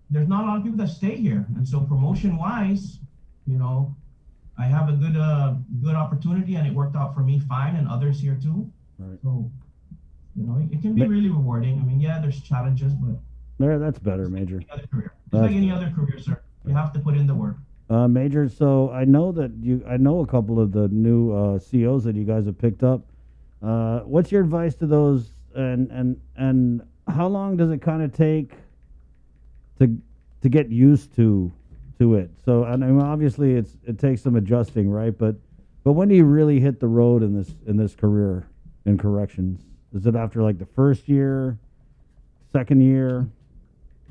there's not a lot of people that stay here. And so promotion-wise, I have a good opportunity, and it worked out for me fine, and others here too. Right. So, it can be really rewarding. I mean, yeah, there's challenges, but That's better, Major. it's like any other career, sir. You have to put in the work. Major, so I know a couple of the new COs that you guys have picked up. What's your advice to those, and how long does it kind of take to get used to it? So, and I mean, obviously it takes some adjusting, right? But when do you really hit the road in this career in corrections? Is it after like the first year, second year?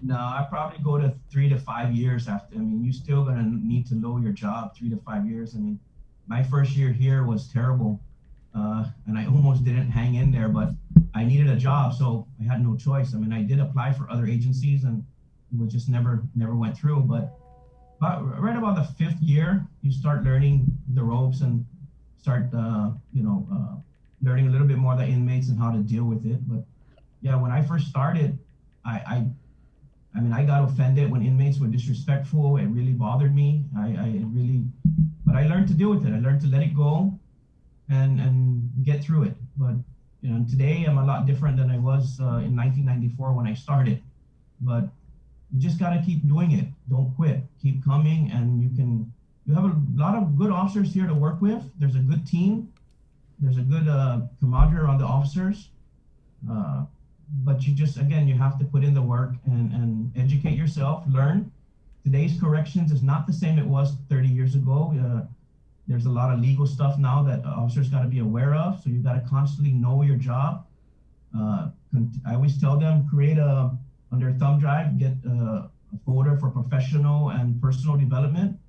No, I probably go to 3 to 5 years after. I mean, you're still gonna need to know your job 3 to 5 years. I mean, my first year here was terrible, and I almost didn't hang in there, but I needed a job, so I had no choice. I mean, I did apply for other agencies, and it was just never went through. But right about the 5th year, you start learning the ropes and start, learning a little bit more of the inmates and how to deal with it. But yeah, when I first started, I mean, I got offended when inmates were disrespectful. It really bothered me. But I learned to deal with it. I learned to let it go and get through it. But today I'm a lot different than I was in 1994 when I started. But you just got to keep doing it. Don't quit. Keep coming, and you have a lot of good officers here to work with. There's a good team. There's a good camaraderie around the officers. But you have to put in the work and educate yourself, learn. Today's corrections is not the same it was 30 years ago. There's a lot of legal stuff now that officers got to be aware of. So you got to constantly know your job. I always tell them, create on their thumb drive, get a folder for professional and personal development,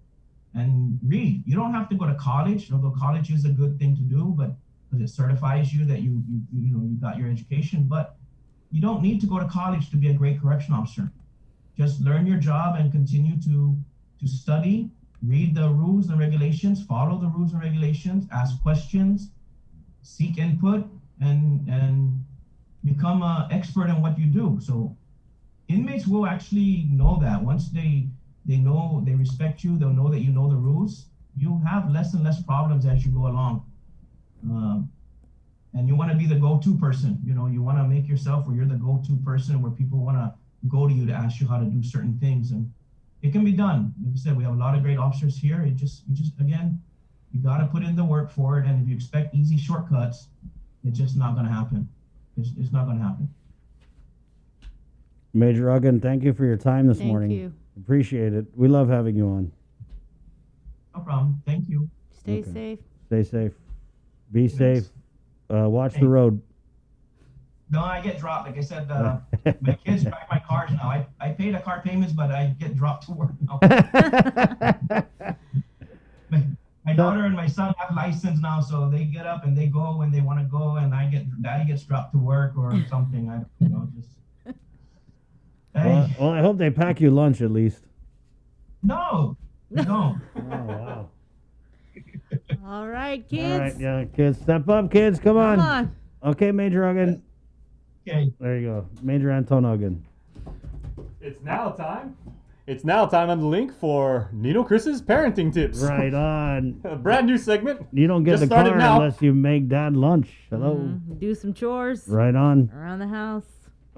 and read. You don't have to go to college, although college is a good thing to do, but because it certifies you that you got your education. But you don't need to go to college to be a great correction officer. Just learn your job and continue to study, read the rules and regulations, follow the rules and regulations, ask questions, seek input, and become an expert in what you do. So inmates will actually know that once they know, they respect you, they'll know that you know the rules. You have less and less problems as you go along. And you want to be the go-to person. You know, you want to make yourself where you're the go-to person, where people want to go to you to ask you how to do certain things. And it can be done. Like I said, we have a lot of great officers here. You just again, you got to put in the work for it. And if you expect easy shortcuts, it's just not going to happen. It's not going to happen. Major Uggan, thank you for your time this Thank morning. you. Appreciate it. We love having you on. No problem. Thank you. Stay Okay. safe. Stay safe. Be safe. Watch the road. No, I get dropped. Like I said, my kids drive my cars now. I pay the car payments, but I get dropped to work now. my daughter and my son have license now, so they get up and they go when they want to go, and daddy gets dropped to work or something. I don't know, just. Hey. Well, I hope they pack you lunch at least. No, they don't. Oh, wow. All right, kids. All right, yeah, kids. Step up, kids. Come on. Come on. Okay, Major Uggan. Okay. There you go. Major Anton Uggan. It's now time. It's now time on the link for Nino Chris's parenting tips. Right on. A brand new segment. You don't get Just the started car now. unless you make dad lunch. Hello. Do some chores. Right on. Around the house.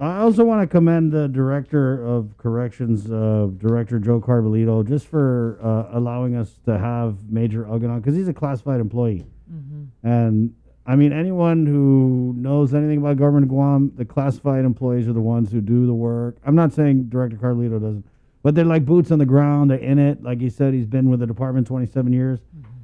I also want to commend the Director of Corrections, Director Joe Carbolito, just for allowing us to have Major Uggan on, because he's a classified employee. And, I mean, anyone who knows anything about government of Guam, the classified employees are the ones who do the work. I'm not saying Director Carbolito doesn't, but they're like boots on the ground. They're in it. Like he said, he's been with the department 27 years.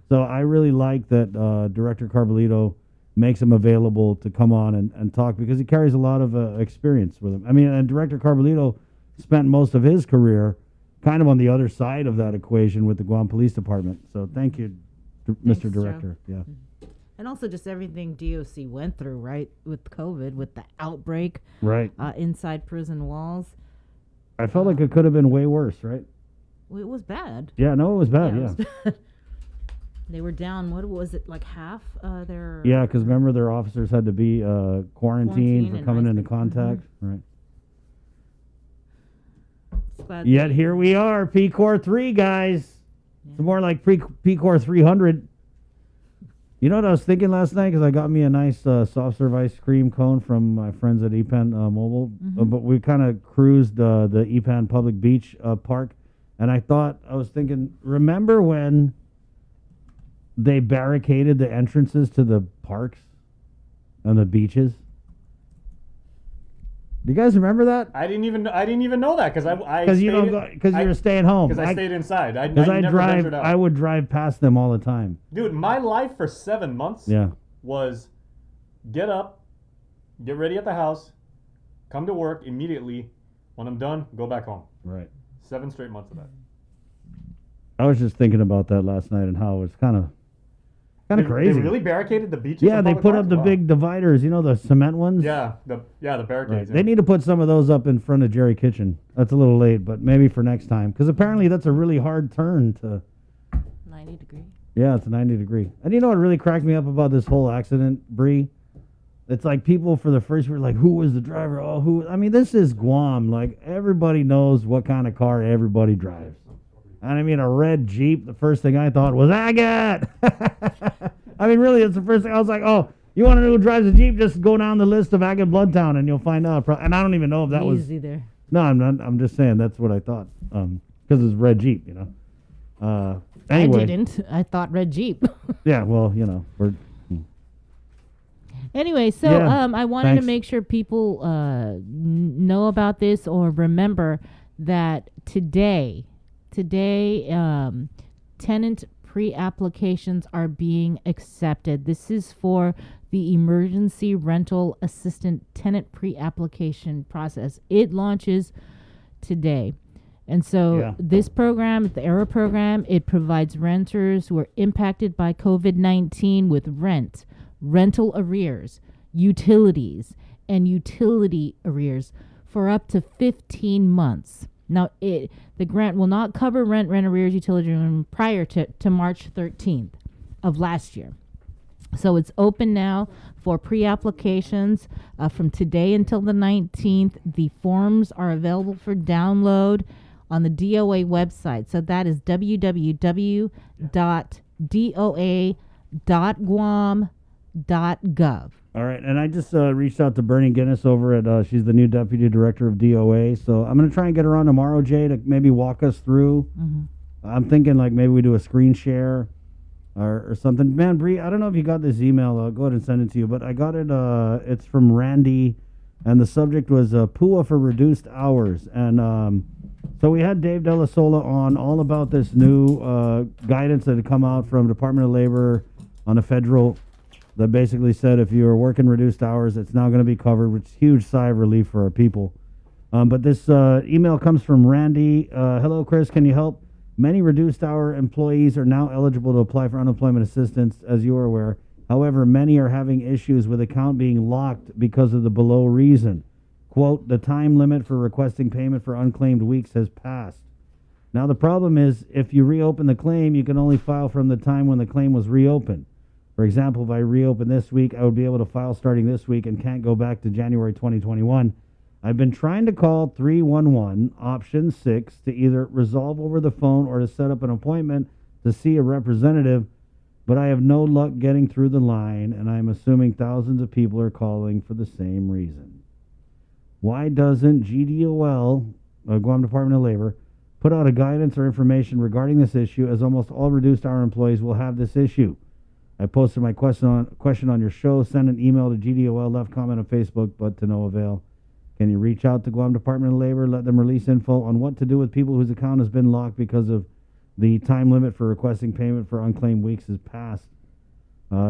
So I really like that Director Carbolito makes him available to come on and talk, because he carries a lot of experience with him. I mean, and Director Carbolito spent most of his career kind of on the other side of that equation with the Guam Police Department. So thank you, Mr. Director. Joe. Yeah. And also just everything DOC went through, right, with COVID, with the outbreak. Right. Inside prison walls. I felt like it could have been way worse, right? Well, it was bad. Yeah, no, it was bad, it yeah. was bad. They were down, what was it, like half their... Yeah, because remember their officers had to be quarantined for and coming into contact. Right. Yet here we are, P-Core 3, guys. It's more like P-Core 300. You know what I was thinking last night? Because I got me a nice soft serve ice cream cone from my friends at EPAN Mobile. But we kind of cruised the EPAN Public Beach Park. And I was thinking, remember when they barricaded the entrances to the parks and the beaches? Do you guys remember that? I didn't even know that because you were staying home. Because I stayed inside. Because I would drive past them all the time. Dude, my life for 7 months was get up, get ready at the house, come to work immediately. When I'm done, go back home. Right. 7 straight months of that. I was just thinking about that last night and how it's kind of crazy. They really barricaded the beaches? Yeah, in they public put parks? up the Wow. big dividers, the cement ones. Yeah, the barricades. Right. Yeah. They need to put some of those up in front of Jerry Kitchen. That's a little late, but maybe for next time. Because apparently that's a really hard turn to... 90 degree. Yeah, it's a 90 degree. And you know what really cracked me up about this whole accident, Bree? It's like people for the first were like, who was the driver? Oh, who? I mean, this is Guam. Like, everybody knows what kind of car everybody drives. And I mean, a red Jeep, the first thing I thought was Agat. I mean, really, it's the first thing. I was like, oh, you want to know who drives a Jeep? Just go down the list of Agat Bloodtown and you'll find out. And I don't even know if that was... Easy there. No, I'm not. I'm just saying that's what I thought. Because it's red Jeep, Anyway. I didn't. I thought red Jeep. Yeah, well, we're... Anyway, so Yeah, I wanted thanks. to make sure people know about this or remember that today, tenant pre-applications are being accepted. This is for the Emergency Rental Assistant Tenant Pre-Application process. It launches today. And so this program, the ERA program, it provides renters who are impacted by COVID-19 with rental arrears, utilities, and utility arrears for up to 15 months. Now, the grant will not cover rent arrears, utility arrears prior to March 13th of last year. So it's open now for pre-applications from today until the 19th. The forms are available for download on the DOA website. So that is www.doa.guam.gov. All right, and I just reached out to Bernie Guinness over at, she's the new deputy director of DOA. So I'm going to try and get her on tomorrow, Jay, to maybe walk us through. I'm thinking like maybe we do a screen share or something. Man, Bree, I don't know if you got this email. I'll go ahead and send it to you. But I got it. It's from Randy, and the subject was PUA for reduced hours. And so we had Dave Della Sola on all about this new guidance that had come out from Department of Labor on a federal that basically said if you are working reduced hours, it's now going to be covered, which is a huge sigh of relief for our people. But this email comes from Randy. Hello, Chris. Can you help? Many reduced hour employees are now eligible to apply for unemployment assistance, as you are aware. However, many are having issues with account being locked because of the below reason. Quote, the time limit for requesting payment for unclaimed weeks has passed. Now, the problem is if you reopen the claim, you can only file from the time when the claim was reopened. For example, if I reopen this week, I would be able to file starting this week and can't go back to January 2021. I've been trying to call 311 option 6 to either resolve over the phone or to set up an appointment to see a representative, but I have no luck getting through the line, and I'm assuming thousands of people are calling for the same reason. Why doesn't GDOL, Guam Department of Labor, put out a guidance or information regarding this issue, as almost all reduced hour employees will have this issue? I posted my question on your show, sent an email to GDOL, left comment on Facebook, but to no avail. Can you reach out to Guam Department of Labor, let them release info on what to do with people whose account has been locked because of the time limit for requesting payment for unclaimed weeks has passed?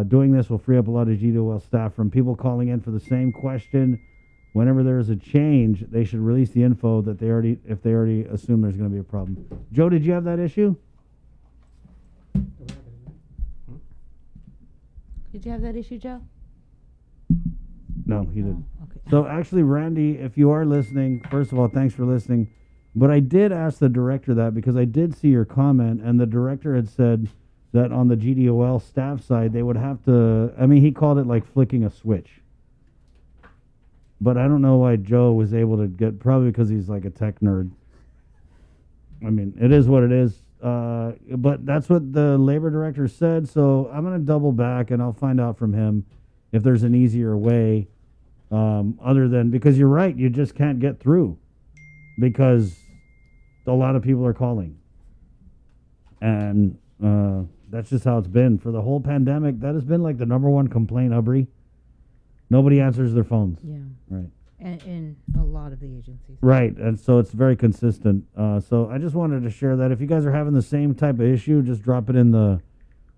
Doing this will free up a lot of GDOL staff from people calling in for the same question. Whenever there is a change, they should release the info that if they already assume there's going to be a problem. Joe, did you have that issue? Did you have that issue, Joe? No, he didn't. Okay. So actually, Randy, if you are listening, first of all, thanks for listening. But I did ask the director that because I did see your comment, and the director had said that on the GDOL staff side, they would have to, I mean, he called it like flicking a switch. But I don't know why Joe was able to get, probably because he's like a tech nerd. I mean, it is what it is. But that's what the labor director said, so I'm going to double back and I'll find out from him if there's an easier way other than, because you're right, you just can't get through because a lot of people are calling. And that's just how it's been. For the whole pandemic, that has been like the number one complaint, Aubrey. Nobody answers their phones. Yeah. Right. And in a lot of the agencies. Right, and so it's very consistent. So I just wanted to share that. If you guys are having the same type of issue, just drop it in the,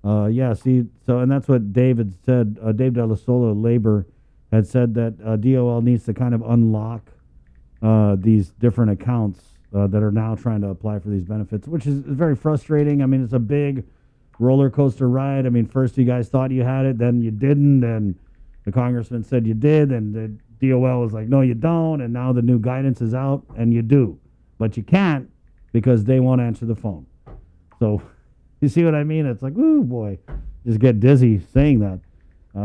and that's what David said. Dave Della Sola, Labor, had said that DOL needs to kind of unlock these different accounts that are now trying to apply for these benefits, which is very frustrating. I mean, it's a big roller coaster ride. I mean, first you guys thought you had it, then you didn't, and the congressman said you did, and the DOL was like, no, you don't, and now the new guidance is out, and you do. But you can't because they won't answer the phone. So, you see what I mean? It's like, ooh, boy, just get dizzy saying that.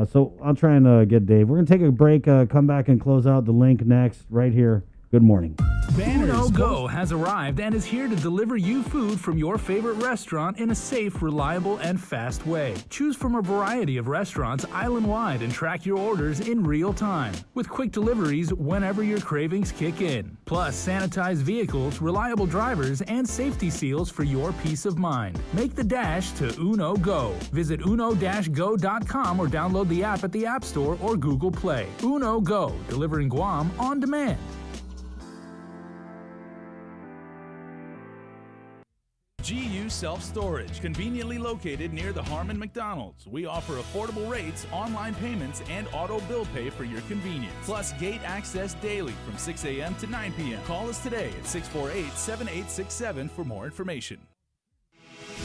So I'll try and get Dave. We're going to take a break, come back and close out the link next, right here. Good morning. Uno Go has arrived and is here to deliver you food from your favorite restaurant in a safe, reliable, and fast way. Choose from a variety of restaurants island-wide and track your orders in real time, with quick deliveries whenever your cravings kick in. Plus, sanitized vehicles, reliable drivers, and safety seals for your peace of mind. Make the dash to Uno Go. Visit uno-go.com or download the app at the App Store or Google Play. Uno Go, delivering Guam on demand. GU Self-Storage, conveniently located near the Harmon McDonald's. We offer affordable rates, online payments, and auto bill pay for your convenience. Plus gate access daily from 6 a.m. to 9 p.m. Call us today at 648-7867 for more information.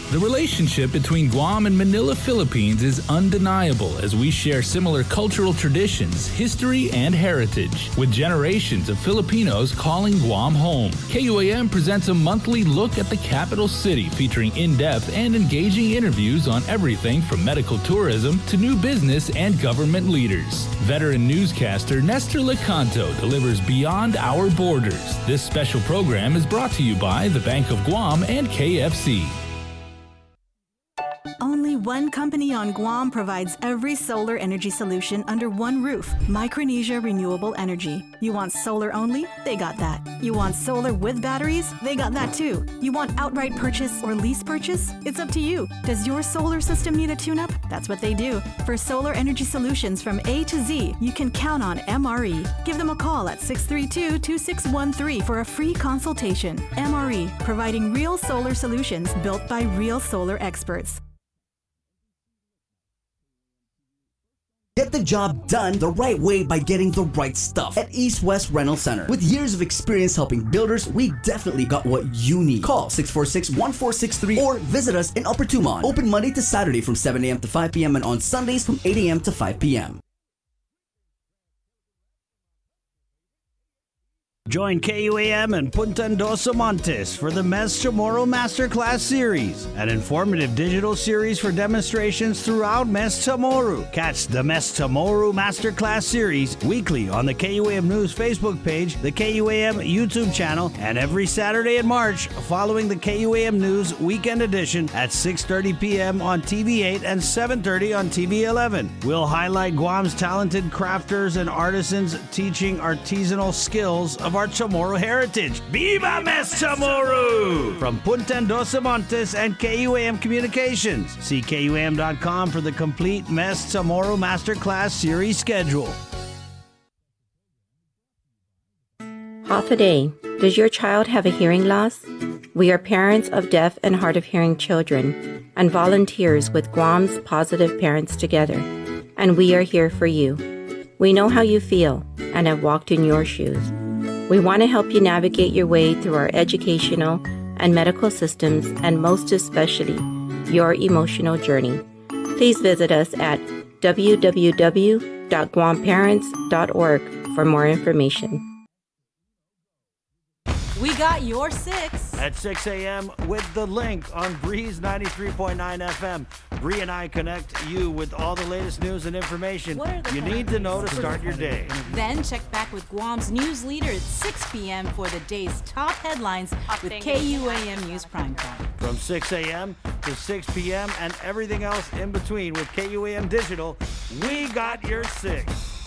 The relationship between Guam and Manila, Philippines is undeniable as we share similar cultural traditions, history, and heritage, with generations of Filipinos calling Guam home. KUAM presents a monthly look at the capital city featuring in-depth and engaging interviews on everything from medical tourism to new business and government leaders. Veteran newscaster Nestor Lecanto delivers Beyond Our Borders. This special program is brought to you by the Bank of Guam and KFC. Only one company on Guam provides every solar energy solution under one roof. Micronesia Renewable Energy. You want solar only? They got that. You want solar with batteries? They got that too. You want outright purchase or lease purchase? It's up to you. Does your solar system need a tune-up? That's what they do. For solar energy solutions from A to Z, you can count on MRE. Give them a call at 632-2613 for a free consultation. MRE, providing real solar solutions built by real solar experts. Get the job done the right way by getting the right stuff at East West Rental Center. With years of experience helping builders, we definitely got what you need. Call 646-1463 or visit us in Upper Tumon. Open Monday to Saturday from 7 a.m. to 5 p.m. and on Sundays from 8 a.m. to 5 p.m. Join KUAM and Punta Dos Montes for the Mes Chamorro Masterclass Series, an informative digital series for demonstrations throughout Mes Chamorro. Catch the Mes Chamorro Masterclass Series weekly on the KUAM News Facebook page, the KUAM YouTube channel, and every Saturday in March following the KUAM News Weekend Edition at 6:30 p.m. on TV8 and 7:30 on TV11. We'll highlight Guam's talented crafters and artisans teaching artisanal skills of our Chamorro heritage. Viva Mes Chamorro! From Punta Dos Montes and KUAM Communications. See KUAM.com for the complete Mes Chamorro Masterclass Series schedule. Half a day. Does your child have a hearing loss? We are parents of deaf and hard of hearing children and volunteers with Guam's Positive Parents Together, and we are here for you. We know how you feel and have walked in your shoes. We want to help you navigate your way through our educational and medical systems, and most especially, your emotional journey. Please visit us at www.guamparents.org for more information. We got your 6. At 6 a.m. with The Link on Breeze 93.9 FM. Bree and I connect you with all the latest news and information you need to know to start your day. Then check back with Guam's news leader at 6 p.m. for the day's top headlines with KUAM News Primetime. From 6 a.m. to 6 p.m. and everything else in between with KUAM Digital, we got your 6.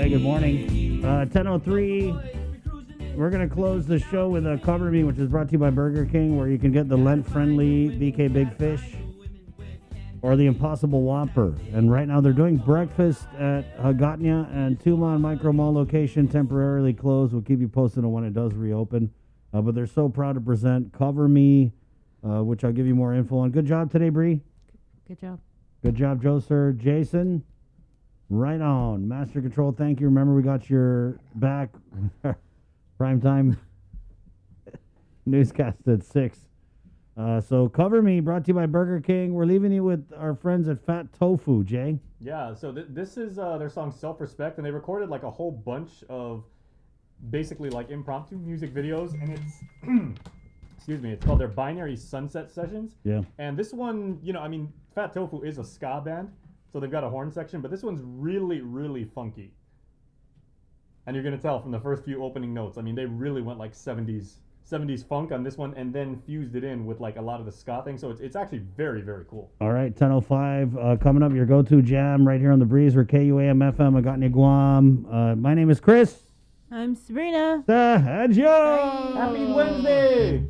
Jose. Good morning. 10:03. We're going to close the show with a Cover Me, which is brought to you by Burger King, where you can get the Lent-friendly BK Big Fish or the Impossible Whopper. And right now they're doing breakfast at Hagatnya and Tuman Micro Mall location temporarily closed. We'll keep you posted on when it does reopen. But they're so proud to present Cover Me, which I'll give you more info on. Good job today, Bree. Good job. Good job, Joe, sir. Jason, right on. Master Control, thank you. Remember, we got your back primetime newscast at 6. So Cover Me, brought to you by Burger King. We're leaving you with our friends at Fat Tofu, Jay. Yeah, so this is their song Self-Respect, and they recorded like a whole bunch of basically like impromptu music videos, and it's excuse me, it's called their Binary Sunset Sessions. Yeah. And this one, you know, I mean, Fat Tofu is a ska band, so they've got a horn section, but this one's really, really funky. And you're gonna tell from the first few opening notes. I mean, they really went like 70s funk on this one, and then fused it in with like a lot of the ska thing. So it's actually very, very cool. All right, 10:05. Coming up, your go-to jam right here on the Breeze. We're KUAM FM, Hagatnya, Guam. My name is Chris. I'm Sabrina. Adios. Happy Wednesday.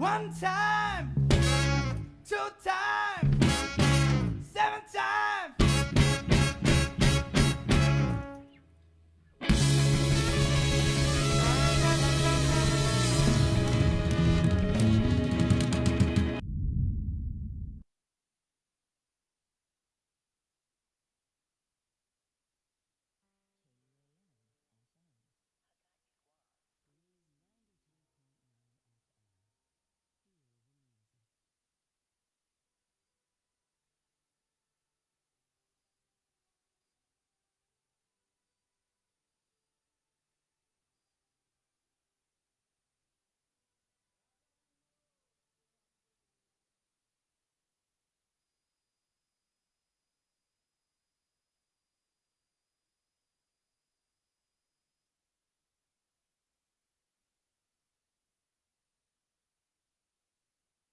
One time, two times.